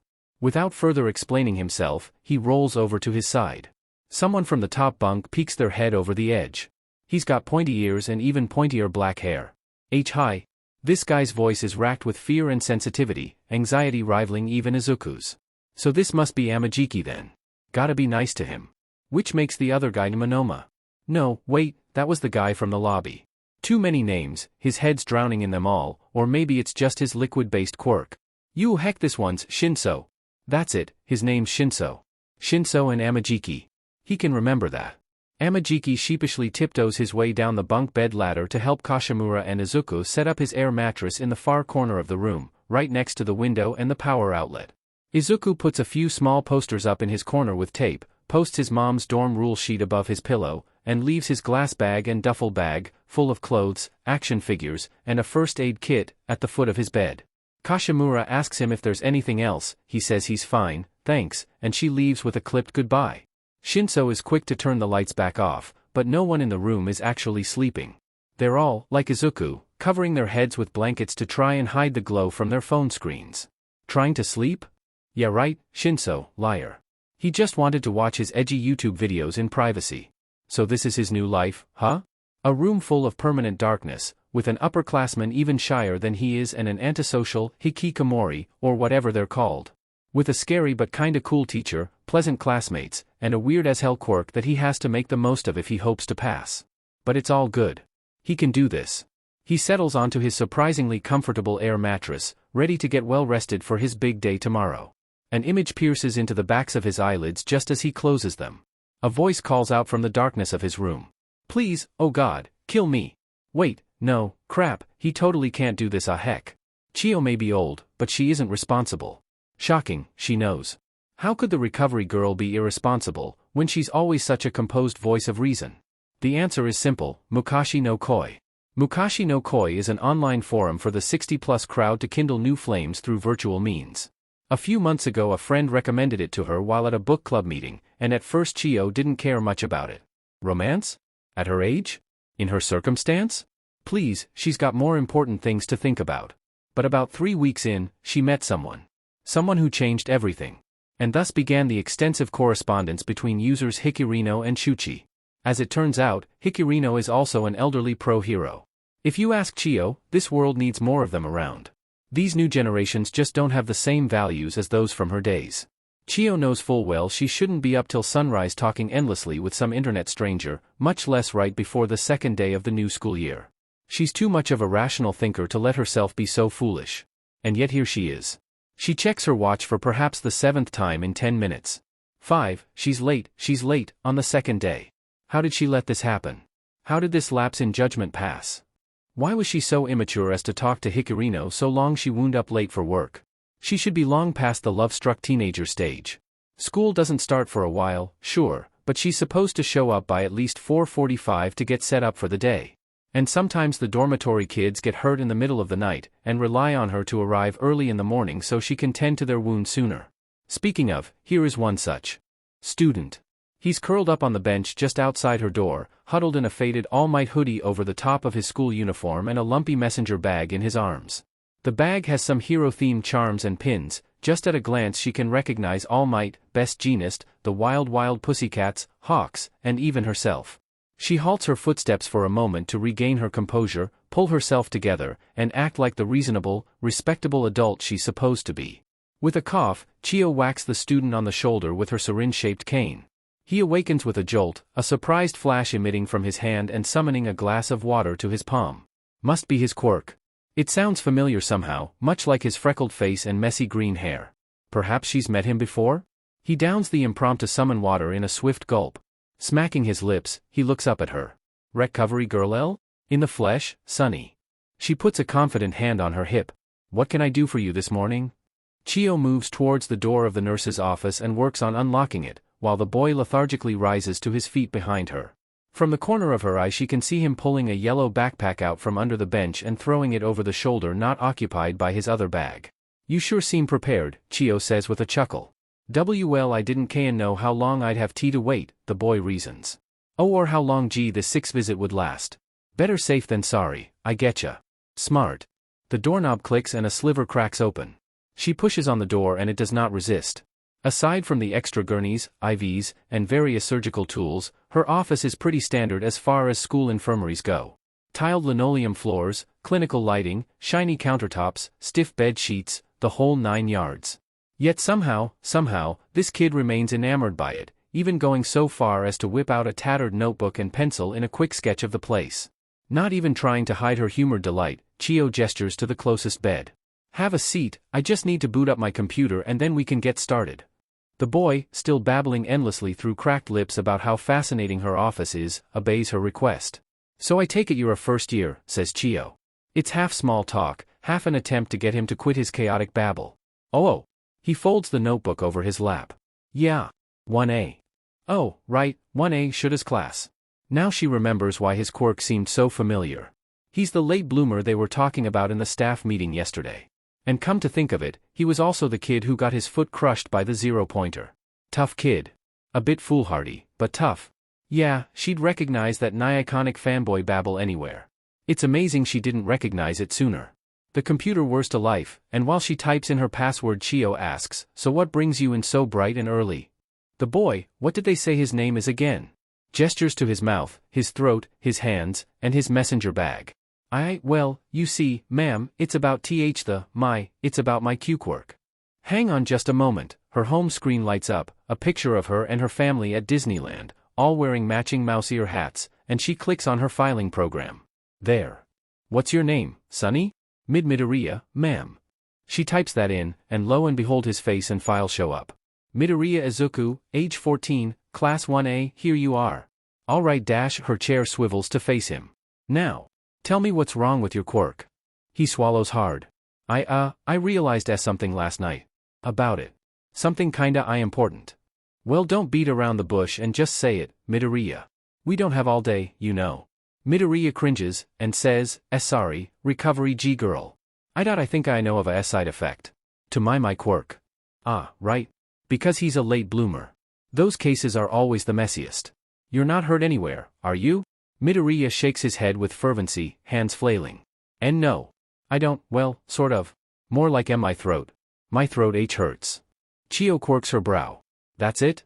Without further explaining himself, he rolls over to his side. Someone from the top bunk peeks their head over the edge. He's got pointy ears and even pointier black hair. Hi. This guy's voice is racked with fear and sensitivity, anxiety rivaling even Izuku's. So this must be Amajiki then. Gotta be nice to him. Which makes the other guy Monoma. No, wait, that was the guy from the lobby. Too many names, his head's drowning in them all, or maybe it's just his liquid-based quirk. You heck, this one's Shinso. That's it, his name's Shinso. Shinso and Amajiki. He can remember that. Amajiki sheepishly tiptoes his way down the bunk bed ladder to help Kashimura and Izuku set up his air mattress in the far corner of the room, right next to the window and the power outlet. Izuku puts a few small posters up in his corner with tape, posts his mom's dorm rule sheet above his pillow, and leaves his glass bag and duffel bag, full of clothes, action figures, and a first aid kit, at the foot of his bed. Kashimura asks him if there's anything else. He says he's fine, thanks, and she leaves with a clipped goodbye. Shinso is quick to turn the lights back off, but no one in the room is actually sleeping. They're all, like Izuku, covering their heads with blankets to try and hide the glow from their phone screens. Trying to sleep? Yeah right, Shinso, liar. He just wanted to watch his edgy YouTube videos in privacy. So this is his new life, huh? A room full of permanent darkness, with an upperclassman even shyer than he is and an antisocial hikikomori, or whatever they're called. With a scary but kinda cool teacher, pleasant classmates, and a weird-as-hell quirk that he has to make the most of if he hopes to pass. But it's all good. He can do this. He settles onto his surprisingly comfortable air mattress, ready to get well rested for his big day tomorrow. An image pierces into the backs of his eyelids just as he closes them. A voice calls out from the darkness of his room. Please, oh God, kill me. Wait, no, crap, he totally can't do this, heck. Chio may be old, but she isn't responsible. Shocking, she knows. How could the recovery girl be irresponsible, when she's always such a composed voice of reason? The answer is simple, Mukashi no Koi. Mukashi no Koi is an online forum for the 60-plus crowd to kindle new flames through virtual means. A few months ago a friend recommended it to her while at a book club meeting, and at first Chio didn't care much about it. Romance? At her age? In her circumstance? Please, she's got more important things to think about. But about 3 weeks in, she met someone. Someone who changed everything. And thus began the extensive correspondence between users Hikirino and Shuchi. As it turns out, Hikirino is also an elderly pro-hero. If you ask Chio, this world needs more of them around. These new generations just don't have the same values as those from her days. Chio knows full well she shouldn't be up till sunrise talking endlessly with some internet stranger, much less right before the second day of the new school year. She's too much of a rational thinker to let herself be so foolish. And yet here she is. She checks her watch for perhaps the 7th time in 10 minutes. 5, she's late, on the second day. How did she let this happen? How did this lapse in judgment pass? Why was she so immature as to talk to Hikirino so long she wound up late for work? She should be long past the love-struck teenager stage. School doesn't start for a while, sure, but she's supposed to show up by at least 4:45 to get set up for the day. And sometimes the dormitory kids get hurt in the middle of the night, and rely on her to arrive early in the morning so she can tend to their wounds sooner. Speaking of, here is one such student. He's curled up on the bench just outside her door, huddled in a faded All Might hoodie over the top of his school uniform and a lumpy messenger bag in his arms. The bag has some hero-themed charms and pins. Just at a glance she can recognize All Might, Best Jeanist, the Wild Pussycats, Hawks, and even herself. She halts her footsteps for a moment to regain her composure, pull herself together, and act like the reasonable, respectable adult she's supposed to be. With a cough, Chio whacks the student on the shoulder with her syringe-shaped cane. He awakens with a jolt, a surprised flash emitting from his hand and summoning a glass of water to his palm. Must be his quirk. It sounds familiar somehow, much like his freckled face and messy green hair. Perhaps she's met him before? He downs the impromptu summon water in a swift gulp. Smacking his lips, he looks up at her. Recovery girl L? In the flesh, Sunny. She puts a confident hand on her hip. What can I do for you this morning? Chio moves towards the door of the nurse's office and works on unlocking it, while the boy lethargically rises to his feet behind her. From the corner of her eye she can see him pulling a yellow backpack out from under the bench and throwing it over the shoulder not occupied by his other bag. You sure seem prepared, Chio says with a chuckle. Well, I didn't know how long I'd have tea to wait, the boy reasons. Oh, or how long this 6th visit would last. Better safe than sorry, I getcha. Smart. The doorknob clicks and a sliver cracks open. She pushes on the door and it does not resist. Aside from the extra gurneys, IVs, and various surgical tools, her office is pretty standard as far as school infirmaries go. Tiled linoleum floors, clinical lighting, shiny countertops, stiff bed sheets, the whole 9 yards. Yet somehow, this kid remains enamored by it, even going so far as to whip out a tattered notebook and pencil in a quick sketch of the place. Not even trying to hide her humored delight, Chio gestures to the closest bed. Have a seat, I just need to boot up my computer and then we can get started. The boy, still babbling endlessly through cracked lips about how fascinating her office is, obeys her request. So I take it you're a first year, says Chio. It's half small talk, half an attempt to get him to quit his chaotic babble. Oh. He folds the notebook over his lap. Yeah. 1A. Oh, right, 1A Shoota's class. Now she remembers why his quirk seemed so familiar. He's the late bloomer they were talking about in the staff meeting yesterday. And come to think of it, he was also the kid who got his foot crushed by the 0-pointer. Tough kid. A bit foolhardy, but tough. Yeah, she'd recognize that iconic fanboy babble anywhere. It's amazing she didn't recognize it sooner. The computer whirs to life, and while she types in her password Chio asks, so what brings you in so bright and early? The boy, what did they say his name is again? Gestures to his mouth, his throat, his hands, and his messenger bag. Well, you see, ma'am, it's about it's about my Q-quirk. Hang on just a moment, her home screen lights up, a picture of her and her family at Disneyland, all wearing matching mouse ear hats, and she clicks on her filing program. There. What's your name, Sunny? Midoriya, ma'am. She types that in, and lo and behold his face and file show up. Midoriya Izuku, age 14, class 1A, here you are. All right. Her chair swivels to face him. Now. Tell me what's wrong with your quirk. He swallows hard. I realized something last night. About it. Something kinda important. Well, don't beat around the bush and just say it, Midoriya. We don't have all day, you know. Midoriya cringes, and says, sorry, recovery girl. I think I know of a side effect. To my quirk. Ah, right. Because he's a late bloomer. Those cases are always the messiest. You're not hurt anywhere, are you? Midoriya shakes his head with fervency, hands flailing. And no. I don't, well, sort of. More like my throat. My throat hurts. Chio quirks her brow. That's it?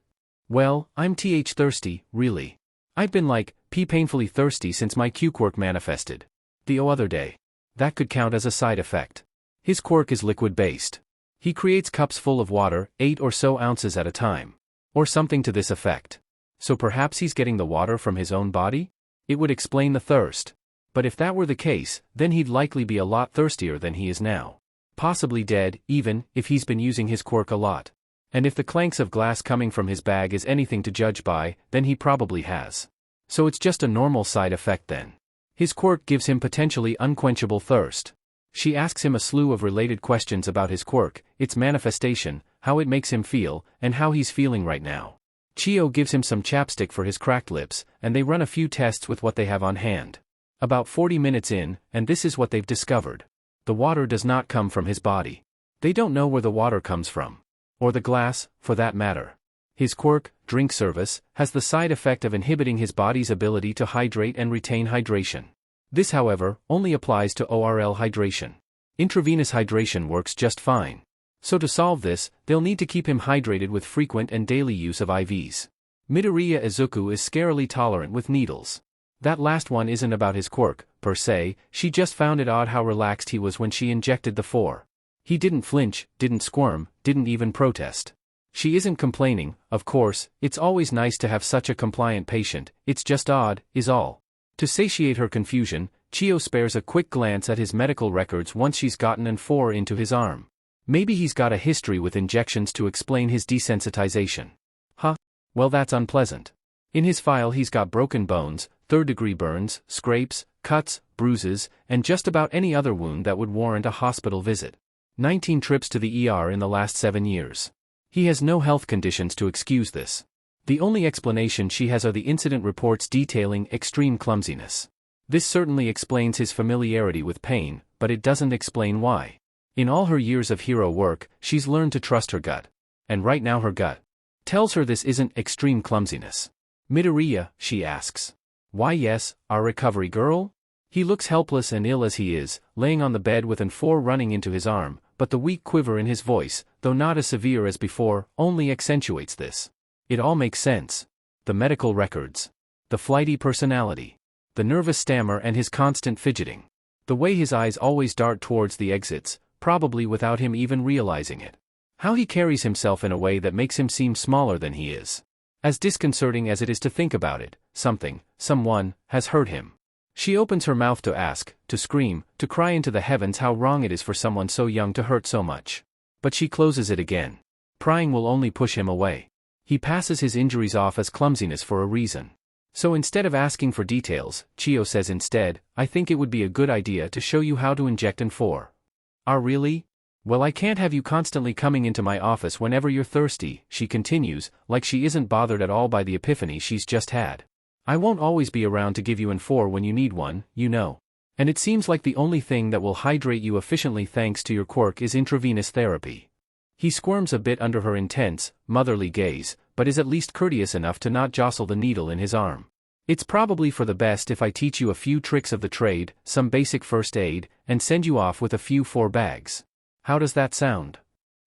Well, I'm thirsty, really. I've been painfully thirsty since my Q-quirk manifested. The other day. That could count as a side effect. His quirk is liquid-based. He creates cups full of water, 8 or so ounces at a time. Or something to this effect. So perhaps he's getting the water from his own body? It would explain the thirst. But if that were the case, then he'd likely be a lot thirstier than he is now. Possibly dead, even, if he's been using his quirk a lot. And if the clanks of glass coming from his bag is anything to judge by, then he probably has. So it's just a normal side effect then. His quirk gives him potentially unquenchable thirst. She asks him a slew of related questions about his quirk, its manifestation, how it makes him feel, and how he's feeling right now. Chio gives him some chapstick for his cracked lips, and they run a few tests with what they have on hand. About 40 minutes in, and this is what they've discovered. The water does not come from his body. They don't know where the water comes from. Or the glass, for that matter. His quirk, drink service, has the side effect of inhibiting his body's ability to hydrate and retain hydration. This, however, only applies to oral hydration. Intravenous hydration works just fine. So to solve this, they'll need to keep him hydrated with frequent and daily use of IVs. Midoriya Izuku is scarily tolerant with needles. That last one isn't about his quirk, per se, she just found it odd how relaxed he was when she injected the 4. He didn't flinch, didn't squirm, didn't even protest. She isn't complaining, of course, it's always nice to have such a compliant patient, it's just odd, is all. To satiate her confusion, Chio spares a quick glance at his medical records once she's gotten an 4 into his arm. Maybe he's got a history with injections to explain his desensitization. Huh? Well, that's unpleasant. In his file he's got broken bones, third-degree burns, scrapes, cuts, bruises, and just about any other wound that would warrant a hospital visit. 19 trips to the ER in the last 7 years. He has no health conditions to excuse this. The only explanation she has are the incident reports detailing extreme clumsiness. This certainly explains his familiarity with pain, but it doesn't explain why. In all her years of hero work, she's learned to trust her gut. And right now her gut tells her this isn't extreme clumsiness. Midoriya, she asks. Why yes, our recovery girl? He looks helpless and ill as he is, laying on the bed with an 4 running into his arm, but the weak quiver in his voice, though not as severe as before, only accentuates this. It all makes sense. The medical records. The flighty personality. The nervous stammer and his constant fidgeting. The way his eyes always dart towards the exits, probably without him even realizing it. How he carries himself in a way that makes him seem smaller than he is. As disconcerting as it is to think about it, someone, has hurt him. She opens her mouth to ask, to scream, to cry into the heavens how wrong it is for someone so young to hurt so much. But she closes it again. Prying will only push him away. He passes his injuries off as clumsiness for a reason. So instead of asking for details, Chio says instead, I think it would be a good idea to show you how to inject an 4. Ah really? Well, I can't have you constantly coming into my office whenever you're thirsty, she continues, like she isn't bothered at all by the epiphany she's just had. I won't always be around to give you an 4 when you need one, you know. And it seems like the only thing that will hydrate you efficiently thanks to your quirk is intravenous therapy. He squirms a bit under her intense, motherly gaze, but is at least courteous enough to not jostle the needle in his arm. It's probably for the best if I teach you a few tricks of the trade, some basic first aid, and send you off with a few 4 bags. How does that sound?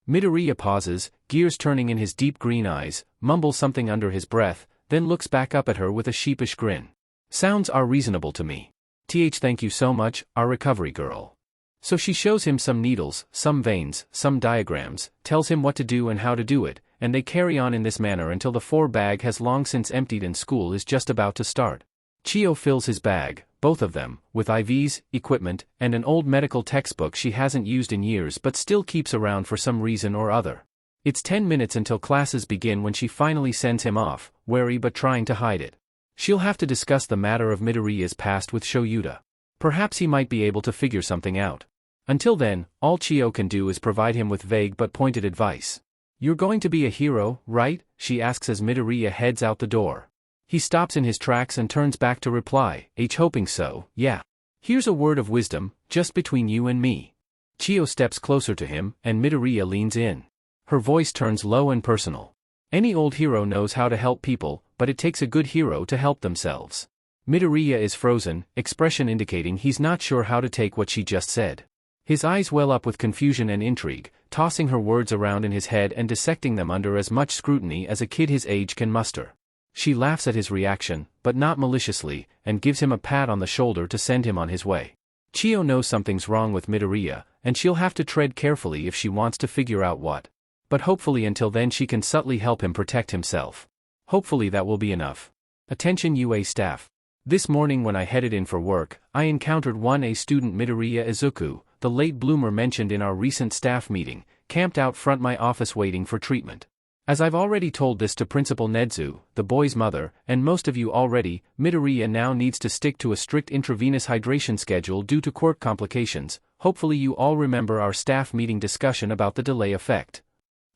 Midoriya pauses, gears turning in his deep green eyes, mumbles something under his breath, then looks back up at her with a sheepish grin. Sounds are reasonable to me. Thank you so much, our recovery girl. So she shows him some needles, some veins, some diagrams, tells him what to do and how to do it, and they carry on in this manner until the 4 bag has long since emptied and school is just about to start. Chio fills his bag, both of them, with IVs, equipment, and an old medical textbook she hasn't used in years but still keeps around for some reason or other. It's 10 minutes until classes begin when she finally sends him off, wary but trying to hide it. She'll have to discuss the matter of Midoriya's past with Shoyuta. Perhaps he might be able to figure something out. Until then, all Chio can do is provide him with vague but pointed advice. You're going to be a hero, right? She asks as Midoriya heads out the door. He stops in his tracks and turns back to reply, hoping so, yeah. Here's a word of wisdom, just between you and me. Chio steps closer to him, and Midoriya leans in. Her voice turns low and personal. Any old hero knows how to help people, but it takes a good hero to help themselves. Midoriya is frozen, expression indicating he's not sure how to take what she just said. His eyes well up with confusion and intrigue, tossing her words around in his head and dissecting them under as much scrutiny as a kid his age can muster. She laughs at his reaction, but not maliciously, and gives him a pat on the shoulder to send him on his way. Chio knows something's wrong with Midoriya, and she'll have to tread carefully if she wants to figure out what. But hopefully until then she can subtly help him protect himself. Hopefully that will be enough. Attention UA staff. This morning when I headed in for work, I encountered 1A student Midoriya Izuku, the late bloomer mentioned in our recent staff meeting, camped out front my office waiting for treatment. As I've already told this to Principal Nedzu, the boy's mother, and most of you already, Midoriya now needs to stick to a strict intravenous hydration schedule due to quirk complications. Hopefully you all remember our staff meeting discussion about the delay effect.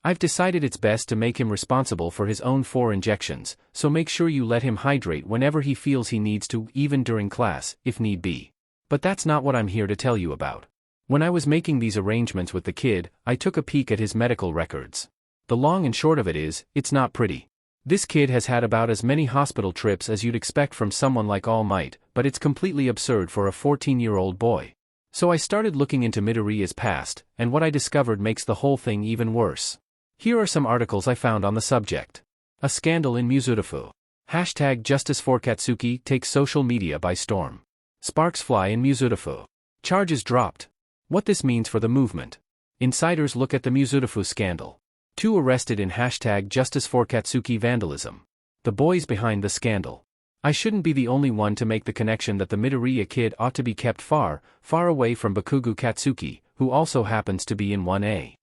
I've decided it's best to make him responsible for his own 4 injections, so make sure you let him hydrate whenever he feels he needs to, even during class, if need be. But that's not what I'm here to tell you about. When I was making these arrangements with the kid, I took a peek at his medical records. The long and short of it is, it's not pretty. This kid has had about as many hospital trips as you'd expect from someone like All Might, but it's completely absurd for a 14-year-old boy. So I started looking into Midoriya's past, and what I discovered makes the whole thing even worse. Here are some articles I found on the subject. A scandal in Muzurifu. Hashtag Justice for Katsuki takes social media by storm. Sparks fly in Mizutofu. Charges dropped. What this means for the movement. Insiders look at the Mizutofu scandal. 2 arrested in hashtag Justice for Katsuki vandalism. The boys behind the scandal. I shouldn't be the only one to make the connection that the Midoriya kid ought to be kept far, far away from Bakugo Katsuki, who also happens to be in 1A.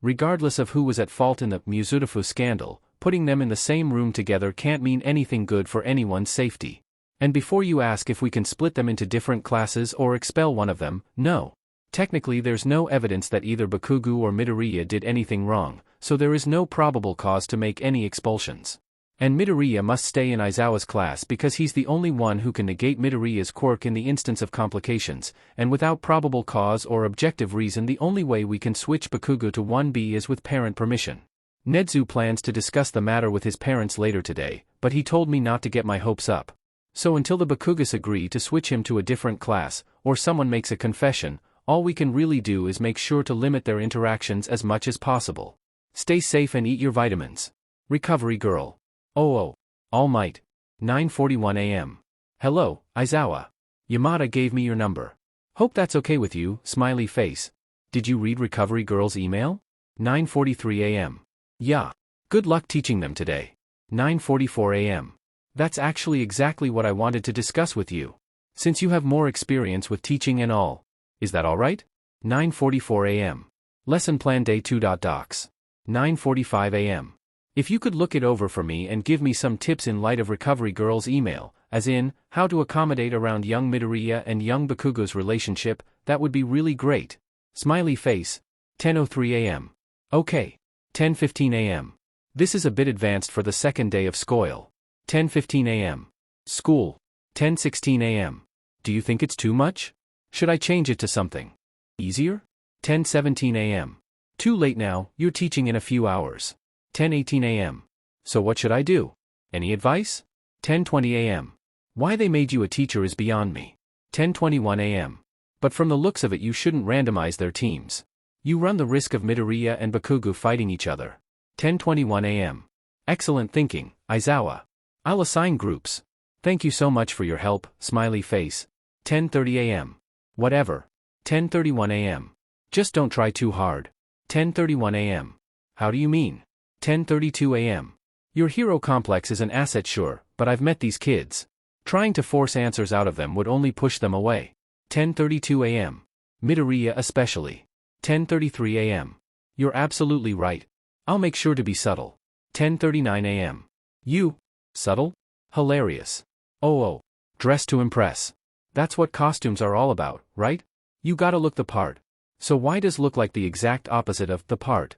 Regardless of who was at fault in the Mizutofu scandal, putting them in the same room together can't mean anything good for anyone's safety. And before you ask if we can split them into different classes or expel one of them, no. Technically there's no evidence that either Bakugo or Midoriya did anything wrong, so there is no probable cause to make any expulsions. And Midoriya must stay in Aizawa's class because he's the only one who can negate Midoriya's quirk in the instance of complications, and without probable cause or objective reason the only way we can switch Bakugo to 1B is with parent permission. Nezu plans to discuss the matter with his parents later today, but he told me not to get my hopes up. So until the Bakugas agree to switch him to a different class, or someone makes a confession, all we can really do is make sure to limit their interactions as much as possible. Stay safe and eat your vitamins. Recovery Girl. Oh, All Might. 9:41 a.m. Hello, Aizawa. Yamada gave me your number. Hope that's okay with you, smiley face. Did you read Recovery Girl's email? 9:43 a.m. Yeah. Good luck teaching them today. 9:44 a.m. That's actually exactly what I wanted to discuss with you. Since you have more experience with teaching and all. Is that alright? 9:44 a.m. Lesson plan day 2. Docs. 9:45 a.m. If you could look it over for me and give me some tips in light of Recovery Girl's email, as in, how to accommodate around young Midoriya and young Bakugo's relationship, that would be really great. Smiley face. 10:03 a.m. Okay. 10:15 a.m. This is a bit advanced for the second day of school. 10:15 a.m. School. 10:16 a.m. Do you think it's too much? Should I change it to something easier? 10:17 a.m. Too late now, you're teaching in a few hours. 10:18 a.m. So what should I do? Any advice? 10:20 a.m. Why they made you a teacher is beyond me. 10:21 a.m. But from the looks of it you shouldn't randomize their teams. You run the risk of Midoriya and Bakugo fighting each other. 10:21 a.m. Excellent thinking, Aizawa. I'll assign groups. Thank you so much for your help, smiley face. 10:30 a.m. Whatever. 10:31 a.m. Just don't try too hard. 10:31 a.m. How do you mean? 10:32 a.m. Your hero complex is an asset, sure, but I've met these kids. Trying to force answers out of them would only push them away. 10:32 a.m. Midoriya especially. 10:33 a.m. You're absolutely right. I'll make sure to be subtle. 10:39 a.m. You? Subtle? Hilarious. Oh, dress to impress. That's what costumes are all about, right? You gotta look the part. So why does look like the exact opposite of the part?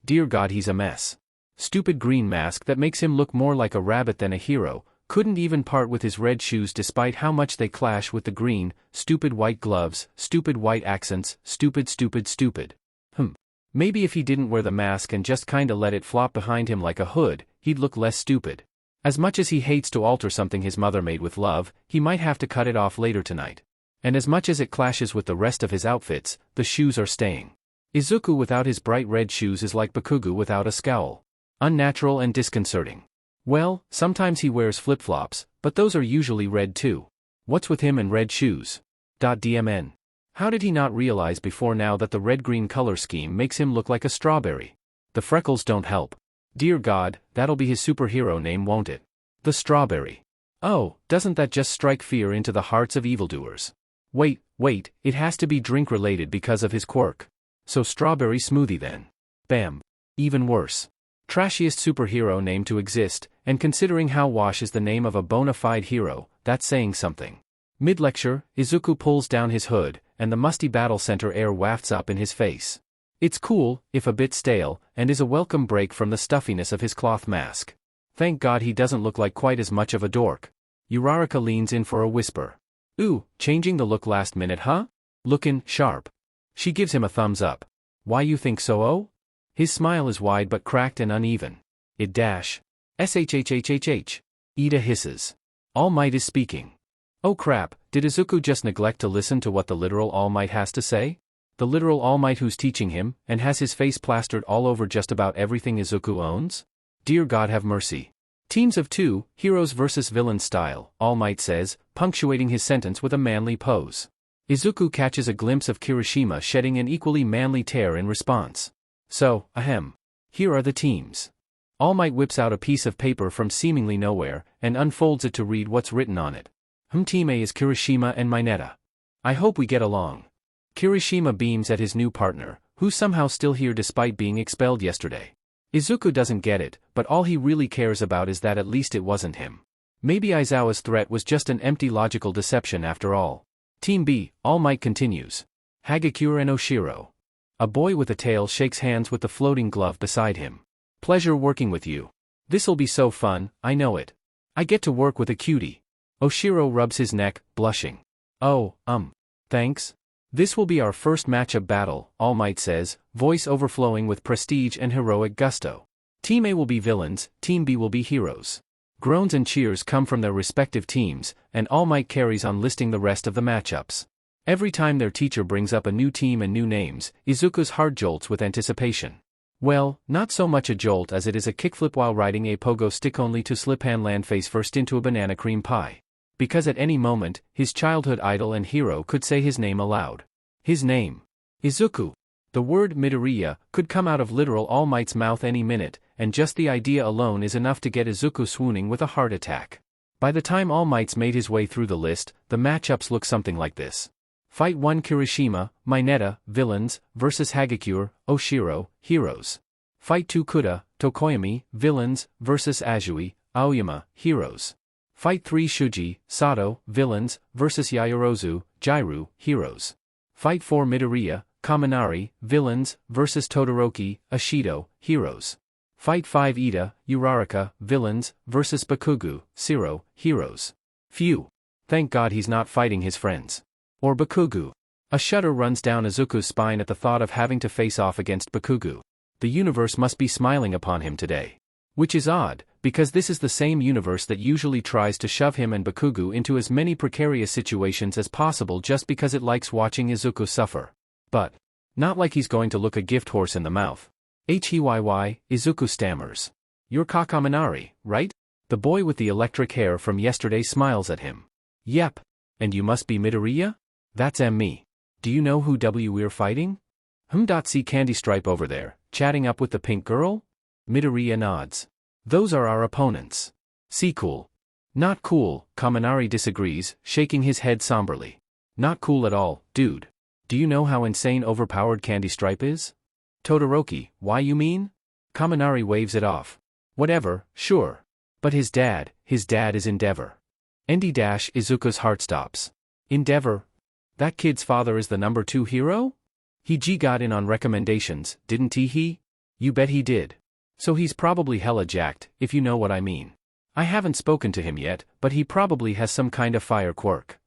Dear God, he's a mess. Stupid green mask that makes him look more like a rabbit than a hero, couldn't even part with his red shoes despite how much they clash with the green, stupid white gloves, stupid white accents, stupid. Maybe if he didn't wear the mask and just kinda let it flop behind him like a hood, he'd look less stupid. As much as he hates to alter something his mother made with love, he might have to cut it off later tonight. And as much as it clashes with the rest of his outfits, the shoes are staying. Izuku without his bright red shoes is like Bakugo without a scowl. Unnatural and disconcerting. Well, sometimes he wears flip-flops, but those are usually red too. What's with him and red shoes? DMN. How did he not realize before now that the red-green color scheme makes him look like a strawberry? The freckles don't help. Dear God, that'll be his superhero name, won't it? The Strawberry. Oh, doesn't that just strike fear into the hearts of evildoers? Wait, it has to be drink-related because of his quirk. So Strawberry Smoothie then. Bam. Even worse. Trashiest superhero name to exist, and considering how Wash is the name of a bona fide hero, that's saying something. Mid-lecture, Izuku pulls down his hood, and the musty battle center air wafts up in his face. It's cool, if a bit stale, and is a welcome break from the stuffiness of his cloth mask. Thank God he doesn't look like quite as much of a dork. Uraraka leans in for a whisper. Ooh, changing the look last minute, huh? Lookin' sharp. She gives him a thumbs up. Why you think so? Oh? His smile is wide but cracked and uneven. It dash. SHHHHH. Ida hisses. All Might is speaking. Oh crap, did Izuku just neglect to listen to what the literal All Might has to say? The literal All Might who's teaching him, and has his face plastered all over just about everything Izuku owns? Dear God have mercy. Teams of two, heroes versus villains style, All Might says, punctuating his sentence with a manly pose. Izuku catches a glimpse of Kirishima shedding an equally manly tear in response. So, ahem. Here are the teams. All Might whips out a piece of paper from seemingly nowhere, and unfolds it to read what's written on it. Team A is Kirishima and Mineta. I hope we get along. Kirishima beams at his new partner, who's somehow still here despite being expelled yesterday. Izuku doesn't get it, but all he really cares about is that at least it wasn't him. Maybe Aizawa's threat was just an empty logical deception after all. Team B, All Might continues. Hagakure and Oshiro. A boy with a tail shakes hands with the floating glove beside him. Pleasure working with you. This'll be so fun, I know it. I get to work with a cutie. Oshiro rubs his neck, blushing. Oh, thanks. This will be our first matchup battle, All Might says, voice overflowing with prestige and heroic gusto. Team A will be villains, Team B will be heroes. Groans and cheers come from their respective teams, and All Might carries on listing the rest of the matchups. Every time their teacher brings up a new team and new names, Izuku's heart jolts with anticipation. Well, not so much a jolt as it is a kickflip while riding a pogo stick only to slip and land face first into a banana cream pie. Because at any moment, his childhood idol and hero could say his name aloud. His name. Izuku. The word Midoriya could come out of literal All Might's mouth any minute, and just the idea alone is enough to get Izuku swooning with a heart attack. By the time All Might's made his way through the list, the matchups look something like this. Fight 1 Kirishima, Mineta, villains, versus Hagakure, Oshiro, heroes. Fight 2 Kuda, Tokoyami, villains, versus Azui, Aoyama, heroes. Fight 3 Shuji, Sato, villains, versus Yaoyorozu, Jairu, heroes. Fight 4 Midoriya, Kaminari, villains, versus Todoroki, Ashido, heroes. Fight 5 Ida, Uraraka, villains, versus Bakugo, Siro, heroes. Phew. Thank God he's not fighting his friends. Or Bakugo. A shudder runs down Izuku's spine at the thought of having to face off against Bakugo. The universe must be smiling upon him today. Which is odd, because this is the same universe that usually tries to shove him and Bakugo into as many precarious situations as possible just because it likes watching Izuku suffer. But not like he's going to look a gift horse in the mouth. Izuku stammers. You're Kaminari, right? The boy with the electric hair from yesterday smiles at him. Yep. And you must be Midoriya? That's me. Do you know who we're fighting? See Candy Stripe over there, chatting up with the pink girl? Midoriya nods. Those are our opponents. See cool. Not cool, Kaminari disagrees, shaking his head somberly. Not cool at all, dude. Do you know how insane overpowered Candy Stripe is? Todoroki, why you mean? Kaminari waves it off. Whatever, sure. But his dad is Endeavor. Izuku's heart stops. Endeavor? That kid's father is the number 2 hero? He got in on recommendations, didn't he? You bet he did. So he's probably hella jacked, if you know what I mean. I haven't spoken to him yet, but he probably has some kind of fire quirk.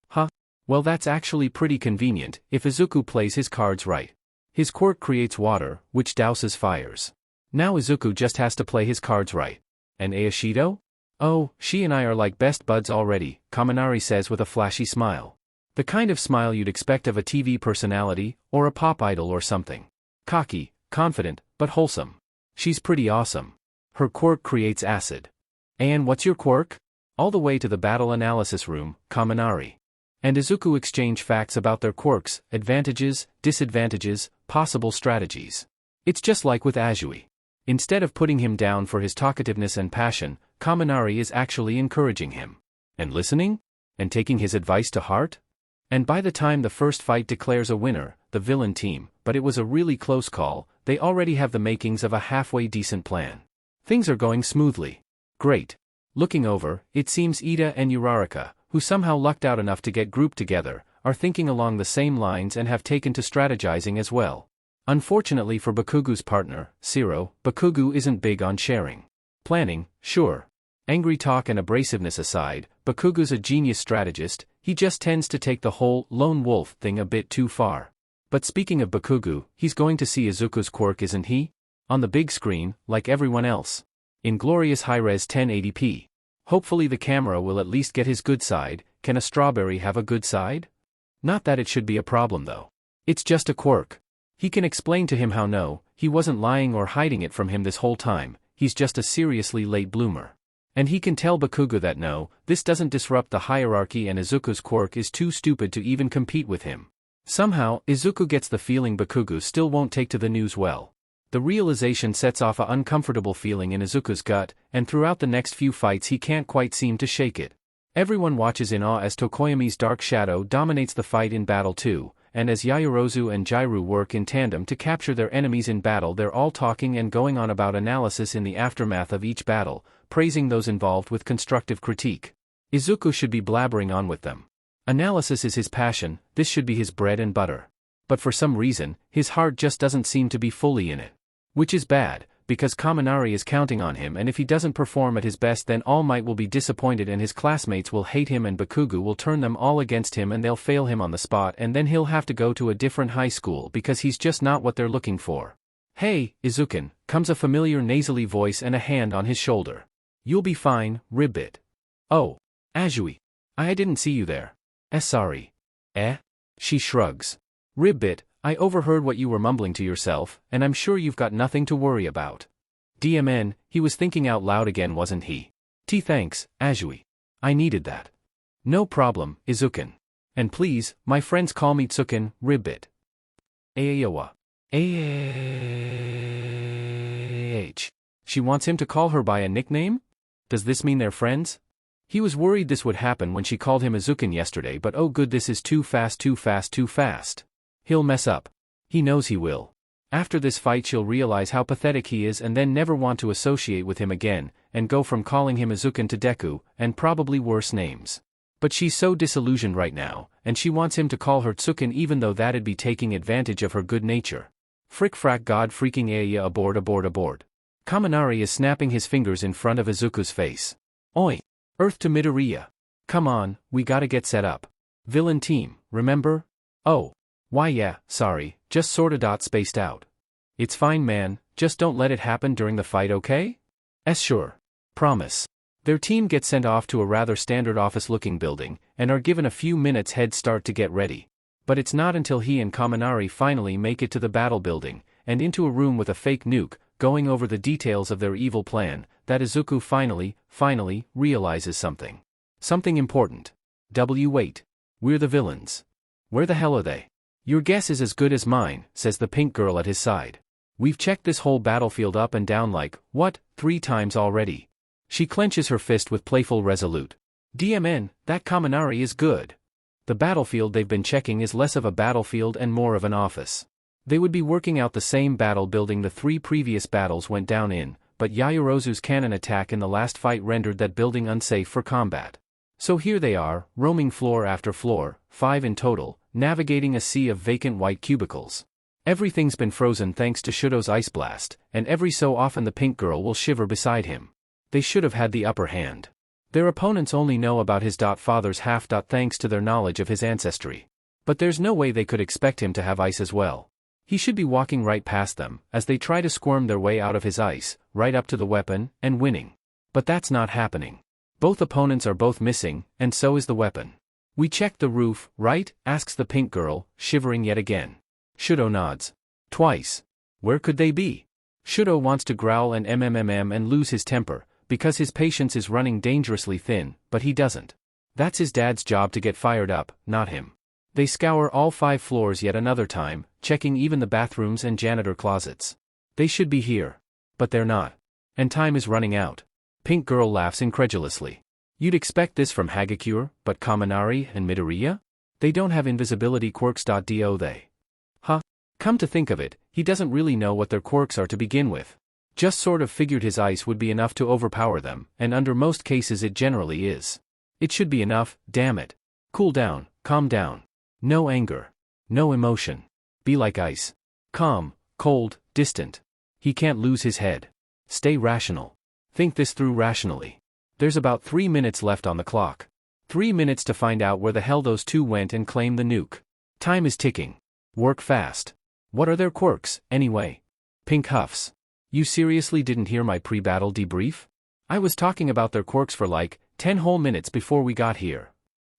Huh? Well, that's actually pretty convenient, if Izuku plays his cards right. His quirk creates water, which douses fires. Now Izuku just has to play his cards right. And Aishido? Oh, she and I are like best buds already, Kaminari says with a flashy smile. The kind of smile you'd expect of a TV personality, or a pop idol or something. Cocky, confident, but wholesome. She's pretty awesome. Her quirk creates acid. And what's your quirk? All the way to the battle analysis room, Kaminari and Izuku exchange facts about their quirks, advantages, disadvantages, possible strategies. It's just like with Azui. Instead of putting him down for his talkativeness and passion, Kaminari is actually encouraging him. And listening? And taking his advice to heart? And by the time the first fight declares a winner, the villain team, but it was a really close call, they already have the makings of a halfway decent plan. Things are going smoothly. Great. Looking over, it seems Ida and Uraraka, who somehow lucked out enough to get grouped together, are thinking along the same lines and have taken to strategizing as well. Unfortunately for Bakugo's partner, Siro, Bakugo isn't big on sharing. Planning, sure. Angry talk and abrasiveness aside, Bakugo's a genius strategist, he just tends to take the whole lone wolf thing a bit too far. But speaking of Bakugo, he's going to see Izuku's quirk, isn't he? On the big screen, like everyone else. In glorious high-res 1080p. Hopefully the camera will at least get his good side. Can a strawberry have a good side? Not that it should be a problem though. It's just a quirk. He can explain to him how no, he wasn't lying or hiding it from him this whole time, he's just a seriously late bloomer. And he can tell Bakugo that no, this doesn't disrupt the hierarchy and Izuku's quirk is too stupid to even compete with him. Somehow, Izuku gets the feeling Bakugo still won't take to the news well. The realization sets off an uncomfortable feeling in Izuku's gut, and throughout the next few fights he can't quite seem to shake it. Everyone watches in awe as Tokoyami's dark shadow dominates the fight in battle too, and as Yaoyorozu and Jairu work in tandem to capture their enemies in battle, they're all talking and going on about analysis in the aftermath of each battle, praising those involved with constructive critique. Izuku should be blabbering on with them. Analysis is his passion, this should be his bread and butter. But for some reason, his heart just doesn't seem to be fully in it. Which is bad, because Kaminari is counting on him, and if he doesn't perform at his best then All Might will be disappointed and his classmates will hate him and Bakugo will turn them all against him and they'll fail him on the spot and then he'll have to go to a different high school because he's just not what they're looking for. "Hey, Izuku," comes a familiar nasally voice and a hand on his shoulder. "You'll be fine, Ribbit." "Oh, Azui. I didn't see you there." Sorry." "Eh?" She shrugs. "Ribbit, I overheard what you were mumbling to yourself, and I'm sure you've got nothing to worry about." DMN, he was thinking out loud again, wasn't he? Thanks, Azui. I needed that." "No problem, Izuku. And please, my friends call me Tsukin, Ribbit." Ayawa. She wants him to call her by a nickname? Does this mean they're friends? He was worried this would happen when she called him Izuku yesterday, but oh good, this is too fast. He'll mess up. He knows he will. After this fight she'll realize how pathetic he is and then never want to associate with him again, and go from calling him Izuku to Deku, and probably worse names. But she's so disillusioned right now, and she wants him to call her Tsukin even though that'd be taking advantage of her good nature. Frick frack god freaking Aya, aboard. Kaminari is snapping his fingers in front of Izuku's face. "Oi! Earth to Midoriya. Come on, we gotta get set up. Villain team, remember? Oh. Why yeah, sorry, just sorta spaced out. It's fine man, just don't let it happen during the fight, okay?" Sure. Promise. Their team gets sent off to a rather standard office-looking building, and are given a few minutes head start to get ready. But it's not until he and Kaminari finally make it to the battle building, and into a room with a fake nuke, going over the details of their evil plan, that Izuku finally, realizes something. Something important. Wait. We're the villains. Where the hell are they? "Your guess is as good as mine," says the pink girl at his side. "We've checked this whole battlefield up and down like, 3 times already." She clenches her fist with playful resolute. DMN, that Kaminari is good. The battlefield they've been checking is less of a battlefield and more of an office. They would be working out the same battle building the 3 previous battles went down in, but Yaoyorozu's cannon attack in the last fight rendered that building unsafe for combat. So here they are, roaming floor after floor, 5 in total, navigating a sea of vacant white cubicles. Everything's been frozen thanks to Shudo's ice blast, and every so often the pink girl will shiver beside him. They should have had the upper hand. Their opponents only know about his father's half thanks to their knowledge of his ancestry. But there's no way they could expect him to have ice as well. He should be walking right past them, as they try to squirm their way out of his ice, right up to the weapon, and winning. But that's not happening. Both opponents are both missing, and so is the weapon. "We checked the roof, right?" asks the pink girl, shivering yet again. Shudo nods. "Twice. Where could they be?" Shudo wants to growl and and lose his temper, because his patience is running dangerously thin, but he doesn't. That's his dad's job to get fired up, not him. They scour all 5 floors yet another time, checking even the bathrooms and janitor closets. They should be here. But they're not. And time is running out. Pink girl laughs incredulously. "You'd expect this from Hagakure, but Kaminari and Midoriya? They don't have invisibility quirks. Do they?" Huh? Come to think of it, he doesn't really know what their quirks are to begin with. Just sort of figured his ice would be enough to overpower them, and under most cases it generally is. It should be enough, damn it. Cool down, calm down. No anger. No emotion. Be like ice. Calm, cold, distant. He can't lose his head. Stay rational. Think this through rationally. There's about 3 minutes left on the clock. 3 minutes to find out where the hell those 2 went and claim the nuke. Time is ticking. Work fast. What are their quirks, anyway? Pink huffs. You seriously didn't hear my pre-battle debrief? I was talking about their quirks for like 10 whole minutes before we got here.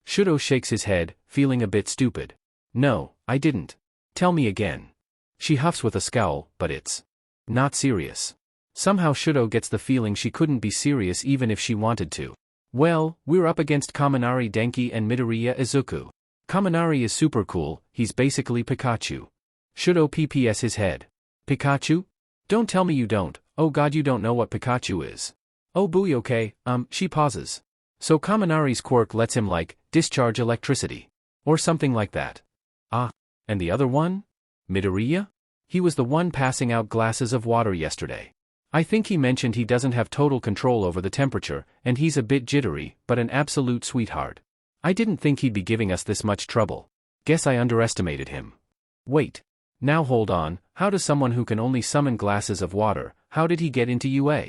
Shudo shakes his head, feeling a bit stupid. No, I didn't. Tell me again. She huffs with a scowl, but it's not serious. Somehow Shudo gets the feeling she couldn't be serious even if she wanted to. Well, we're up against Kaminari Denki and Midoriya Izuku. Kaminari is super cool, he's basically Pikachu. Shudo PPS his head. Pikachu? Don't tell me you don't, oh god you don't know what Pikachu is. Oh booey okay, she pauses. So Kaminari's quirk lets him discharge electricity. Or something like that. Ah, and the other one? Midoriya? He was the one passing out glasses of water yesterday. I think he mentioned he doesn't have total control over the temperature, and he's a bit jittery, but an absolute sweetheart. I didn't think he'd be giving us this much trouble. Guess I underestimated him. Wait. Now hold on, how does someone who can only summon glasses of water, how did he get into UA?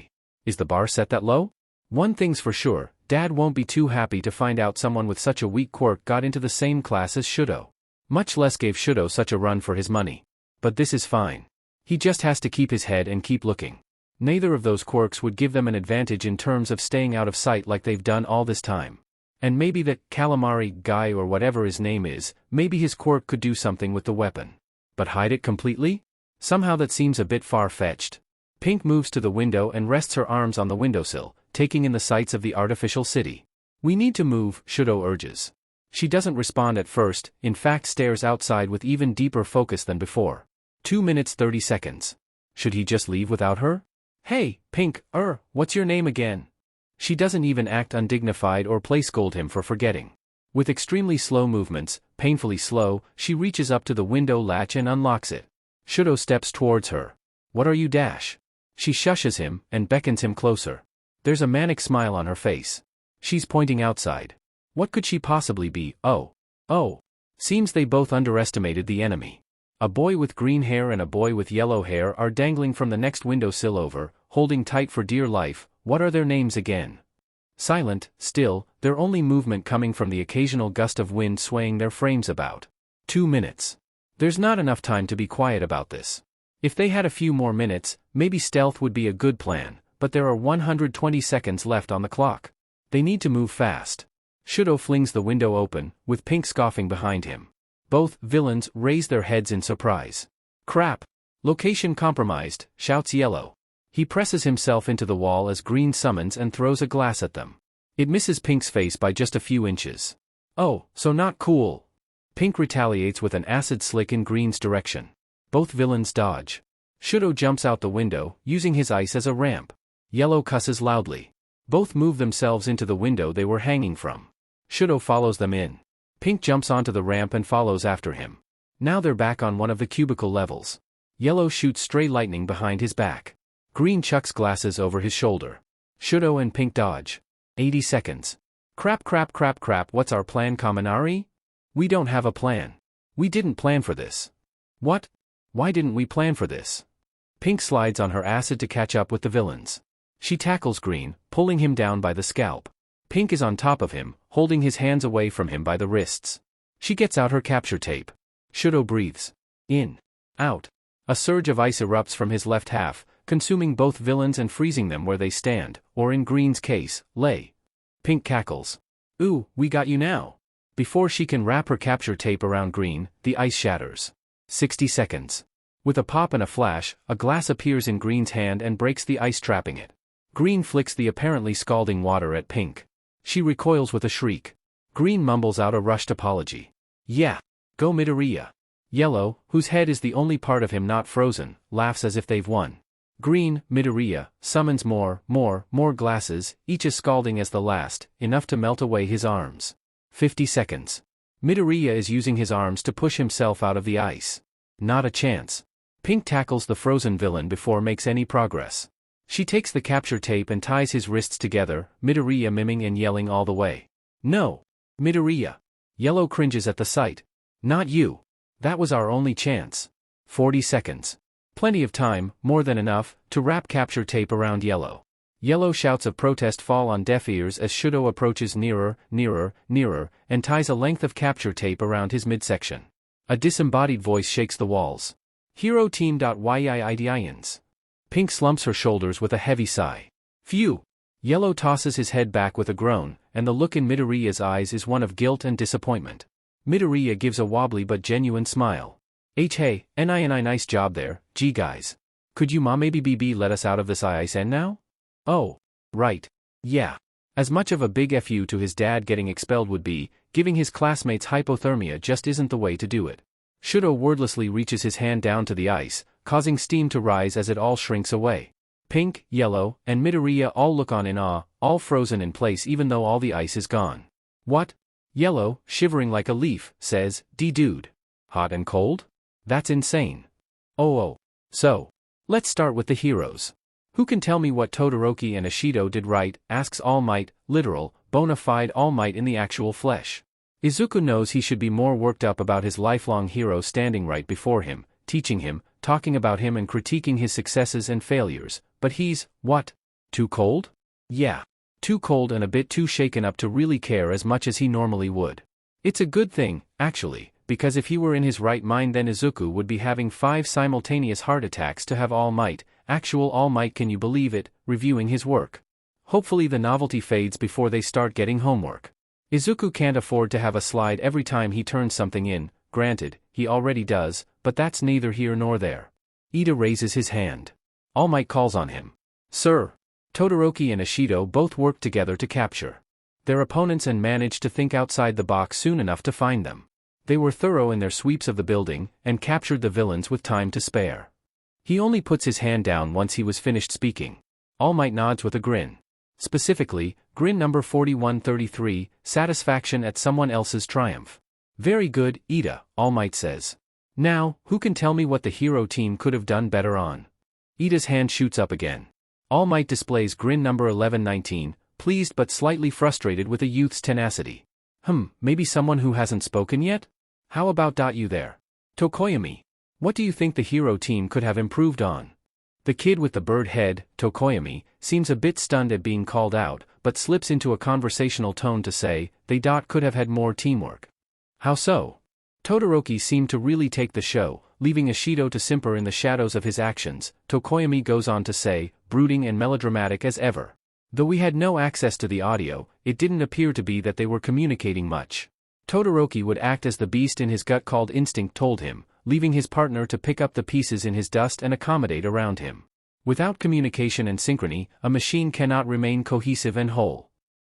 Is the bar set that low? One thing's for sure, Dad won't be too happy to find out someone with such a weak quirk got into the same class as Shudo. Much less gave Shudo such a run for his money. But this is fine. He just has to keep his head and keep looking. Neither of those quirks would give them an advantage in terms of staying out of sight like they've done all this time. And maybe that calamari guy or whatever his name is, maybe his quirk could do something with the weapon. But hide it completely? Somehow that seems a bit far-fetched. Pink moves to the window and rests her arms on the windowsill, taking in the sights of the artificial city. We need to move, Shudo urges. She doesn't respond at first, in fact stares outside with even deeper focus than before. 2 minutes 30 seconds. Should he just leave without her? Hey, Pink, what's your name again? She doesn't even act undignified or play-scold him for forgetting. With extremely slow movements, painfully slow, she reaches up to the window latch and unlocks it. Shudo steps towards her. What are you dash? She shushes him, and beckons him closer. There's a manic smile on her face. She's pointing outside. What could she possibly be? Oh. Seems they both underestimated the enemy. A boy with green hair and a boy with yellow hair are dangling from the next windowsill over, holding tight for dear life. What are their names again? Silent, still, their only movement coming from the occasional gust of wind swaying their frames about. 2 minutes. There's not enough time to be quiet about this. If they had a few more minutes, maybe stealth would be a good plan, but there are 120 seconds left on the clock. They need to move fast. Shudo flings the window open, with Pink scoffing behind him. Both villains raise their heads in surprise. Crap! Location compromised, shouts Yellow. He presses himself into the wall as Green summons and throws a glass at them. It misses Pink's face by just a few inches. Oh, so not cool. Pink retaliates with an acid slick in Green's direction. Both villains dodge. Shudo jumps out the window, using his ice as a ramp. Yellow cusses loudly. Both move themselves into the window they were hanging from. Shudo follows them in. Pink jumps onto the ramp and follows after him. Now they're back on one of the cubicle levels. Yellow shoots stray lightning behind his back. Green chucks glasses over his shoulder. Shudo and Pink dodge. 80 seconds. Crap, what's our plan, Kaminari? We don't have a plan. We didn't plan for this. What? Why didn't we plan for this? Pink slides on her acid to catch up with the villains. She tackles Green, pulling him down by the scalp. Pink is on top of him, holding his hands away from him by the wrists. She gets out her capture tape. Shudo breathes. In. Out. A surge of ice erupts from his left half, consuming both villains and freezing them where they stand, or in Green's case, lay. Pink cackles. Ooh, we got you now. Before she can wrap her capture tape around Green, the ice shatters. 60 seconds. With a pop and a flash, a glass appears in Green's hand and breaks the ice trapping it. Green flicks the apparently scalding water at Pink. She recoils with a shriek. Green mumbles out a rushed apology. Yeah. Go Midoriya. Yellow, whose head is the only part of him not frozen, laughs as if they've won. Green, Midoriya, summons more glasses, each as scalding as the last, enough to melt away his arms. 50 seconds. Midoriya is using his arms to push himself out of the ice. Not a chance. Pink tackles the frozen villain before makes any progress. She takes the capture tape and ties his wrists together, Midoriya miming and yelling all the way. No! Midoriya! Yellow cringes at the sight. Not you! That was our only chance. 40 seconds. Plenty of time, more than enough, to wrap capture tape around Yellow. Yellow shouts of protest fall on deaf ears as Shudo approaches nearer, and ties a length of capture tape around his midsection. A disembodied voice shakes the walls. Hero team.yiidians. Pink slumps her shoulders with a heavy sigh. Phew! Yellow tosses his head back with a groan, and the look in Midoriya's eyes is one of guilt and disappointment. Midoriya gives a wobbly but genuine smile. Hey, nice job there, gee guys. Could you maybe BB let us out of this ISN now? Oh. Right. Yeah. As much of a big FU to his dad getting expelled would be, giving his classmates hypothermia just isn't the way to do it. Shudo wordlessly reaches his hand down to the ice, causing steam to rise as it all shrinks away. Pink, Yellow, and Midoriya all look on in awe, all frozen in place even though all the ice is gone. What? Yellow, shivering like a leaf, says, dude. Hot and cold? That's insane. Oh. So. Let's start with the heroes. Who can tell me what Todoroki and Ishido did right, asks All Might, literal, bona fide All Might in the actual flesh. Izuku knows he should be more worked up about his lifelong hero standing right before him, teaching him, talking about him and critiquing his successes and failures, but he's, what? Too cold? Yeah. Too cold and a bit too shaken up to really care as much as he normally would. It's a good thing, actually, because if he were in his right mind then Izuku would be having 5 simultaneous heart attacks to have All Might, actual All Might, can you believe it, reviewing his work. Hopefully the novelty fades before they start getting homework. Izuku can't afford to have a slide every time he turns something in, granted, he already does, but that's neither here nor there. Ida raises his hand. All Might calls on him. Sir. Todoroki and Ishido both worked together to capture their opponents and managed to think outside the box soon enough to find them. They were thorough in their sweeps of the building, and captured the villains with time to spare. He only puts his hand down once he was finished speaking. All Might nods with a grin. Specifically, grin number 4133, satisfaction at someone else's triumph. Very good, Ida, All Might says. Now, who can tell me what the hero team could have done better on? Ida's hand shoots up again. All Might displays grin number 1119, pleased but slightly frustrated with a youth's tenacity. Maybe someone who hasn't spoken yet? How about you there? Tokoyami. What do you think the hero team could have improved on? The kid with the bird head, Tokoyami, seems a bit stunned at being called out, but slips into a conversational tone to say, they could have had more teamwork. How so? Todoroki seemed to really take the show, leaving Ishido to simper in the shadows of his actions. Tokoyami goes on to say, brooding and melodramatic as ever. Though we had no access to the audio, it didn't appear to be that they were communicating much. Todoroki would act as the beast in his gut called instinct told him, leaving his partner to pick up the pieces in his dust and accommodate around him. Without communication and synchrony, a machine cannot remain cohesive and whole.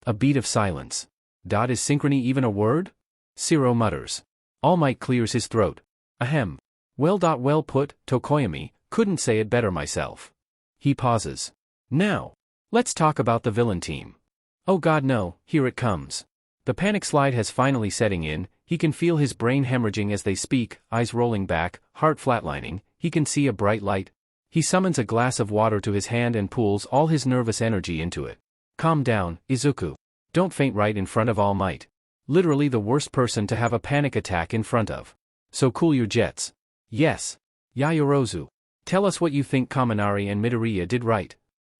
A beat of silence. Is synchrony even a word? Shiro mutters. All Might clears his throat. Ahem. Well put, Tokoyami, couldn't say it better myself. He pauses. Now. Let's talk about the villain team. Oh god no, here it comes. The panic slide has finally setting in, he can feel his brain hemorrhaging as they speak, eyes rolling back, heart flatlining, he can see a bright light. He summons a glass of water to his hand and pools all his nervous energy into it. Calm down, Izuku. Don't faint right in front of All Might. Literally the worst person to have a panic attack in front of. So cool your jets. Yes. Yaoyorozu. Tell us what you think Kaminari and Midoriya did right.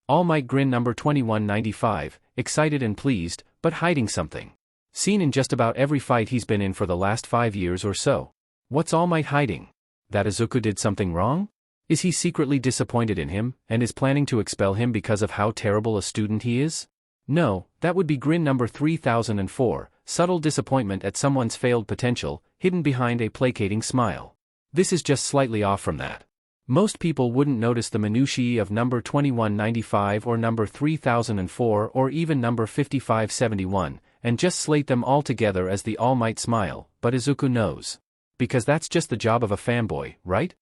All Might grin number 2195, excited and pleased, but hiding something. Seen in just about every fight he's been in for the last 5 years or so. What's All Might hiding? That Izuku did something wrong? Is he secretly disappointed in him, and is planning to expel him because of how terrible a student he is? No, that would be grin number 3004, subtle disappointment at someone's failed potential, hidden behind a placating smile. This is just slightly off from that. Most people wouldn't notice the minutiae of number 2195 or number 3004 or even number 5571, and just slate them all together as the All Might smile, but Izuku knows. Because that's just the job of a fanboy, right?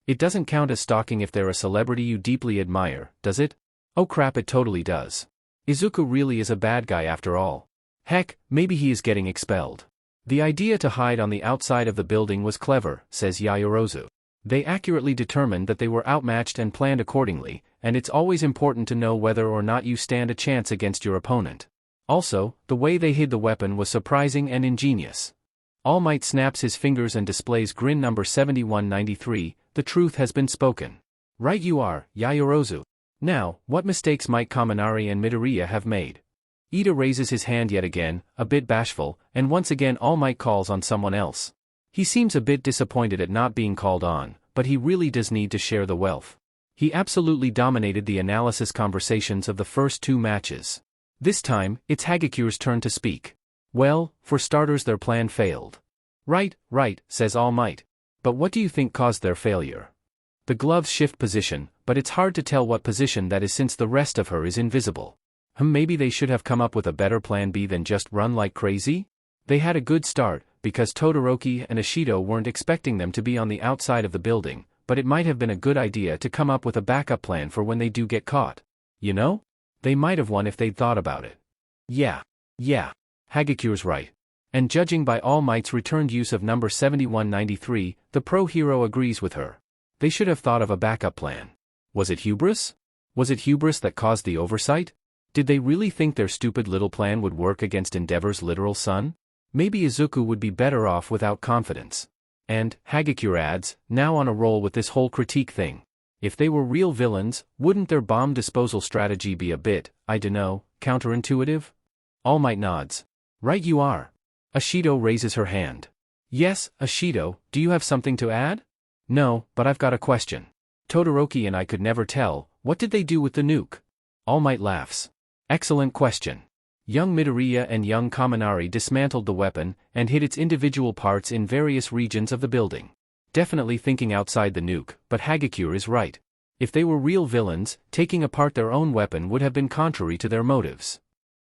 It doesn't count as stalking if they're a celebrity you deeply admire, does it? Oh crap, it totally does. Izuku really is a bad guy after all. Heck, maybe he is getting expelled. The idea to hide on the outside of the building was clever, says Yaoyorozu. They accurately determined that they were outmatched and planned accordingly, and it's always important to know whether or not you stand a chance against your opponent. Also, the way they hid the weapon was surprising and ingenious. All Might snaps his fingers and displays grin number 7193, the truth has been spoken. Right you are, Yaoyorozu. Now, what mistakes might Kaminari and Midoriya have made? Ida raises his hand yet again, a bit bashful, and once again All Might calls on someone else. He seems a bit disappointed at not being called on, but he really does need to share the wealth. He absolutely dominated the analysis conversations of the first 2 matches. This time, it's Hagekyu's turn to speak. Well, for starters their plan failed. Right, says All Might. But what do you think caused their failure? The gloves shift position, but it's hard to tell what position that is since the rest of her is invisible. Maybe they should have come up with a better plan B than just run like crazy? They had a good start, because Todoroki and Ishido weren't expecting them to be on the outside of the building, but it might have been a good idea to come up with a backup plan for when they do get caught. You know? They might have won if they'd thought about it. Yeah. Hagakure's right. And judging by All Might's returned use of number 7193, the pro hero agrees with her. They should have thought of a backup plan. Was it hubris? Was it hubris that caused the oversight? Did they really think their stupid little plan would work against Endeavor's literal son? Maybe Izuku would be better off without confidence. And, Hagakure adds, now on a roll with this whole critique thing. If they were real villains, wouldn't their bomb disposal strategy be a bit, I dunno, counterintuitive? All Might nods. Right you are. Ishido raises her hand. Yes, Ishido, do you have something to add? No, but I've got a question. Todoroki and I could never tell, what did they do with the nuke? All Might laughs. Excellent question. Young Midoriya and young Kaminari dismantled the weapon and hid its individual parts in various regions of the building. Definitely thinking outside the nuke, but Hagakure is right. If they were real villains, taking apart their own weapon would have been contrary to their motives.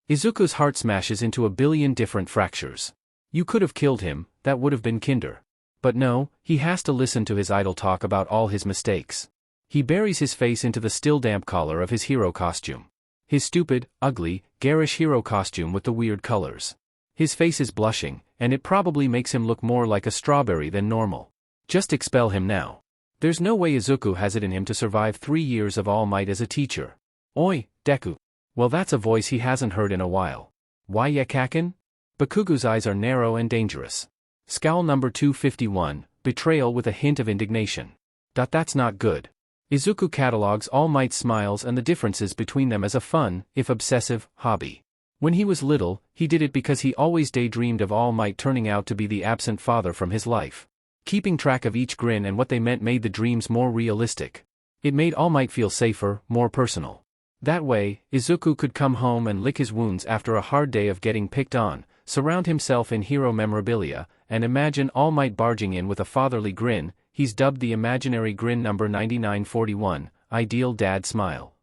Izuku's heart smashes into a billion different fractures. You could have killed him, that would have been kinder. But no, he has to listen to his idol talk about all his mistakes. He buries his face into the still damp collar of his hero costume. His stupid, ugly, garish hero costume with the weird colors. His face is blushing, and it probably makes him look more like a strawberry than normal. Just expel him now. There's no way Izuku has it in him to survive 3 years of All Might as a teacher. Oi, Deku. Well, that's a voice he hasn't heard in a while. Why ya Kakin? Bakugu's eyes are narrow and dangerous. Scowl number 251, betrayal with a hint of indignation. That's not good. Izuku catalogs All Might's smiles and the differences between them as a fun, if obsessive, hobby. When he was little, he did it because he always daydreamed of All Might turning out to be the absent father from his life. Keeping track of each grin and what they meant made the dreams more realistic. It made All Might feel safer, more personal. That way, Izuku could come home and lick his wounds after a hard day of getting picked on, surround himself in hero memorabilia, and imagine All Might barging in with a fatherly grin. He's dubbed the imaginary grin number 9941, ideal dad smile.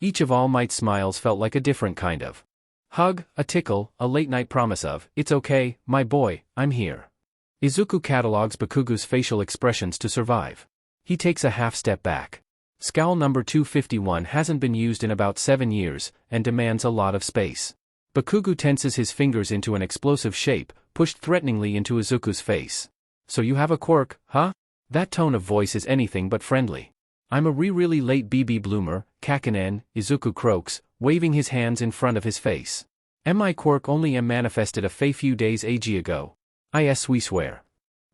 Each of All Might's smiles felt like a different kind of hug, a tickle, a late-night promise of, it's okay, my boy, I'm here. Izuku catalogs Bakugu's facial expressions to survive. He takes a half step back. Scowl number 251 hasn't been used in about 7 years, and demands a lot of space. Bakugu tenses his fingers into an explosive shape, pushed threateningly into Izuku's face. So you have a quirk, huh? That tone of voice is anything but friendly. I'm a really late BB bloomer, Kakinen, Izuku croaks, waving his hands in front of his face. My quirk only manifested a few days ago. We swear.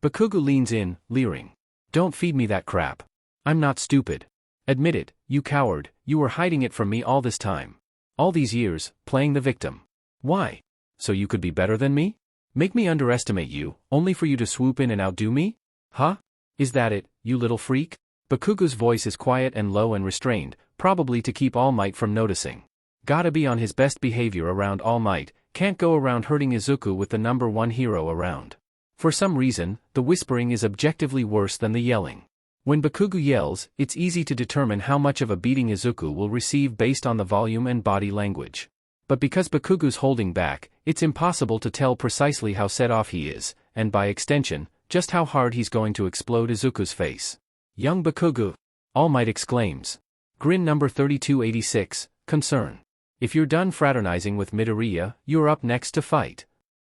Bakugu leans in, leering. Don't feed me that crap. I'm not stupid. Admit it, you coward, you were hiding it from me all this time. All these years, playing the victim. Why? So you could be better than me? Make me underestimate you, only for you to swoop in and outdo me? Huh? Is that it, you little freak? Bakugu's voice is quiet and low and restrained, probably to keep All Might from noticing. Gotta be on his best behavior around All Might, can't go around hurting Izuku with the number 1 hero around. For some reason, the whispering is objectively worse than the yelling. When Bakugu yells, it's easy to determine how much of a beating Izuku will receive based on the volume and body language. But because Bakugu's holding back, it's impossible to tell precisely how set off he is, and by extension, just how hard he's going to explode Izuku's face. Young Bakugu! All Might exclaims. Grin number 3286, concern. If you're done fraternizing with Midoriya, you're up next to fight.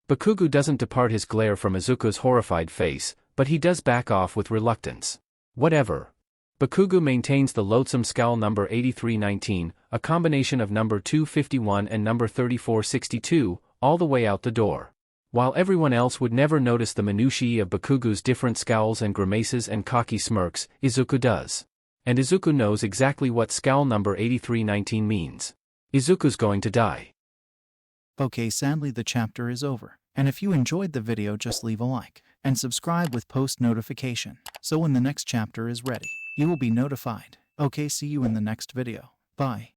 Bakugu doesn't depart his glare from Izuku's horrified face, but he does back off with reluctance. Whatever. Bakugu maintains the loathsome scowl number 8319, a combination of number 251 and number 3462, all the way out the door. While everyone else would never notice the minutiae of Bakugu's different scowls and grimaces and cocky smirks, Izuku does. And Izuku knows exactly what scowl number 8319 means. Izuku's going to die. Okay, sadly the chapter is over. And if you enjoyed the video, just leave a like and subscribe with post notification, so when the next chapter is ready, you will be notified. Okay, see you in the next video. Bye.